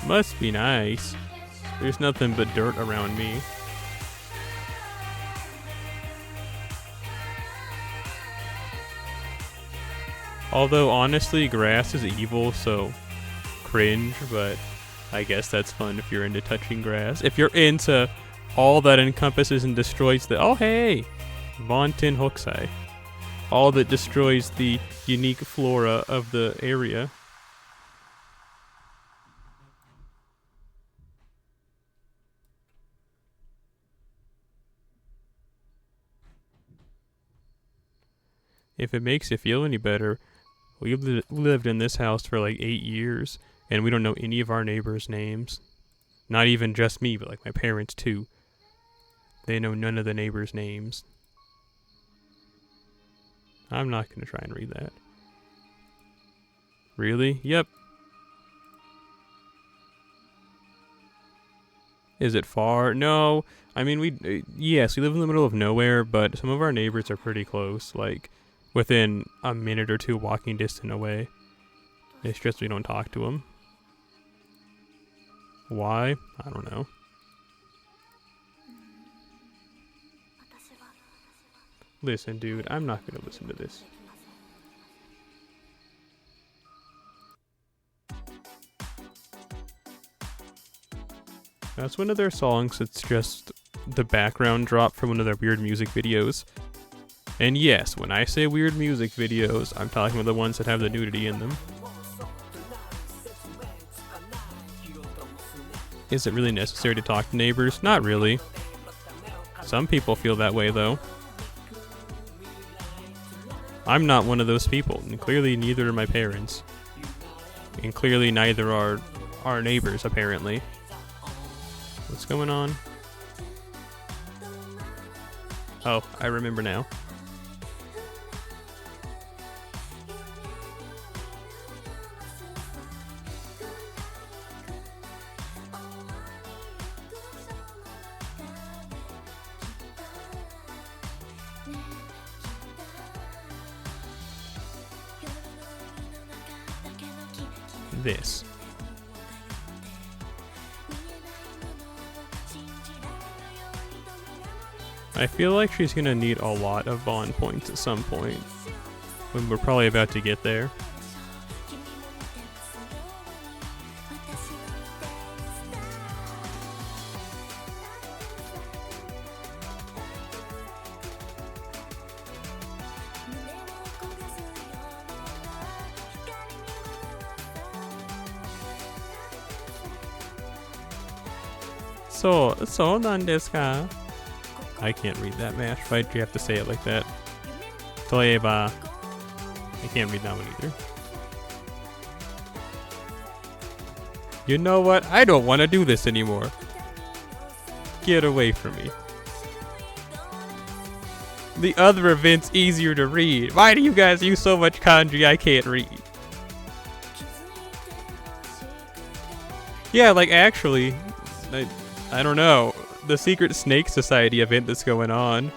Must be nice. There's nothing but dirt around me. Although honestly, grass is evil, so cringe, but I guess that's fun if you're into touching grass. If you're into all that encompasses and destroys the... Oh, hey! Vontin Hokusai. All that destroys the unique flora of the area. If it makes you feel any better, we've lived in this house for like 8 years, and we don't know any of our neighbors' names. Not even just me, but like my parents too. They know none of the neighbors' names. I'm not going to try and read that. Really? Yep. Is it far? No. I mean, yes, we live in the middle of nowhere, but some of our neighbors are pretty close, like within a minute or two walking distance away. It's just we don't talk to them. Why? I don't know. Listen, dude, I'm not gonna listen to this. That's one of their songs. It's just the background drop from one of their weird music videos. And yes, when I say weird music videos, I'm talking about the ones that have the nudity in them. Is it really necessary to talk to neighbors? Not really. Some people feel that way, though. I'm not one of those people, and clearly neither are my parents. And clearly neither are our neighbors, apparently. What's going on? Oh, I remember now. This. I feel like she's gonna need a lot of bond points at some point, when we're probably about to get there. So nandeska. I can't read that, Mash. Why'd you have to say it like that? Toeba. I can't read that one either. You know what? I don't want to do this anymore. Get away from me. The other event's easier to read. Why do you guys use so much kanji I can't read? Yeah, like actually, I don't know. The Secret Snake Society event that's going on.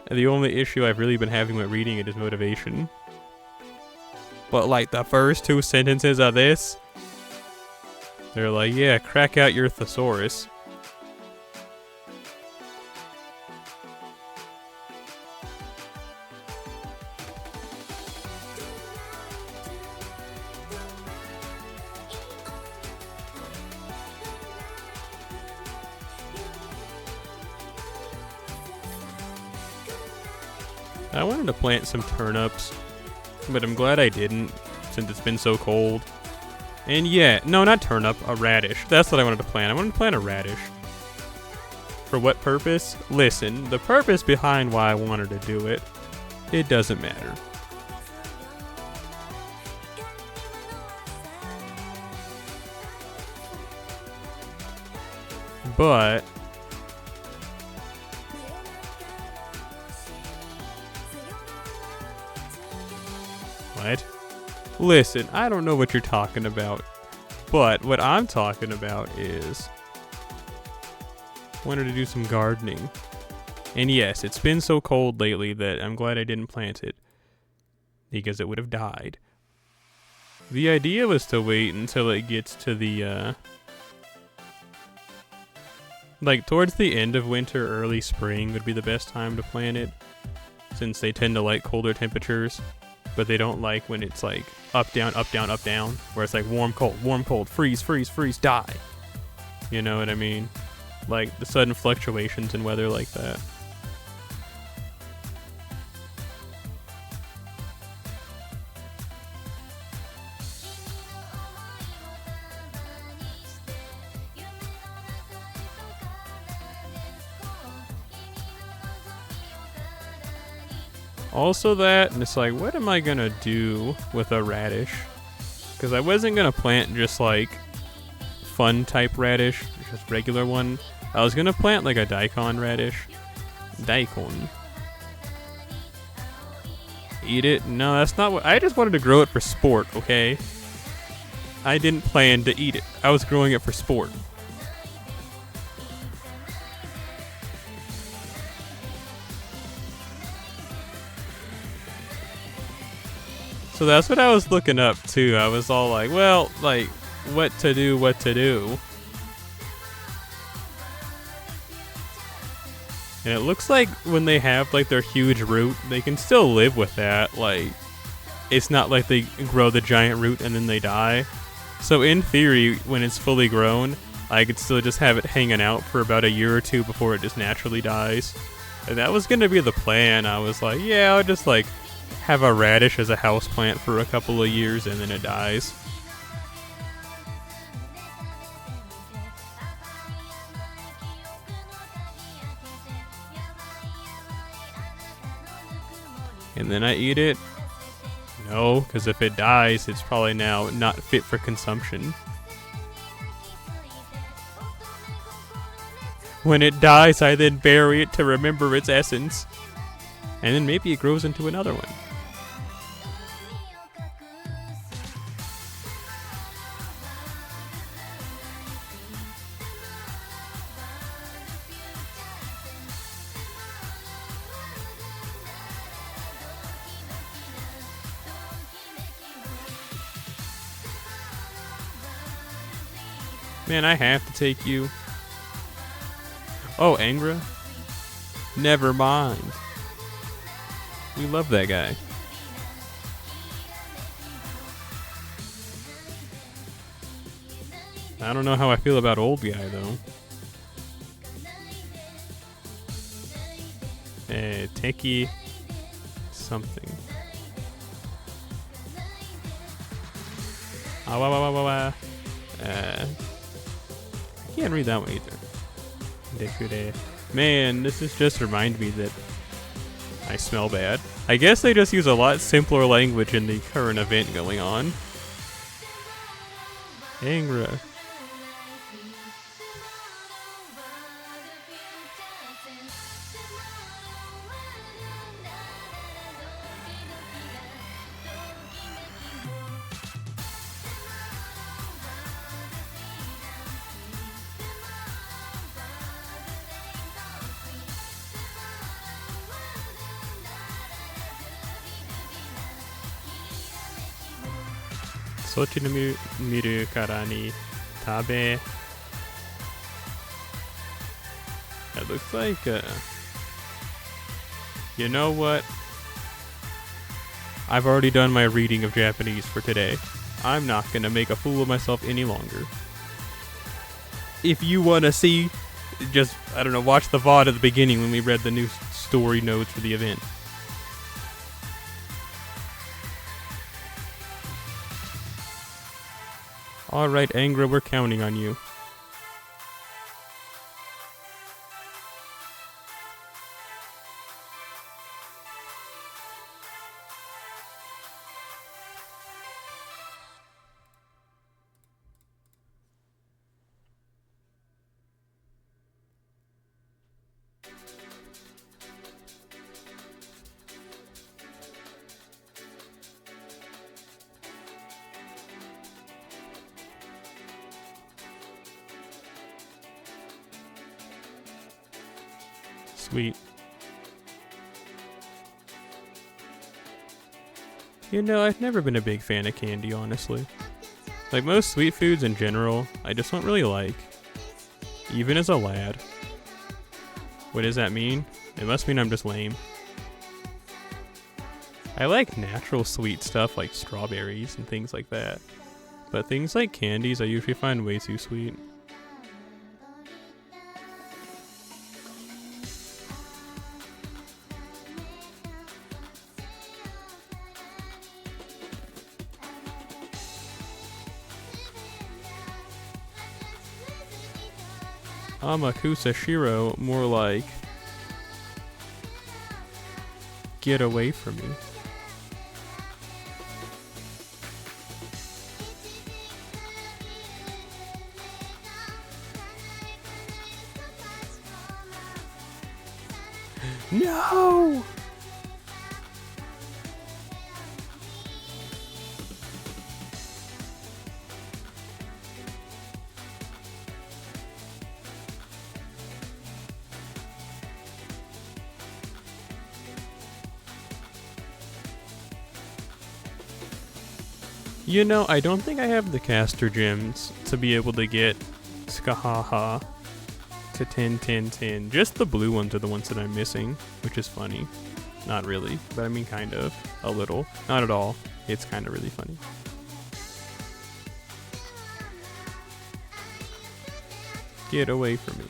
And the only issue I've really been having with reading it is motivation. But like the first 2 sentences of this, they're like, yeah, crack out your thesaurus. I wanted to plant some turnips, but I'm glad I didn't, since it's been so cold. And yeah, no, not turnip, a radish. That's what I wanted to plant. I wanted to plant a radish. For what purpose? Listen, the purpose behind why I wanted to do it, it doesn't matter. But what? Listen, I don't know what you're talking about, but what I'm talking about is wanted to do some gardening. And yes, it's been so cold lately that I'm glad I didn't plant it, because it would have died. The idea was to wait until it gets to the like towards the end of winter, early spring would be the best time to plant it, since they tend to like colder temperatures. But they don't like when it's like up, down, up, down, up, down, where it's like warm, cold, freeze, freeze, freeze, die. You know what I mean? Like the sudden fluctuations in weather like that. Also that, and it's like, what am I gonna do with a radish? Because I wasn't gonna plant just like fun type radish, just regular one. I was gonna plant like a daikon radish. Daikon. Eat it? No, that's not what. I just wanted to grow it for sport, okay? I didn't plan to eat it. I was growing it for sport. So that's what I was looking up too. I was all like, well, like, what to do. And it looks like when they have like their huge root, they can still live with that. Like, it's not like they grow the giant root and then they die. So in theory, when it's fully grown, I could still just have it hanging out for about a year or two before it just naturally dies. And that was gonna be the plan. I was like, yeah, I'll just like have a radish as a house plant for a couple of years and then it dies. And then I eat it? No, because if it dies, it's probably now not fit for consumption. When it dies, I then bury it to remember its essence. And then maybe it grows into another one. Man, I have to take you. Oh, Angra? Never mind. We love that guy. I don't know how I feel about old guy, though. Teki something. I can't read that one either. Dekure. Man, this is just remind me that I smell bad. I guess they just use a lot simpler language in the current event going on. Angra. Sochi no miru kara ni tabe. That looks like, you know what? I've already done my reading of Japanese for today. I'm not gonna make a fool of myself any longer. If you wanna see, just, I don't know, watch the VOD at the beginning when we read the new story notes for the event. Alright, Angra, we're counting on you. Sweet. You know, I've never been a big fan of candy, honestly. Like most sweet foods in general, I just don't really like. Even as a lad. What does that mean? It must mean I'm just lame. I like natural sweet stuff like strawberries and things like that. But things like candies I usually find way too sweet. Amakusa Shiro, more like Get away from me. No! You know, I don't think I have the caster gems to be able to get Skahaha to 10, 10, 10. Just the blue ones are the ones that I'm missing, which is funny. Not really, but I mean kind of. A little. Not at all. It's kind of really funny. Get away from me.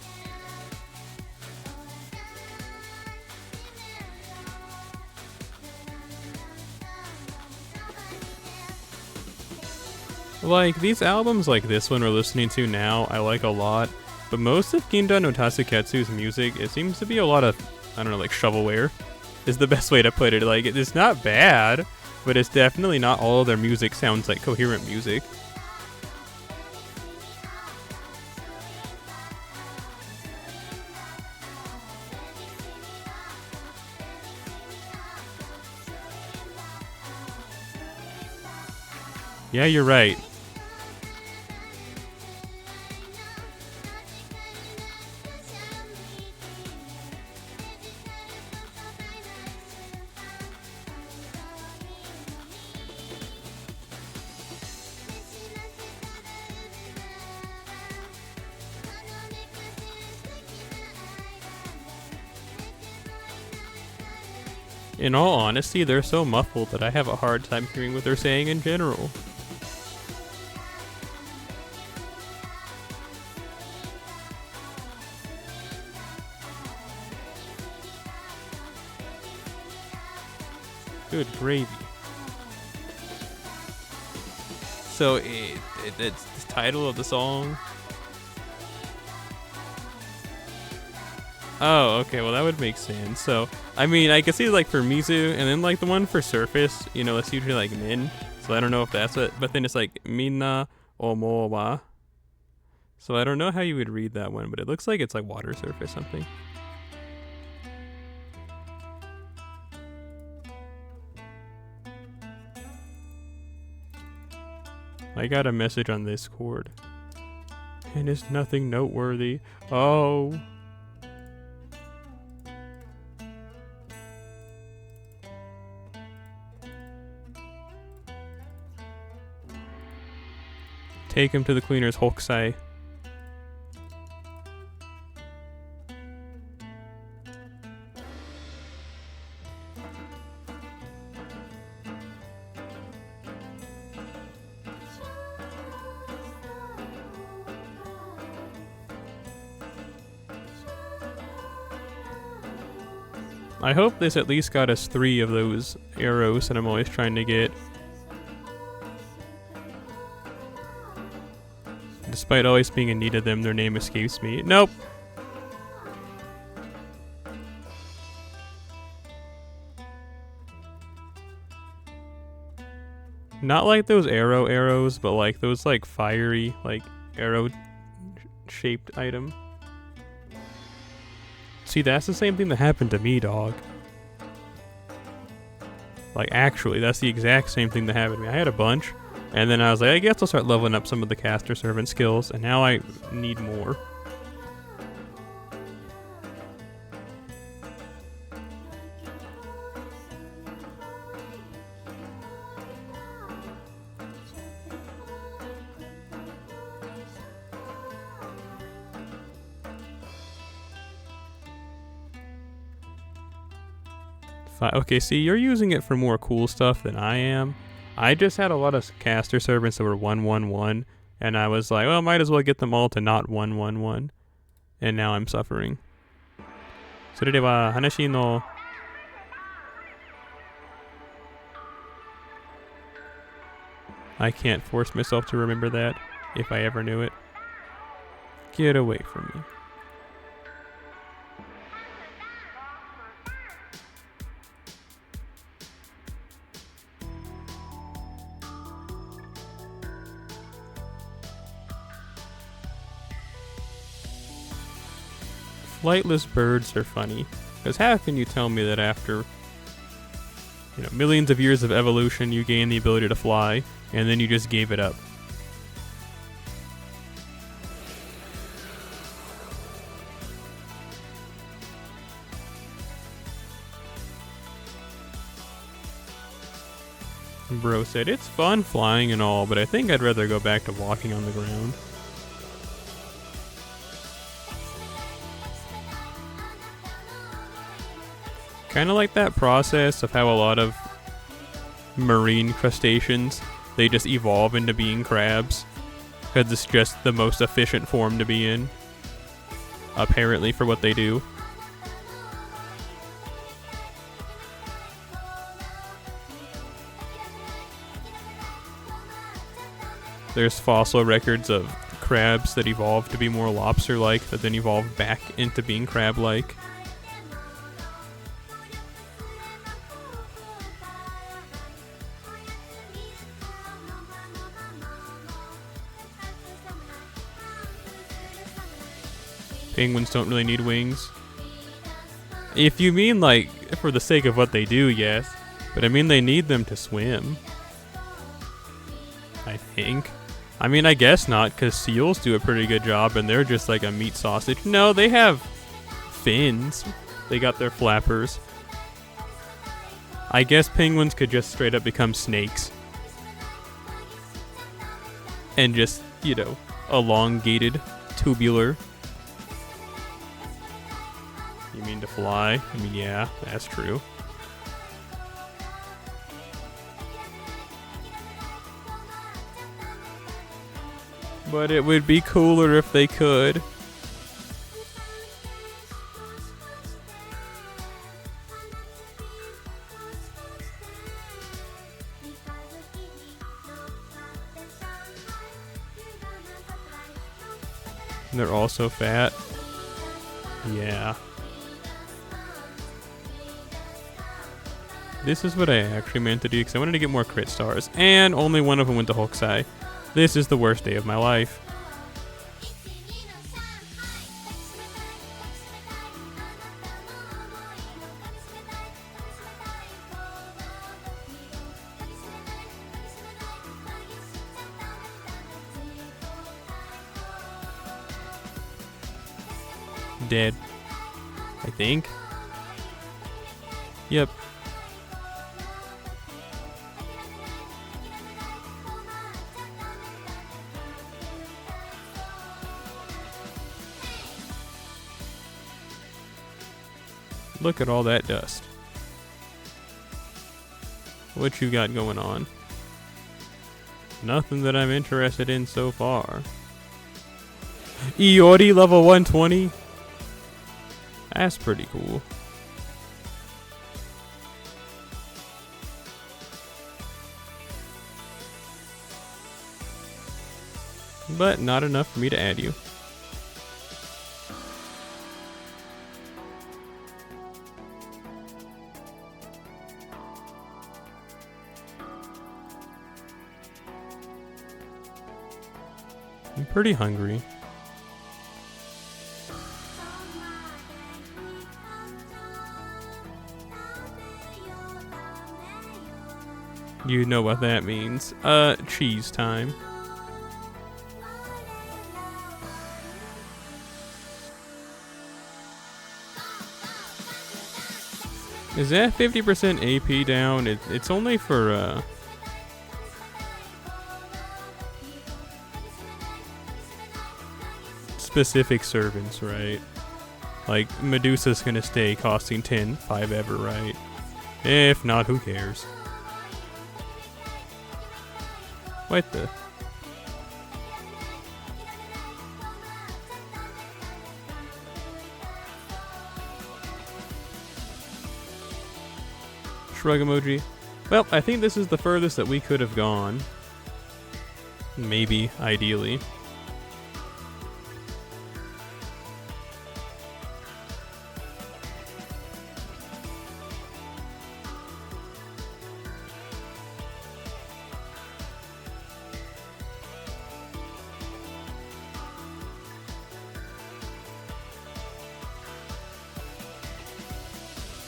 Like, these albums like this one we're listening to now, I like a lot. But most of Ginda no Tasuketsu's music, it seems to be a lot of, I don't know, like shovelware is the best way to put it. Like, it's not bad, but it's definitely not all of their music sounds like coherent music. Yeah, you're right. In all honesty, they're so muffled that I have a hard time hearing what they're saying in general. Good gravy. So it's the title of the song. Oh, okay, well that would make sense. So, I mean, I can see like for Mizu, and then like the one for Surface, you know, it's usually like Min. So I don't know if that's it, but then it's like Minna Omo wa. So I don't know how you would read that one, but it looks like it's like water surface something. I got a message on this chord. And it's nothing noteworthy. Oh. Take him to the cleaner's Hokusai. I hope this at least got us 3 of those arrows that I'm always trying to get. Despite always being in need of them, their name escapes me. Nope. Not like those arrows, but like those like fiery, like arrow shaped item. See, that's the same thing that happened to me, dog. Like, actually, that's the exact same thing that happened to me. I had a bunch, and then I was like, I guess I'll start leveling up some of the caster servant skills, and now I need more. Okay, see, you're using it for more cool stuff than I am. I just had a lot of caster servants that were 1-1-1, and I was like, well, might as well get them all to not 1-1-1. And now I'm suffering. それでは話の I can't force myself to remember that, if I ever knew it. Get away from me. Flightless birds are funny. Because how can you tell me that after, millions of years of evolution, you gain the ability to fly, and then you just gave it up? Bro said, it's fun flying and all, but I think I'd rather go back to walking on the ground. Kind of like that process of how a lot of marine crustaceans, they just evolve into being crabs. Because it's just the most efficient form to be in. Apparently, for what they do. There's fossil records of crabs that evolved to be more lobster-like, that then evolved back into being crab-like. Penguins don't really need wings. If you mean, like, for the sake of what they do, yes. But I mean, they need them to swim. I think. I mean, I guess not, because seals do a pretty good job, and they're just like a meat sausage. No, they have fins. They got their flappers. I guess penguins could just straight up become snakes. And just, elongated, tubular. You mean to fly? I mean, yeah, that's true. But it would be cooler if they could. And they're also fat. Yeah. This is what I actually meant to do, because I wanted to get more crit stars. And only one of them went to Hokusai. This is the worst day of my life. Dead. I think. Yep. Look at all that dust. What you got going on? Nothing that I'm interested in so far. Iori level 120? That's pretty cool. But not enough for me to add you. I'm pretty hungry. You know what that means. Cheese time. Is that 50% AP down? It's only for, specific servants, right? Like, Medusa's gonna stay costing 10, 5 ever, right? If not, who cares? What the? Shrug emoji. Well, I think this is the furthest that we could have gone. Maybe, ideally.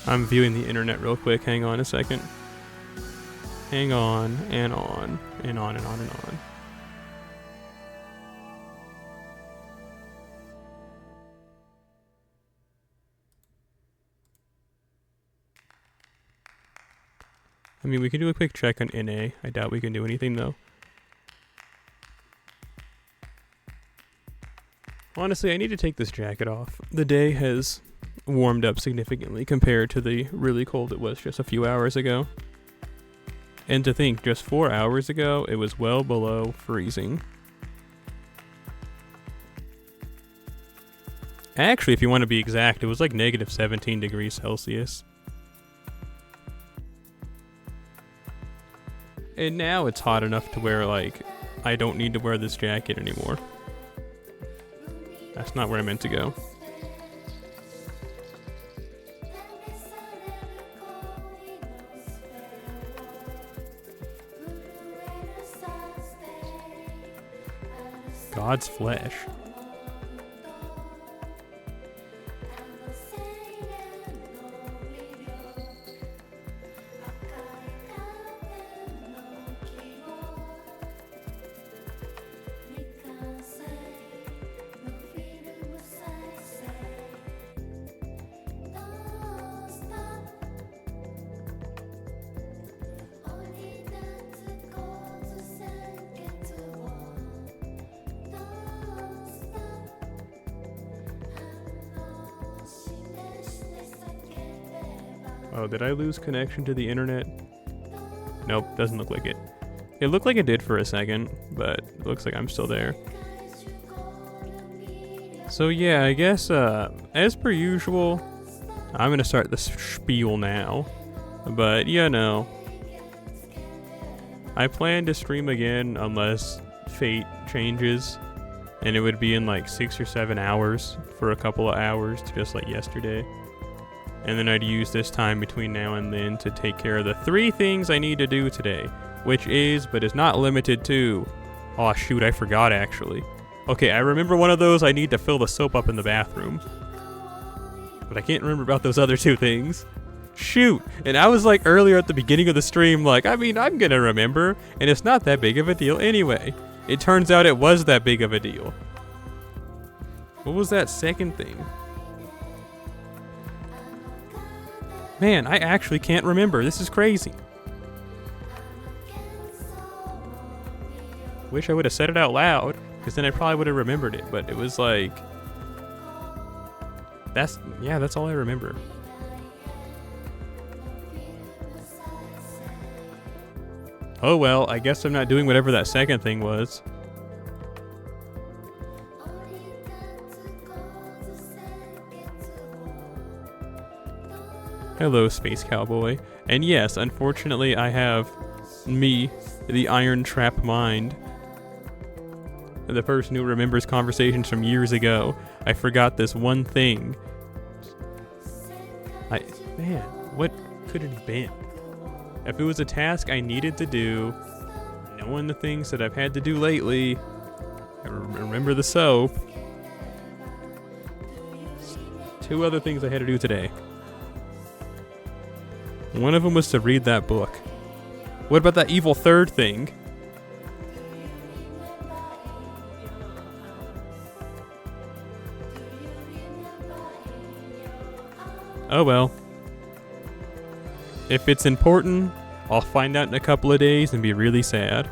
I'm viewing the internet real quick. Hang on a second. Hang on, and on, and on, and on, and on. I mean, we can do a quick check on NA. I doubt we can do anything, though. Honestly, I need to take this jacket off. The day has warmed up significantly compared to the really cold it was just a few hours ago. And to think, just 4 hours ago, it was well below freezing. Actually, if you want to be exact, it was like negative 17 degrees Celsius. And now it's hot enough to where, like, I don't need to wear this jacket anymore. That's not where I meant to go. God's flesh. Oh, did I lose connection to the internet? Nope, doesn't look like it. It looked like it did for a second, but it looks like I'm still there. So yeah, I guess, as per usual, I'm gonna start the spiel now. But, you know, I plan to stream again unless fate changes. And it would be in like 6 or 7 hours for a couple of hours, just like yesterday. And then I'd use this time between now and then to take care of the 3 things I need to do today. Which is, but is not limited to... Oh shoot, I forgot actually. Okay, I remember one of those. I need to fill the soap up in the bathroom. But I can't remember about those other 2 things. Shoot! And I was like earlier at the beginning of the stream like, I mean, I'm gonna remember. And it's not that big of a deal anyway. It turns out it was that big of a deal. What was that second thing? Man, I actually can't remember. This is crazy. Wish I would have said it out loud, because then I probably would have remembered it. But it was like... That's all I remember. Oh well, I guess I'm not doing whatever that second thing was. Hello, Space Cowboy. And yes, unfortunately, I have me, the Iron Trap Mind. The person who remembers conversations from years ago. I forgot this one thing. Man, what could it have been? If it was a task I needed to do, knowing the things that I've had to do lately, I remember the soap. 2 other things I had to do today. One of them was to read that book. What about that evil 3rd thing? Oh well. If it's important, I'll find out in a couple of days and be really sad.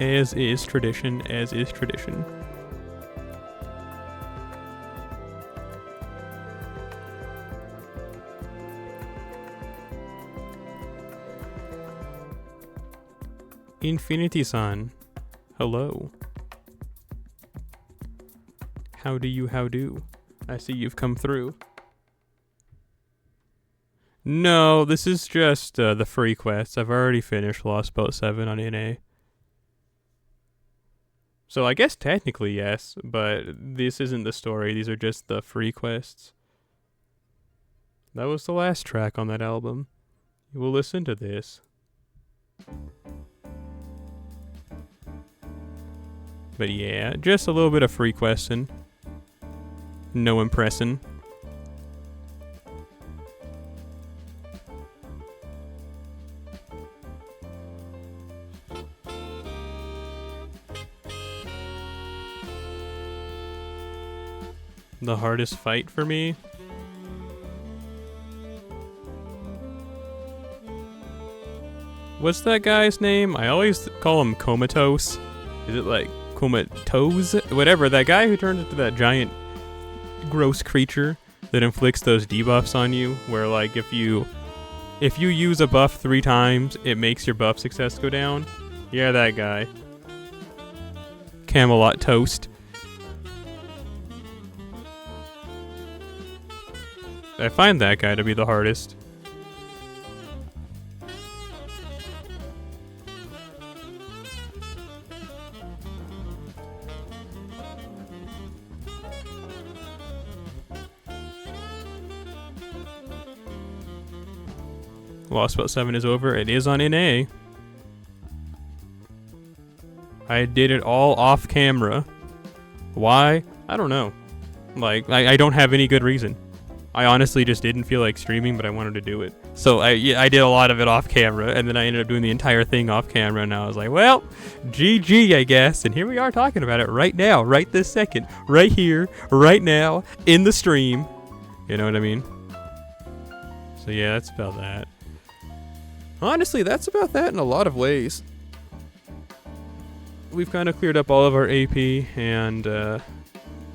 As is tradition, as is tradition. Infinity-san, hello. How do? I see you've come through. No, this is just the free quests. I've already finished Lost Boat 7 on NA. So I guess technically yes, but this isn't the story. These are just the free quests. That was the last track on that album. You will listen to this. But yeah, just a little bit of free questing. No impressing. The hardest fight for me? What's that guy's name? I always call him Comatose. Is it like Comatose? Whatever, that guy who turns into that giant gross creature that inflicts those debuffs on you, where like if you use a buff 3 times, it makes your buff success go down. Yeah, that guy. Camelot Toast. I find that guy to be the hardest. Lost Spot 7 is over. It is on NA. I did it all off camera. Why? I don't know. Like, I don't have any good reason. I honestly just didn't feel like streaming, but I wanted to do it. So I did a lot of it off camera, and then I ended up doing the entire thing off camera, and I was like, well, GG, I guess. And here we are talking about it right now, right this second, right here, right now, in the stream. You know what I mean? So yeah, that's about that. Honestly, that's about that in a lot of ways. We've kind of cleared up all of our AP, and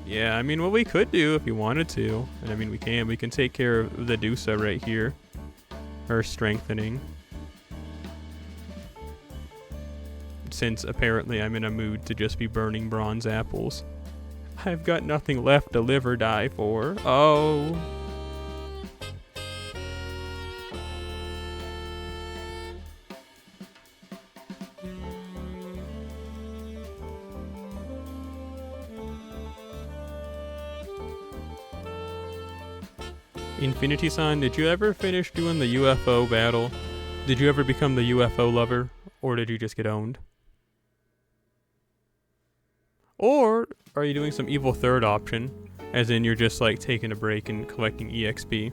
yeah, I mean, what we could do if you wanted to, and I mean, we can take care of the Dusa right here. Her strengthening. Since apparently I'm in a mood to just be burning bronze apples. I've got nothing left to live or die for. Oh. Infinity Sun, did you ever finish doing the UFO battle? Did you ever become the UFO lover? Or did you just get owned? Or are you doing some evil third option? As in you're just like taking a break and collecting EXP?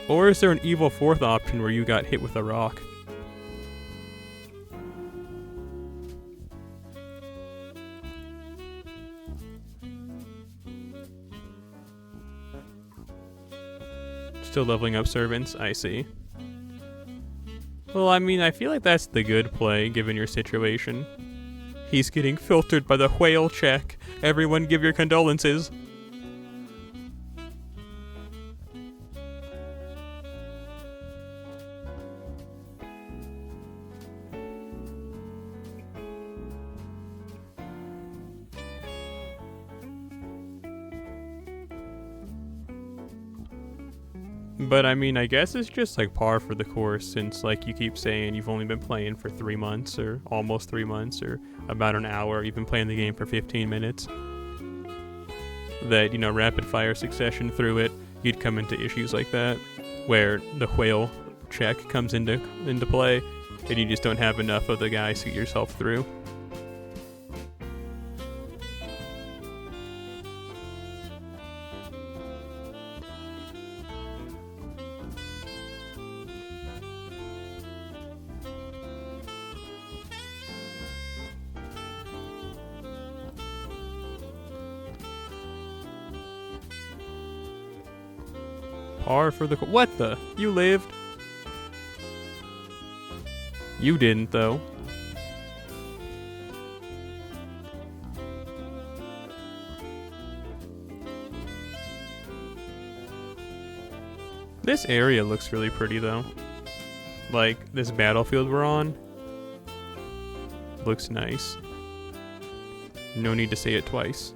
Or is there an evil fourth option where you got hit with a rock? Still leveling up servants, I see. Well, I mean, I feel like that's the good play, given your situation. He's getting filtered by the whale check. Everyone give your condolences. But I mean, I guess it's just like par for the course, since like you keep saying you've only been playing for 3 months or almost 3 months or about an hour. You've been playing the game for 15 minutes. That, you know, rapid fire succession through it, you'd come into issues like that where the whale check comes into play and you just don't have enough of the guys to get yourself through. Par for the... What the? You lived? You didn't, though. This area looks really pretty, though. Like, this battlefield we're on looks nice. No need to say it twice.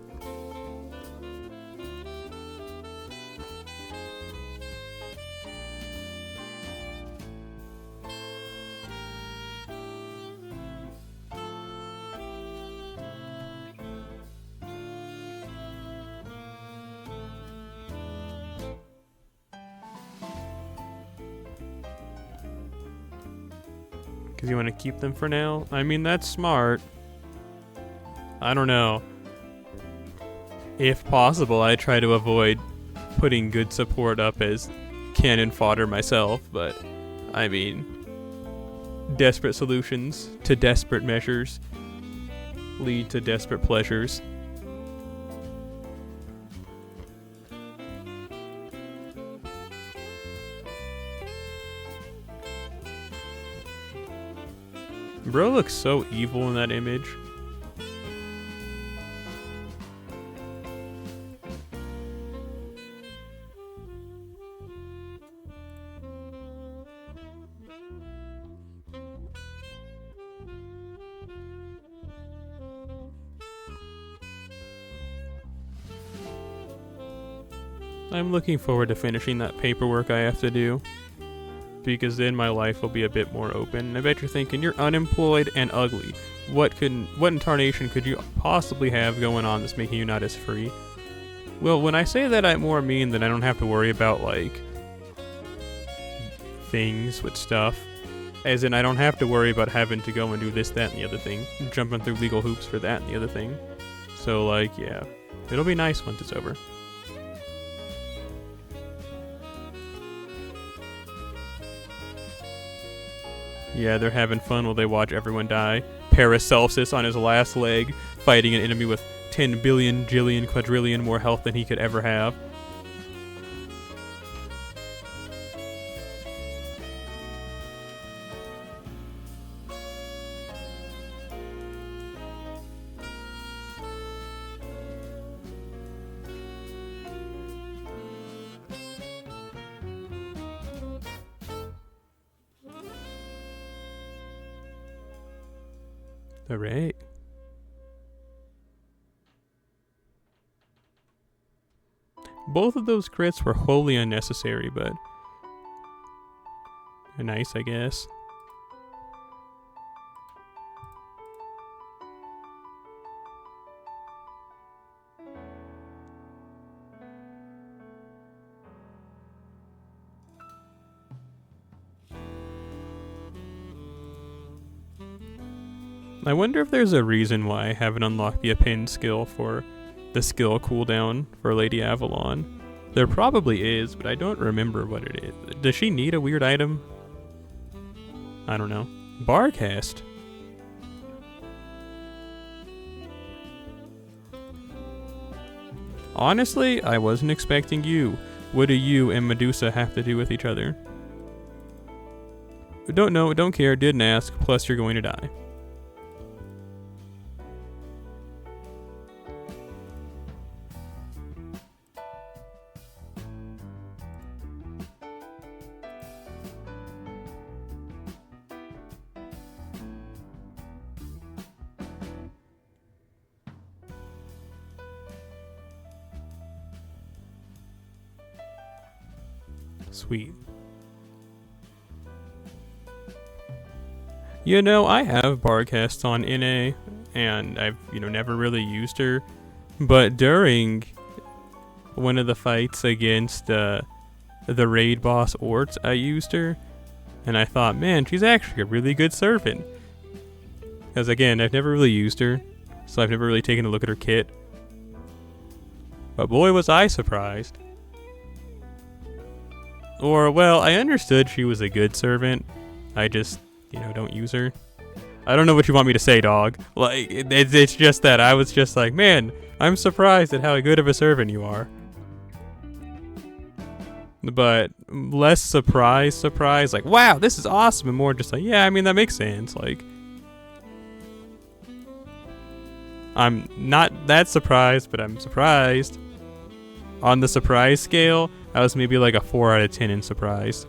Because you want to keep them for now? I mean, that's smart. I don't know. If possible, I try to avoid putting good support up as cannon fodder myself, but I mean, desperate solutions to desperate measures lead to desperate pleasures. Bro looks so evil in that image. I'm looking forward to finishing that paperwork I have to do, because then my life will be a bit more open. I bet you're thinking, you're unemployed and ugly. What incarnation could you possibly have going on that's making you not as free? Well, when I say that, I more mean that I don't have to worry about, like, things with stuff. As in, I don't have to worry about having to go and do this, that, and the other thing. Jumping through legal hoops for that and the other thing. So, like, yeah. It'll be nice once it's over. Yeah, they're having fun while they watch everyone die. Paracelsus on his last leg, fighting an enemy with 10 billion, jillion, quadrillion more health than he could ever have. Alright. Both of those crits were wholly unnecessary, but nice, I guess. I wonder if there's a reason why I haven't unlocked the append skill for the skill cooldown for Lady Avalon. There probably is, but I don't remember what it is. Does she need a weird item? I don't know. Barcast. Honestly, I wasn't expecting you. What do you and Medusa have to do with each other? Don't know, don't care, didn't ask, plus you're going to die. Sweet. You know, I have Barcast on NA, and I've, never really used her. But during one of the fights against the raid boss Ort, I used her. And I thought, man, she's actually a really good servant. Because again, I've never really used her, so I've never really taken a look at her kit. But boy, was I surprised. Or, well, I understood she was a good servant. I just, don't use her. I don't know what you want me to say, dog. Like, it's just that I was just like, man, I'm surprised at how good of a servant you are. But less surprise, like, wow, this is awesome, and more just like, yeah, I mean, that makes sense. Like, I'm not that surprised, but I'm surprised. On the surprise scale, I was maybe like a 4 out of 10 in surprise.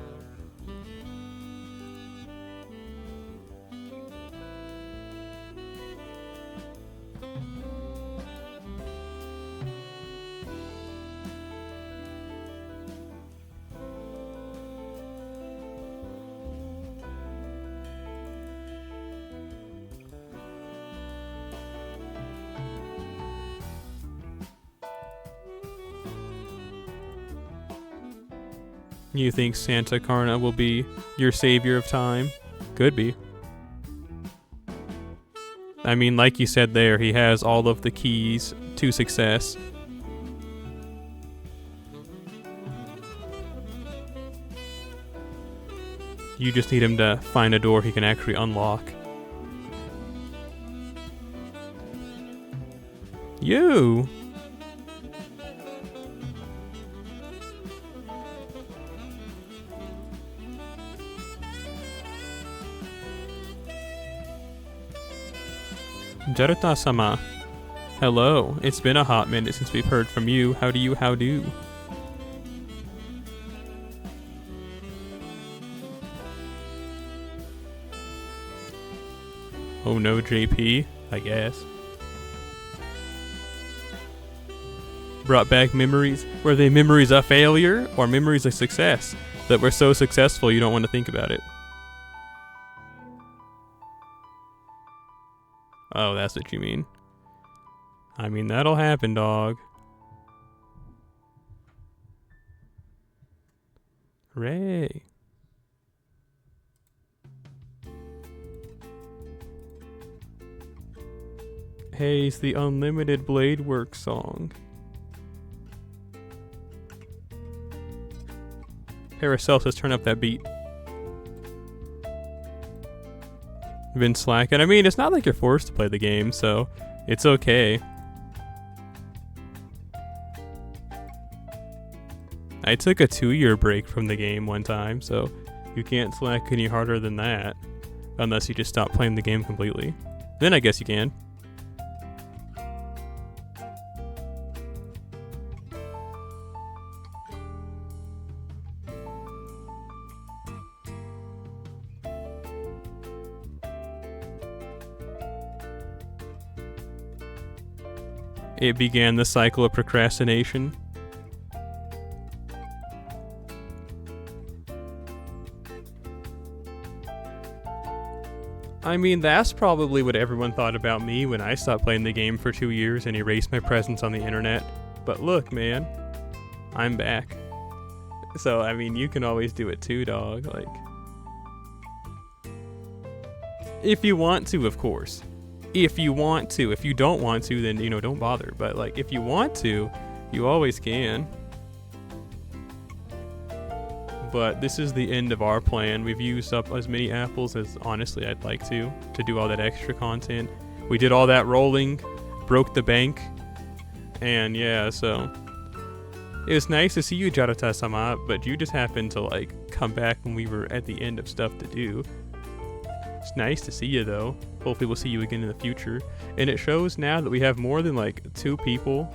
You think Santa Carna will be your savior of time? Could be. I mean, like you said there, he has all of the keys to success. You just need him to find a door he can actually unlock. You! Jaruta-sama. Hello. It's been a hot minute since we've heard from you. How do? Oh no, JP, I guess. Brought back memories. Were they memories of failure or memories of success? That were so successful you don't want to think about it. Oh, that's what you mean. I mean, that'll happen, dog. Hooray. Hey, it's the Unlimited Blade Work song. Paracelsus, turn up that beat. Been slacking. I mean, it's not like you're forced to play the game, so it's okay. I took a 2-year break from the game one time, so you can't slack any harder than that. Unless you just stop playing the game completely. Then I guess you can. It began the cycle of procrastination. I mean, that's probably what everyone thought about me when I stopped playing the game for 2 years and erased my presence on the internet. But look, man, I'm back. So, I mean, you can always do it too, dog. Like, if you want to, of course. If you want to. If you don't want to, then, you know, don't bother. But, like, if you want to, you always can. But this is the end of our plan. We've used up as many apples as, honestly, I'd like to do all that extra content. We did all that rolling, broke the bank, and yeah, so it was nice to see you, Jaruta-sama, but you just happened to, like, come back when we were at the end of stuff to do. It's nice to see you, though. Hopefully we'll see you again in the future. And it shows now that we have more than, like, 2 people.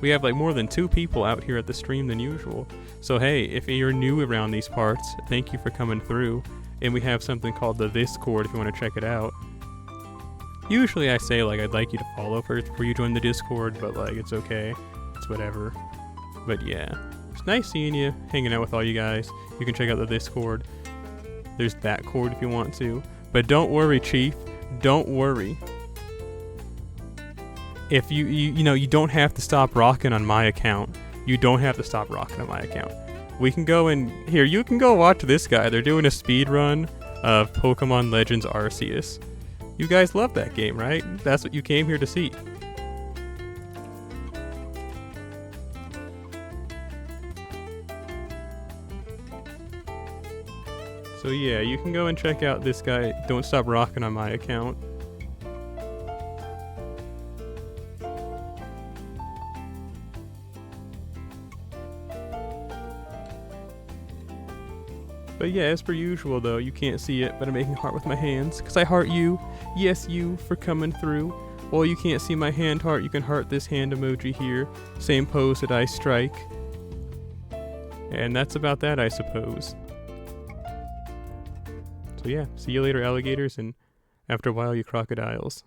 We have, like, more than 2 people out here at the stream than usual. So, hey, if you're new around these parts, thank you for coming through. And we have something called the Discord if you want to check it out. Usually I say, like, I'd like you to follow first before you join the Discord, but, like, it's okay. It's whatever. But, yeah. It's nice seeing you, hanging out with all you guys. You can check out the Discord. There's that cord if you want to. But don't worry, Chief. Don't worry. If you know, you don't have to stop rocking on my account. You don't have to stop rocking on my account. We can go in here. You can go watch this guy. They're doing a speed run of Pokemon Legends Arceus. You guys love that game, right? That's what you came here to see. So yeah, you can go and check out this guy. Don't stop rocking on my account. But yeah, as per usual though, you can't see it, but I'm making a heart with my hands, because I heart you. Yes, you, for coming through. While you can't see my hand heart, you can heart this hand emoji here. Same pose that I strike. And that's about that, I suppose. So yeah, see you later, alligators, and after a while, you crocodiles.